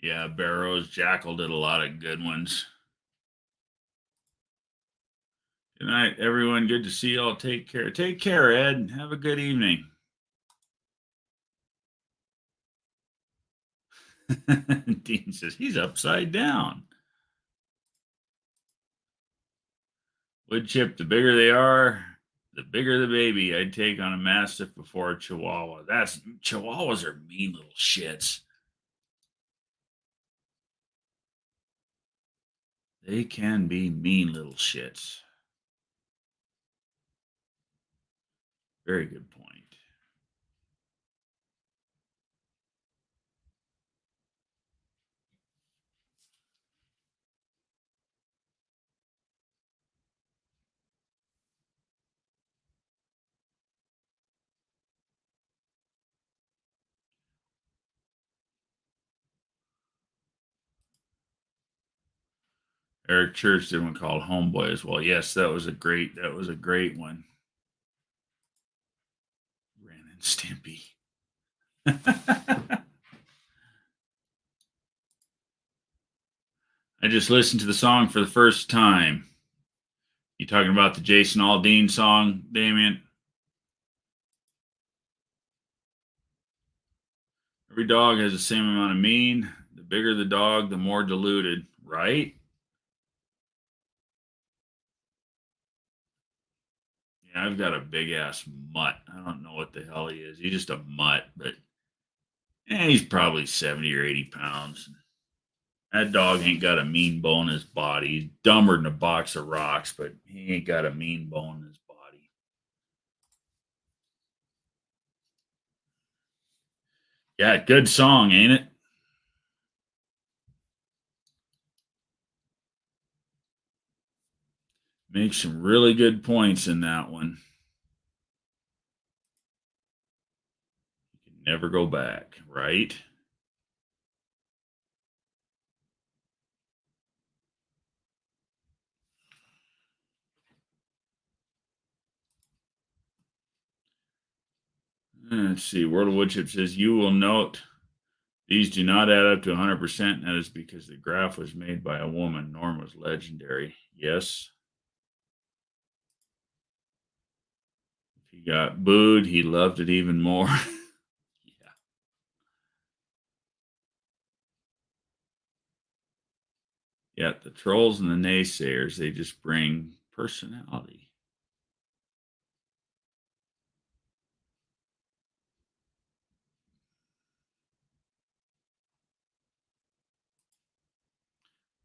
Yeah, Barrows, Jackal did a lot of good ones. Good night, everyone. Good to see y'all. Take care. Take care, Ed. Have a good evening. Dean says he's upside down. Wood chip, the bigger they are, the bigger the baby. I'd take on a Mastiff before a Chihuahua. Chihuahuas are mean little shits. They can be mean little shits. Very good point. Eric Church did one called Homeboy as well. Yes, that was a great one. Ren and Stimpy. I just listened to the song for the first time. You talking about the Jason Aldean song, Damien? Every dog has the same amount of mean. The bigger the dog, the more diluted, right? Yeah, I've got a big ass mutt. I don't know what the hell he is. He's just a mutt, but he's probably 70 or 80 pounds. That dog ain't got a mean bone in his body. He's dumber than a box of rocks, but he ain't got a mean bone in his body. Yeah, good song, ain't it? Makes some really good points in that one. You can never go back, right? Let's see. World of Woodchip says you will note these do not add up to 100%. And that is because the graph was made by a woman. Norm was legendary. Yes. If he got booed, he loved it even more. Yeah. Yeah. The trolls and the naysayers, they just bring personality.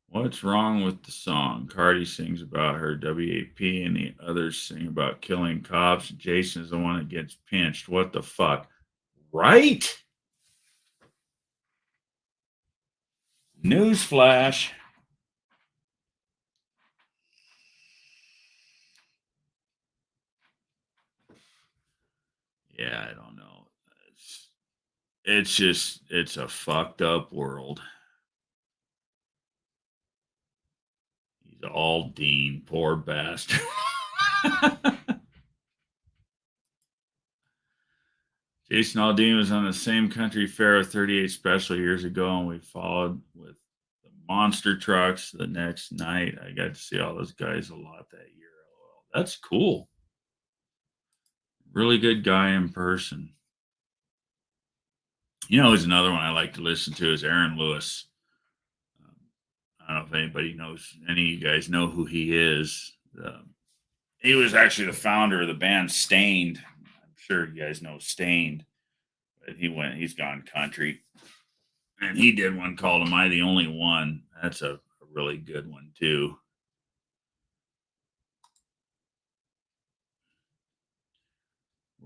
What's wrong with the song? Cardi sings about her WAP and the others sing about killing cops. Jason is the one that gets pinched. What the fuck? Right? Newsflash. Yeah, I don't know. It's a fucked up world. He's all Dean, poor bastard. Jason Aldean was on the same country fair 38 special years ago, and we followed with the monster trucks the next night. I got to see all those guys a lot that year. That's cool. Really good guy in person. You know, who's another one I like to listen to is Aaron Lewis. I don't know if anybody knows, any of you guys know who he is. He was actually the founder of the band Stained. I'm sure you guys know Stained, but he's gone country. And he did one called Am I the Only One? That's a really good one, too.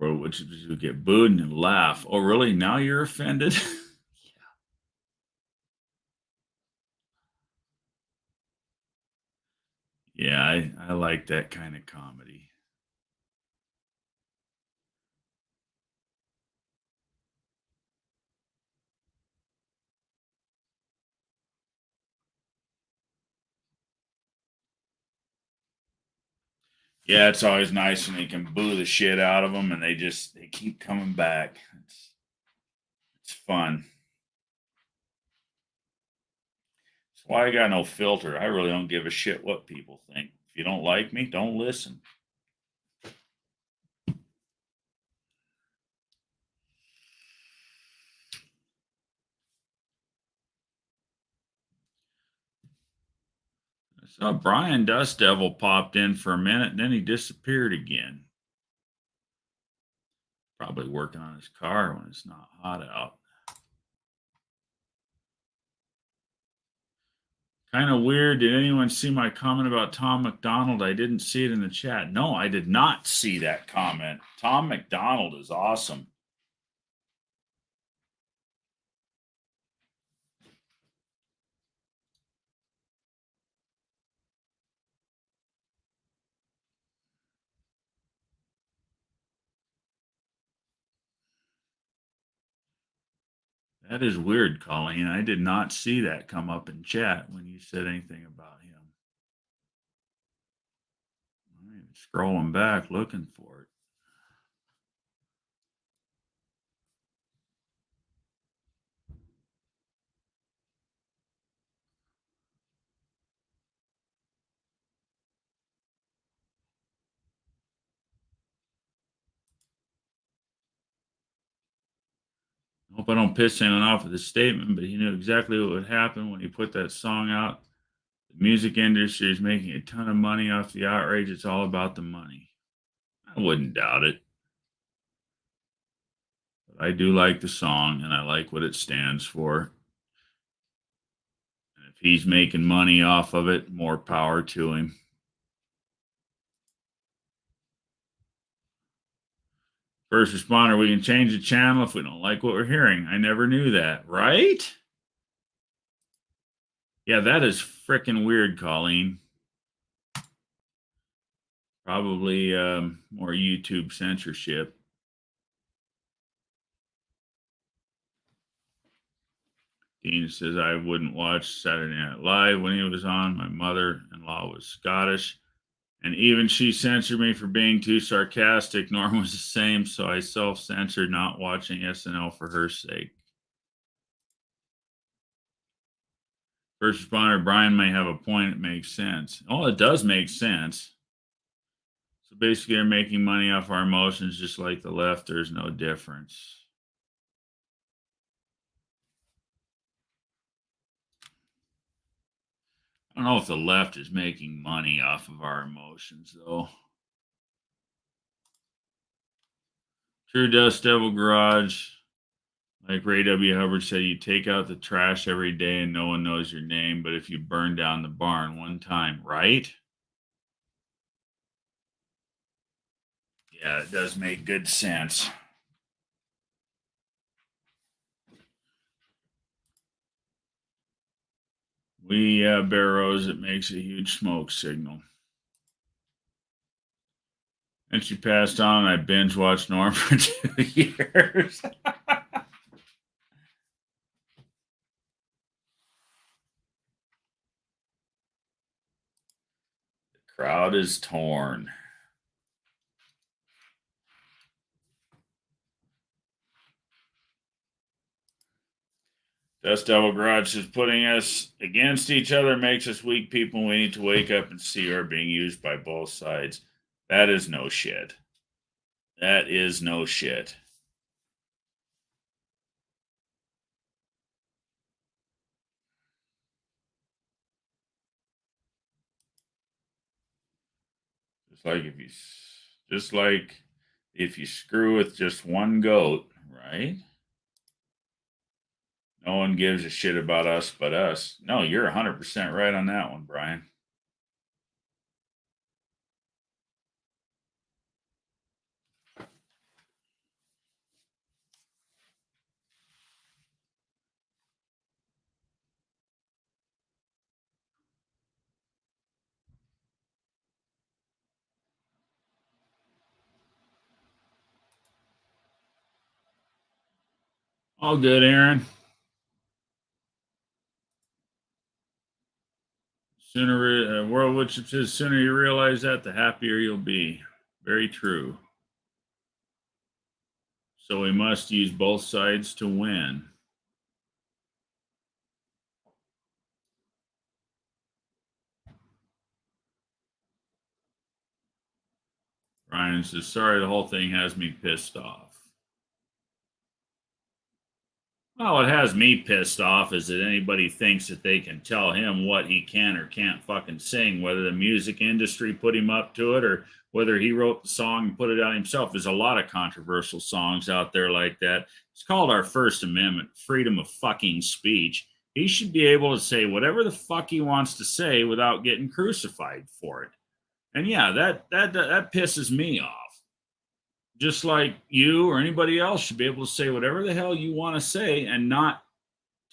Which is you get booed and laugh. Oh, really? Now you're offended? Yeah, I like that kind of comedy. Yeah, it's always nice when they can boo the shit out of them and they keep coming back. It's fun. That's why I got no filter. I really don't give a shit what people think. If you don't like me, don't listen. So Brian Dust Devil popped in for a minute and then he disappeared again. Probably working on his car when it's not hot out. Kind of weird. Did anyone see my comment about Tom McDonald? I didn't see it in the chat. No, I did not see that comment. Tom McDonald is awesome. That is weird, Colleen. I did not see that come up in chat when you said anything about him. I'm scrolling back looking for it. Hope I don't piss anyone off with this statement, but he knew exactly what would happen when he put that song out. The music industry is making a ton of money off the outrage. It's all about the money. I wouldn't doubt it. But I do like the song and I like what it stands for. And if he's making money off of it, more power to him. First responder, we can change the channel if we don't like what we're hearing. I never knew that, right? Yeah, that is freaking weird, Colleen. Probably more YouTube censorship. Dean says, I wouldn't watch Saturday Night Live when he was on. My mother-in-law was Scottish, and even she censored me for being too sarcastic. Norm was the same, so I self-censored not watching SNL for her sake. First responder, Brian may have a point. It makes sense. Oh, it does make sense. So basically, they're making money off our emotions just like the left. There's no difference. I don't know if the left is making money off of our emotions, though. True Dust Devil Garage. Like Ray W. Hubbard said, you take out the trash every day and no one knows your name, but if you burn down the barn one time, right? Yeah, it does make good sense. We barrows, it makes a huge smoke signal. And she passed on. I binge watched Norm for 2 years. The crowd is torn. Dust Devil Garage is putting us against each other, makes us weak people. We need to wake up and see we're being used by both sides. That is no shit. That is no shit. Just like if you screw with just one goat, right? No one gives a shit about us but us. No, you're 100% right on that one, Brian. All good, Aaron. World Witch says, sooner you realize that, the happier you'll be. Very true. So we must use both sides to win. Ryan says, sorry, the whole thing has me pissed off. Well, what has me pissed off is that anybody thinks that they can tell him what he can or can't fucking sing, whether the music industry put him up to it or whether he wrote the song and put it out himself. There's a lot of controversial songs out there like that. It's called our First Amendment, freedom of fucking speech. He should be able to say whatever the fuck he wants to say without getting crucified for it. And yeah, that pisses me off. Just like you or anybody else should be able to say whatever the hell you want to say and not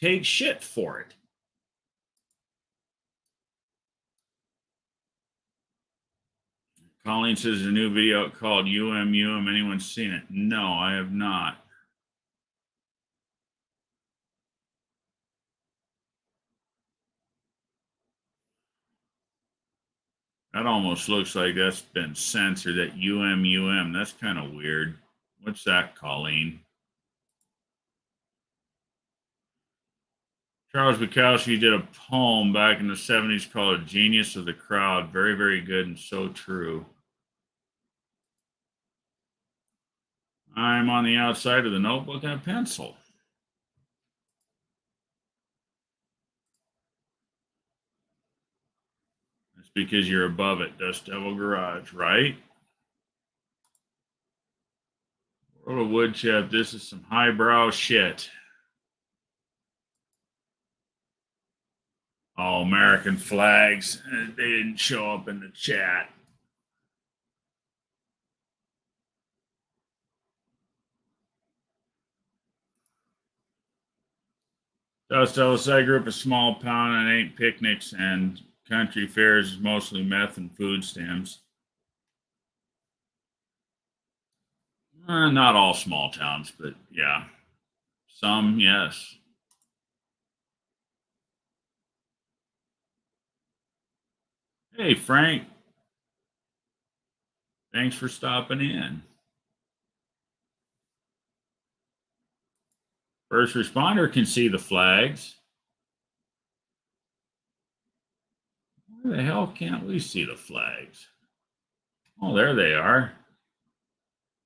take shit for it. Colleen says a new video called UM. Anyone seen it? No, I have not. That almost looks like that's been censored. That UM. That's kind of weird. What's that, Colleen? Charles Bukowski did a poem back in the 70s called Genius of the Crowd. Very, very good and so true. I'm on the outside of the notebook and a pencil. That's because you're above it, Dust Devil Garage, right? World of Woodchip, this is some highbrow shit. Oh, American flags. They didn't show up in the chat. Dust LSI group, a small town and ain't picnics and country fairs is mostly meth and food stamps. Not all small towns, but yeah. Some, yes. Hey, Frank. Thanks for stopping in. First responder can see the flags. Where the hell can't we see the flags? Oh, there they are.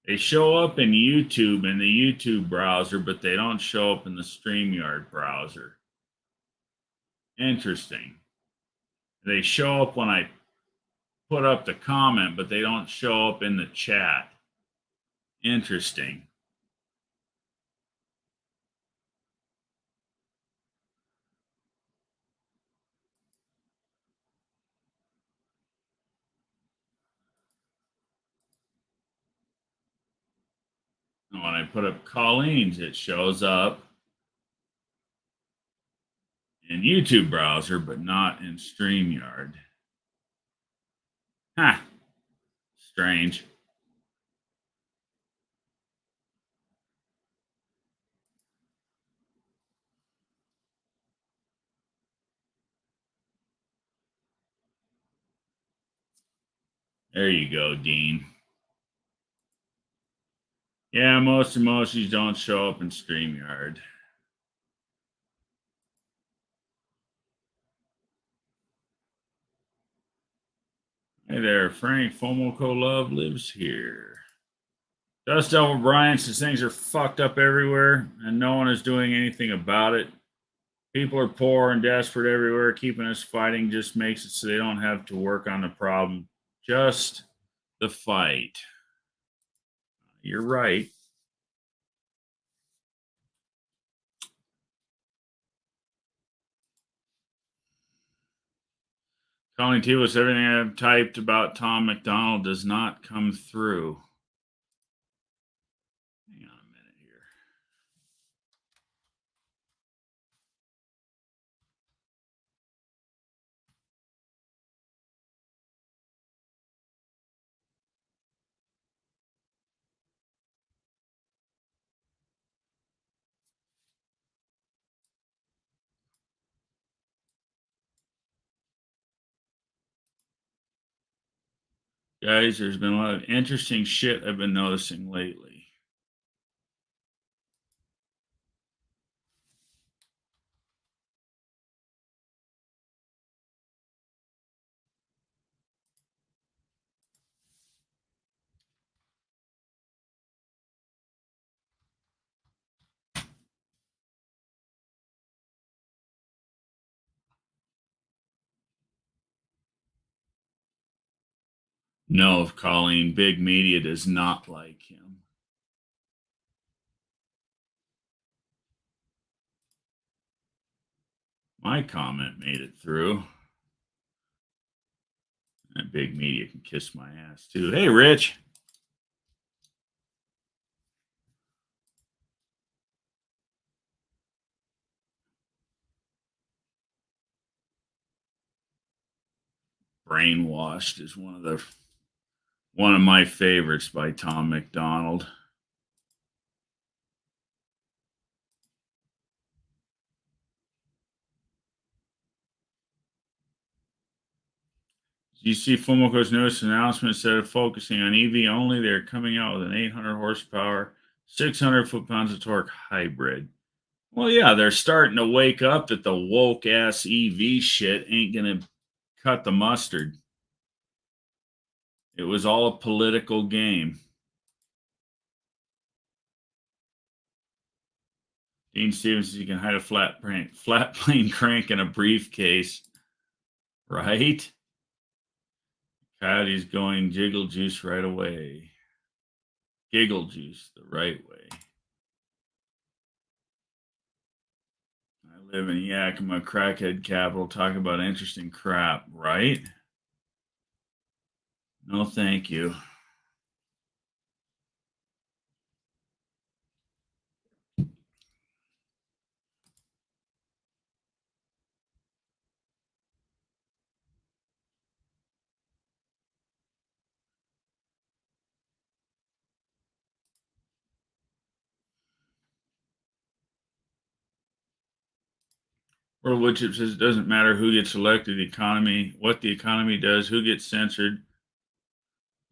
They show up in YouTube in the YouTube browser, but they don't show up in the StreamYard browser. Interesting. They show up when I put up the comment, but they don't show up in the chat. Interesting. And when I put up Colleen's, it shows up in YouTube browser, but not in StreamYard. Huh. Strange. There you go, Dean. Yeah, most emojis don't show up in StreamYard. Hey there, Frank. Fomoco Love lives here. Dust Devil Brian says things are fucked up everywhere and no one is doing anything about it. People are poor and desperate everywhere. Keeping us fighting just makes it so they don't have to work on the problem. Just the fight. You're right. Calling T was everything I've typed about Tom McDonald does not come through. Hang on a minute here. Guys, there's been a lot of interesting shit I've been noticing lately. No, Colleen, big media does not like him. My comment made it through. That big media can kiss my ass too. Hey, Rich. Brainwashed is one of my favorites by Tom McDonald. You see Fumoco's newest announcement, instead of focusing on EV only, they're coming out with an 800 horsepower, 600 foot-pounds of torque hybrid. Well, yeah, they're starting to wake up that the woke ass EV shit ain't going to cut the mustard. It was all a political game. Dean Stevens says you can hide a flat plane crank in a briefcase, right? Coyote's going jiggle juice right away. Giggle juice the right way. I live in Yakima, crackhead capital. Talk about interesting crap, right? No, thank you. World Woodchip says it doesn't matter who gets elected, the economy, what the economy does, who gets censored.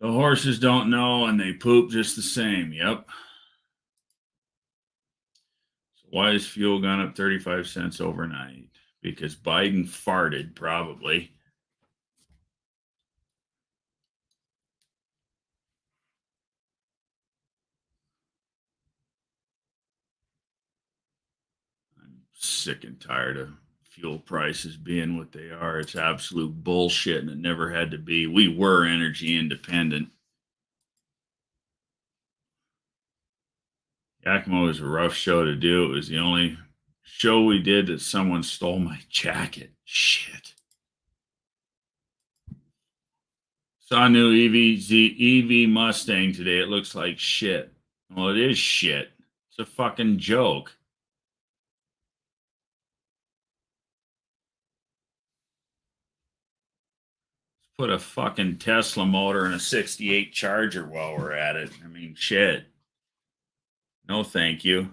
The horses don't know and they poop just the same. Yep. So why has fuel gone up 35 cents overnight? Because Biden farted, probably. I'm sick and tired of fuel prices being what they are. It's absolute bullshit and it never had to be. We were energy independent. Yakima was a rough show to do. It was the only show we did that someone stole my jacket. Shit. Saw a new EV Mustang today. It looks like shit. Well, it is shit. It's a fucking joke. Let's put a fucking Tesla motor in a 68 Charger while we're at it. I mean, shit. No, thank you.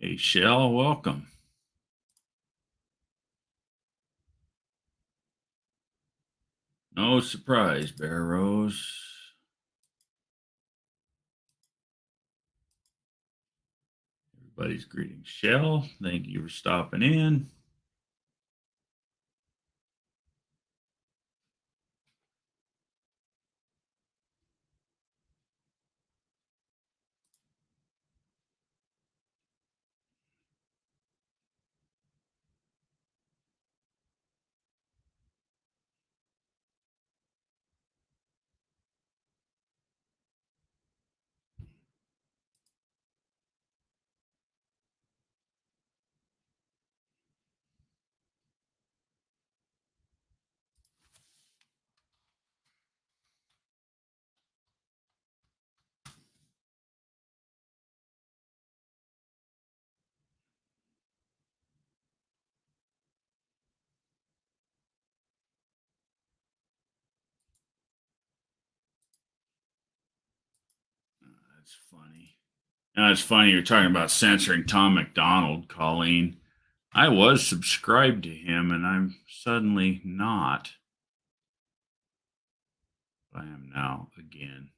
Hey, Shell, welcome. No surprise, Bear Rose. Everybody's greeting Shell. Thank you for stopping in. That's funny. Now, it's funny you're talking about censoring Tom McDonald, Colleen. I was subscribed to him, and I'm suddenly not. I am now again.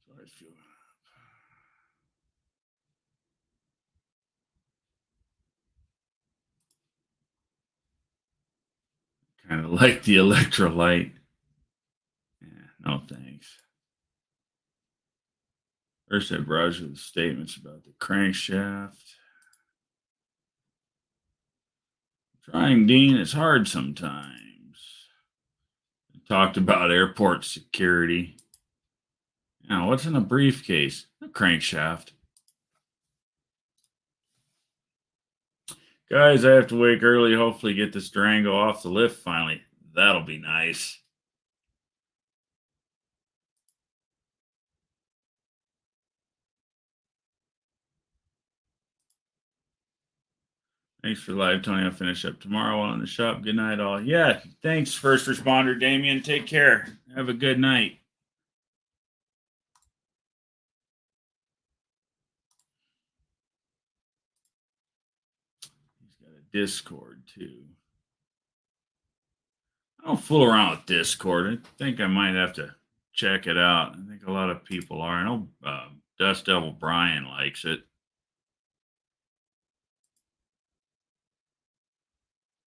So I feel kind of like the electrolyte. Yeah, no thanks. First, I browsed with the statements about the crankshaft. Trying Dean is hard sometimes. Talked about airport security. Now, what's in a briefcase? A crankshaft. Guys, I have to wake early. Hopefully, get this Durango off the lift finally. That'll be nice. Thanks for live, Tony. I'll finish up tomorrow while in the shop. Good night, all. Yeah, thanks, first responder Damien. Take care. Have a good night. He's got a Discord, too. I don't fool around with Discord. I think I might have to check it out. I think a lot of people are. I know Dust Devil Brian likes it.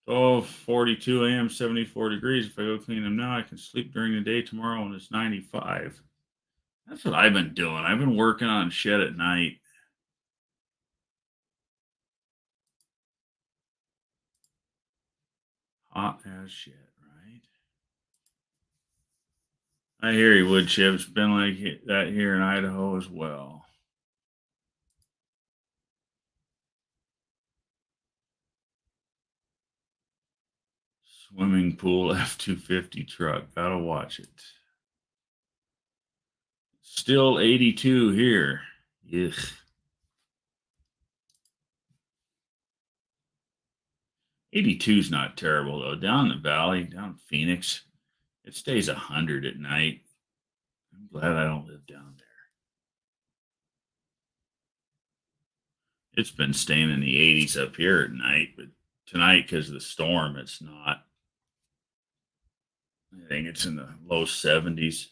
12:42 a.m., 74 degrees. If I go clean them now, I can sleep during the day tomorrow when it's 95. That's what I've been doing. I've been working on shit at night. Hot as shit, right? I hear you, wood chip. It's been like that here in Idaho as well. Swimming pool F-250 truck. Gotta watch it. Still 82 here. Yuck. 82 is not terrible though. Down in the valley, down in Phoenix, it stays 100 at night. I'm glad I don't live down there. It's been staying in the 80s up here at night, but tonight, because of the storm, it's not. I think it's in the low 70s.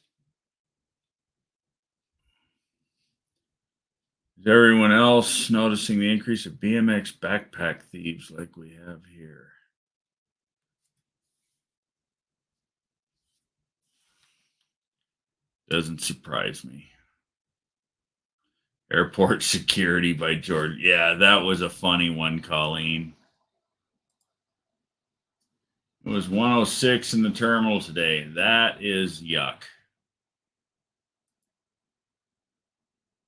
Is everyone else noticing the increase of BMX backpack thieves like we have here? Doesn't surprise me. Airport security by George. Yeah, that was a funny one, Colleen. It was 106 in the terminal today. That is yuck.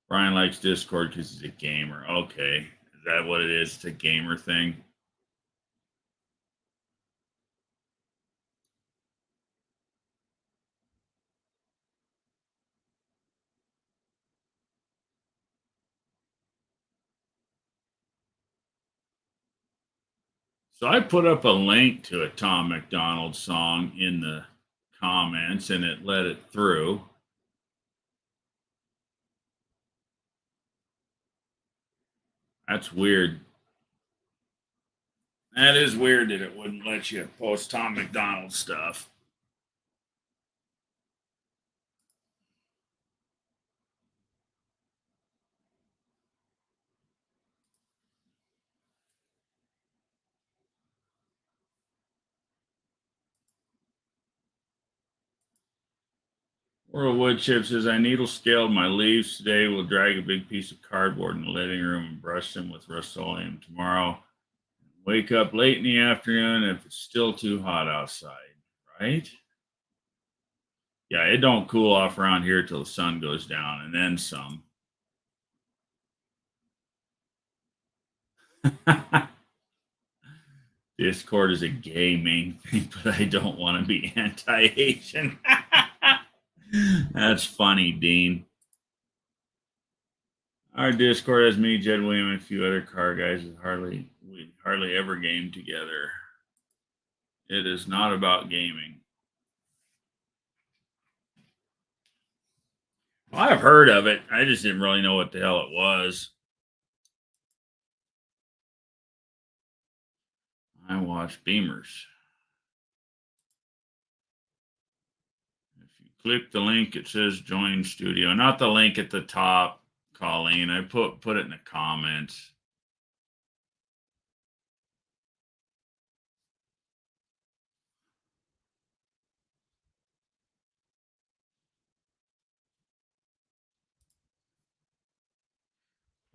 Brian likes Discord because he's a gamer. Okay. Is that what it is? It's a gamer thing. So I put up a link to a Tom McDonald song in the comments and it let it through. That's weird. That is weird that it wouldn't let you post Tom McDonald stuff. World Wood Chip says, I needle scaled my leaves today. We'll drag a big piece of cardboard in the living room and brush them with Rust-Oleum tomorrow. Wake up late in the afternoon if it's still too hot outside, right? Yeah, it don't cool off around here till the sun goes down and then some. Discord is a gay main thing, but I don't want to be anti-Asian. That's funny, Dean. Our Discord has me, Jed William, and a few other car guys that we hardly ever game together. It is not about gaming. Well, I've heard of it. I just didn't really know what the hell it was. I watch Beamers. If you click the link, it says join studio. Not the link at the top, Colleen. I put it in the comments.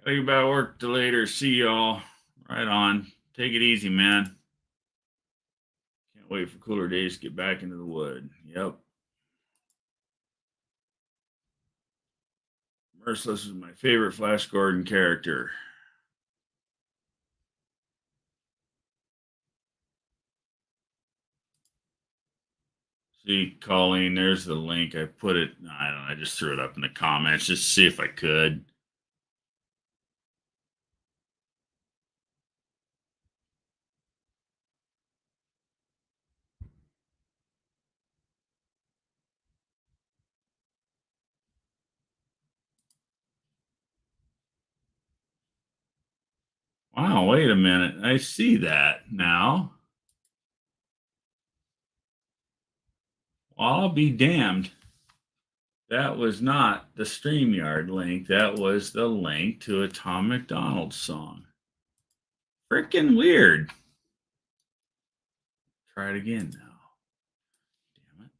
Tell you about work till later. See y'all. Right on. Take it easy, man. Can't wait for cooler days to get back into the wood. Yep. Merciless is my favorite Flash Gordon character. See, Colleen, there's the link. I put it, I don't know, I just threw it up in the comments just to see if I could. Wow, wait a minute. I see that now. Well, I'll be damned. That was not the StreamYard link. That was the link to a Tom McDonald song. Freaking weird. Try it again now. Damn it.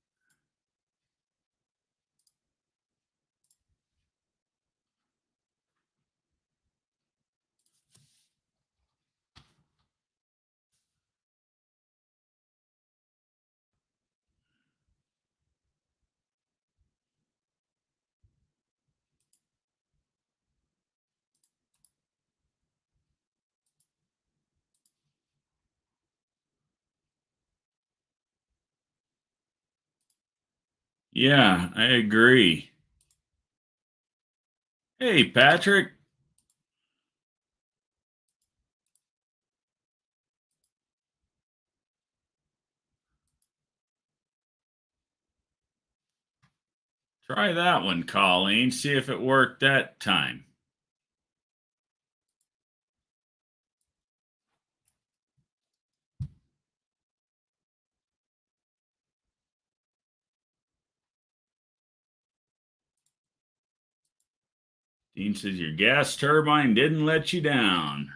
Yeah, I agree. Hey, Patrick. Try that one, Colleen. See if it worked that time. Dean says your gas turbine didn't let you down.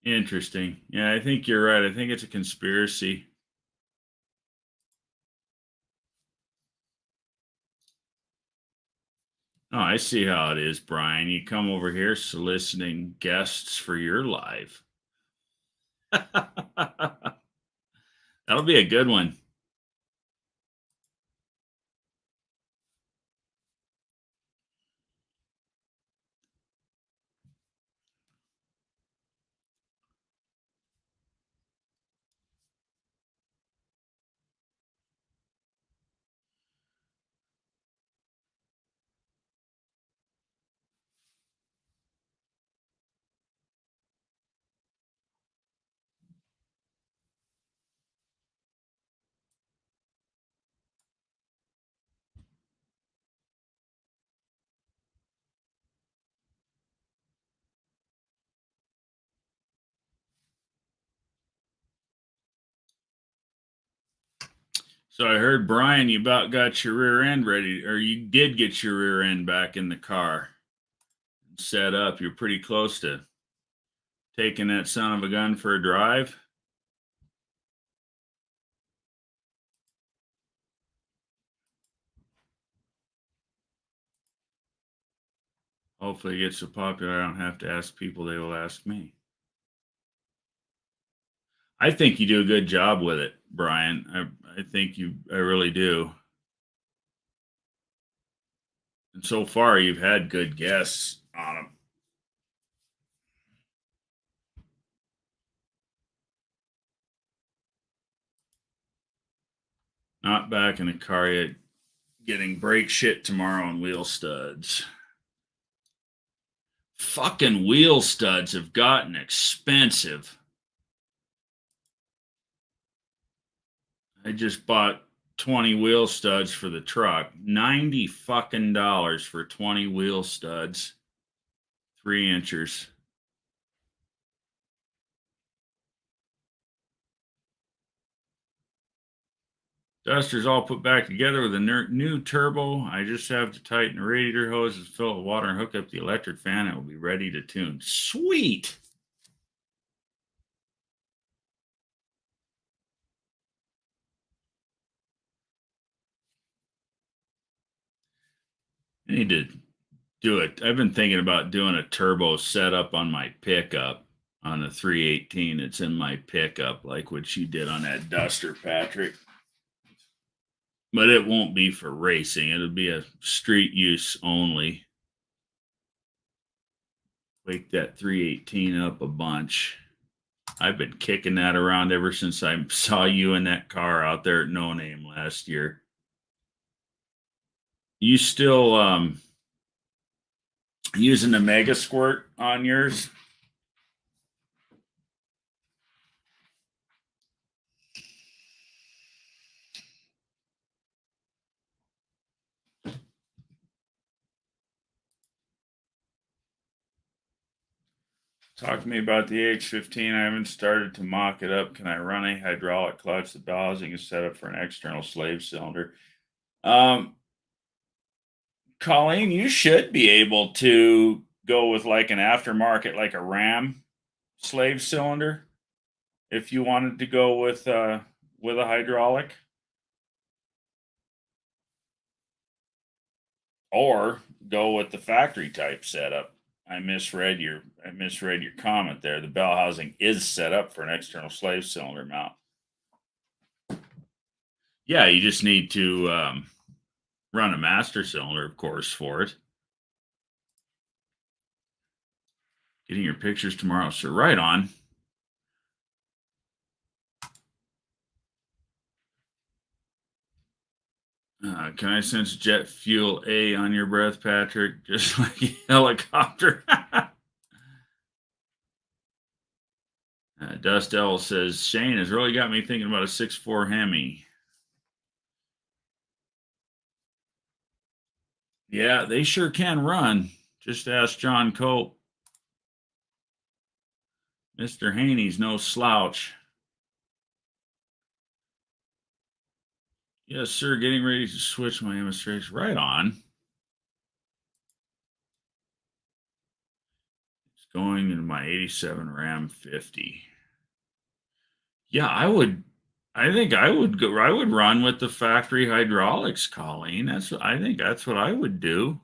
Interesting. Yeah, I think you're right. I think it's a conspiracy. Oh, I see how it is, Brian. You come over here soliciting guests for your live. That'll be a good one. So I heard, Brian, you about got your rear end ready, or you did get your rear end back in the car set up. You're pretty close to taking that son of a gun for a drive. Hopefully it gets so popular I don't have to ask people, they will ask me. I think you do a good job with it, Brian. I think I really do. And so far you've had good guests on them. Not back in the car yet. Getting brake shit tomorrow on wheel studs. Fucking wheel studs have gotten expensive. I just bought 20 wheel studs for the truck. 90 fucking dollars for 20 wheel studs. 3 inchers. Duster's all put back together with a new turbo. I just have to tighten the radiator hoses, fill it with water, and hook up the electric fan. It will be ready to tune. Sweet. I need to do it. I've been thinking about doing a turbo setup on my pickup on the 318. It's in my pickup, like what you did on that Duster, Patrick. But it won't be for racing. It'll be a street use only. Wake that 318 up a bunch. I've been kicking that around ever since I saw you in that car out there at No Name last year. You still using the Mega Squirt on yours? Talk to me about the H15. I haven't started to mock it up. Can I run a hydraulic clutch? The bell housing is set up for an external slave cylinder. Colleen, you should be able to go with like an aftermarket, like a Ram slave cylinder, if you wanted to go with a hydraulic, or go with the factory type setup. I misread your comment there. The bell housing is set up for an external slave cylinder mount. Yeah, you just need to run a master cylinder, of course, for it. Getting your pictures tomorrow, sir. Right on. Can I sense jet fuel A on your breath, Patrick? Just like a helicopter. Dust L says, Shane has really got me thinking about a 6.4 Hemi. Yeah, they sure can run. Just ask John Cope. Mr. Haney's no slouch. Yes, sir. Getting ready to switch my MS-6. Right on. going into my 87 Ram 50. Yeah, I think I would go. I would run with the factory hydraulics, Colleen. I think that's what I would do.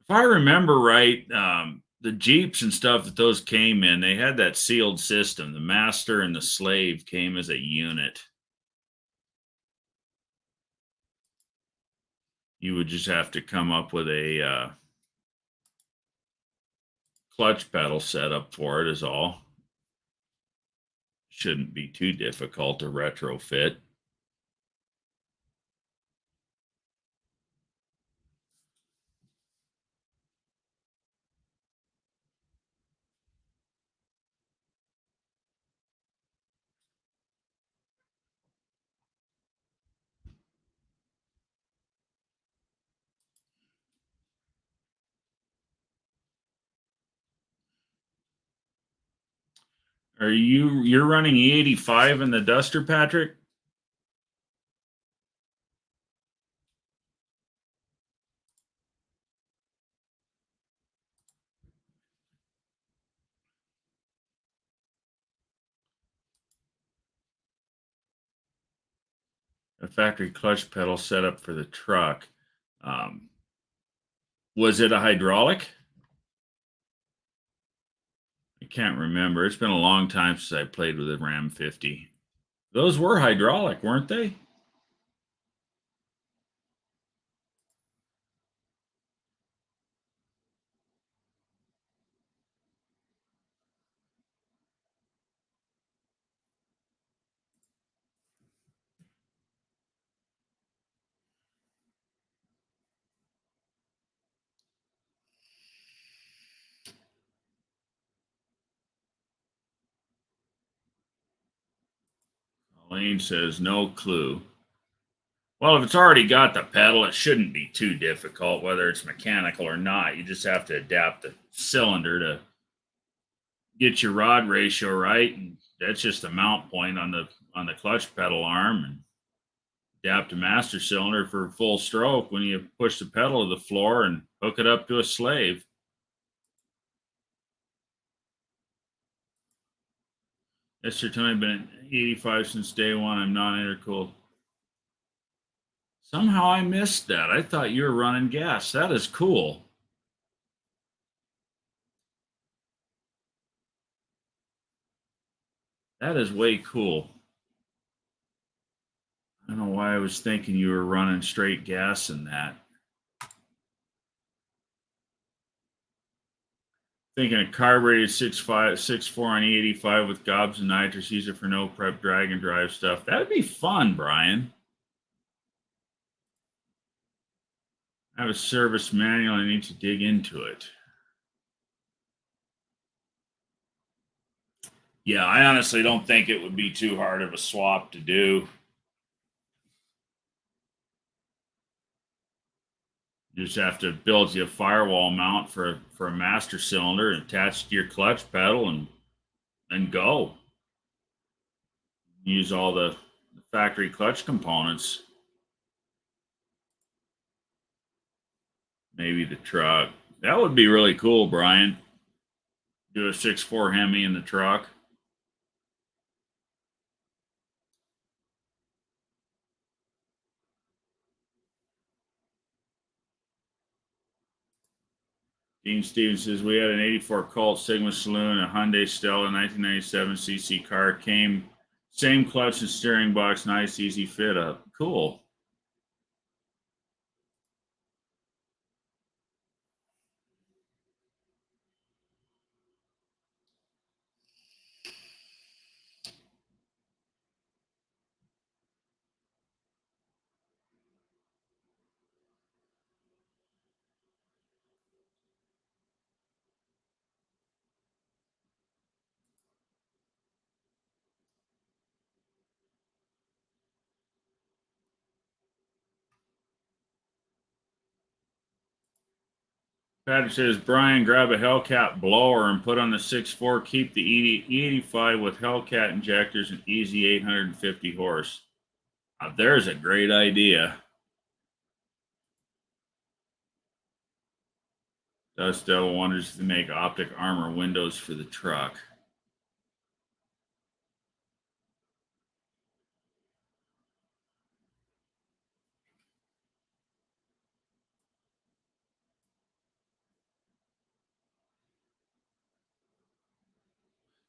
If I remember right, the Jeeps and stuff that those came in, they had that sealed system. The master and the slave came as a unit. You would just have to come up with a clutch pedal setup for it, is all. Shouldn't be too difficult to retrofit. You're running E85 in the Duster, Patrick? A factory clutch pedal setup for the truck. Was it a hydraulic? I can't remember. It's been a long time since I played with a Ram 50. Those were hydraulic, weren't they? Lane says no clue. Well, if it's already got the pedal, it shouldn't be too difficult, whether it's mechanical or not. You just have to adapt the cylinder to get your rod ratio right, and that's just the mount point on the clutch pedal arm, and adapt the master cylinder for full stroke when you push the pedal to the floor and hook it up to a slave. That's your time. Been at 85 since day one. I'm not intercooled. Somehow I missed that. I thought you were running gas. That is cool. That is way cool. I don't know why I was thinking you were running straight gas in that. Thinking a carbureted 6.4 on E85 with gobs and nitrous, use it for no prep drag and drive stuff. That'd be fun, Brian. I have a service manual. I need to dig into it. Yeah, I honestly don't think it would be too hard of a swap to do. You just have to build you a firewall mount for a master cylinder and attach to your clutch pedal and go. Use all the factory clutch components. Maybe the truck. That would be really cool, Brian. Do a 6.4 Hemi in the truck. Dean Stevens says we had an 84 Colt Sigma Saloon, a Hyundai Stella 1997 CC car. Came same clutch and steering box, nice, easy fit up. Cool. Patrick says, Brian, grab a Hellcat blower and put on the 6.4. Keep the E85 with Hellcat injectors and easy 850 horse. There's a great idea. Dust Devil wonders if they make optic armor windows for the truck.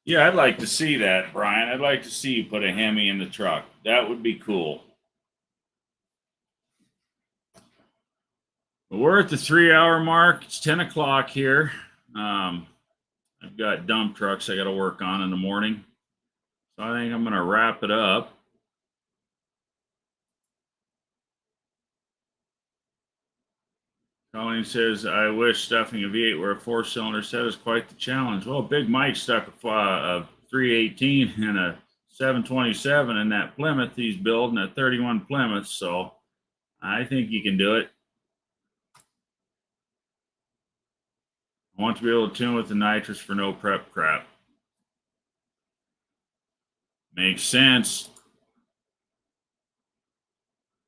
Yeah, I'd like to see that, Brian. I'd like to see you put a Hemi in the truck. That would be cool. But we're at the 3-hour mark. It's 10 o'clock here. I've got dump trucks I got to work on in the morning. So I think I'm going to wrap it up. Colleen says, I wish stuffing a V8 where a 4-cylinder set is quite the challenge. Well, Big Mike stuck a 318 and a 727 in that Plymouth he's building, a 31 Plymouth, so I think you can do it. I want to be able to tune with the nitrous for no prep crap. Makes sense.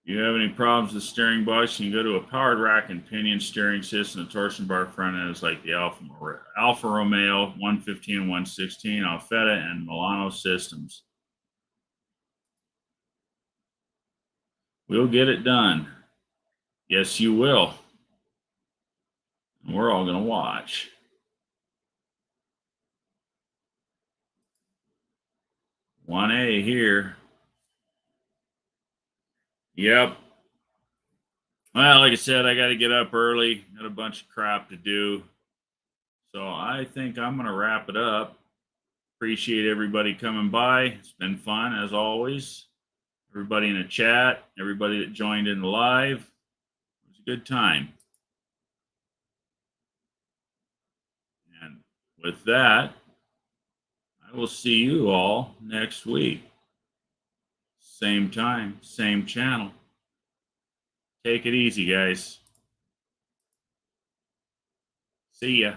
If you have any problems with the steering box, you can go to a powered rack and pinion steering system. The torsion bar front end is like the Alfa Romeo 115 and 116, Alfetta, and Milano systems. We'll get it done. Yes, you will. And we're all going to watch. One A here. Yep. Well, like I said, I got to get up early. Got a bunch of crap to do. So I think I'm going to wrap it up. Appreciate everybody coming by. It's been fun, as always. Everybody in the chat, everybody that joined in the live. It was a good time. And with that, I will see you all next week. Same time, same channel. Take it easy, guys. See ya.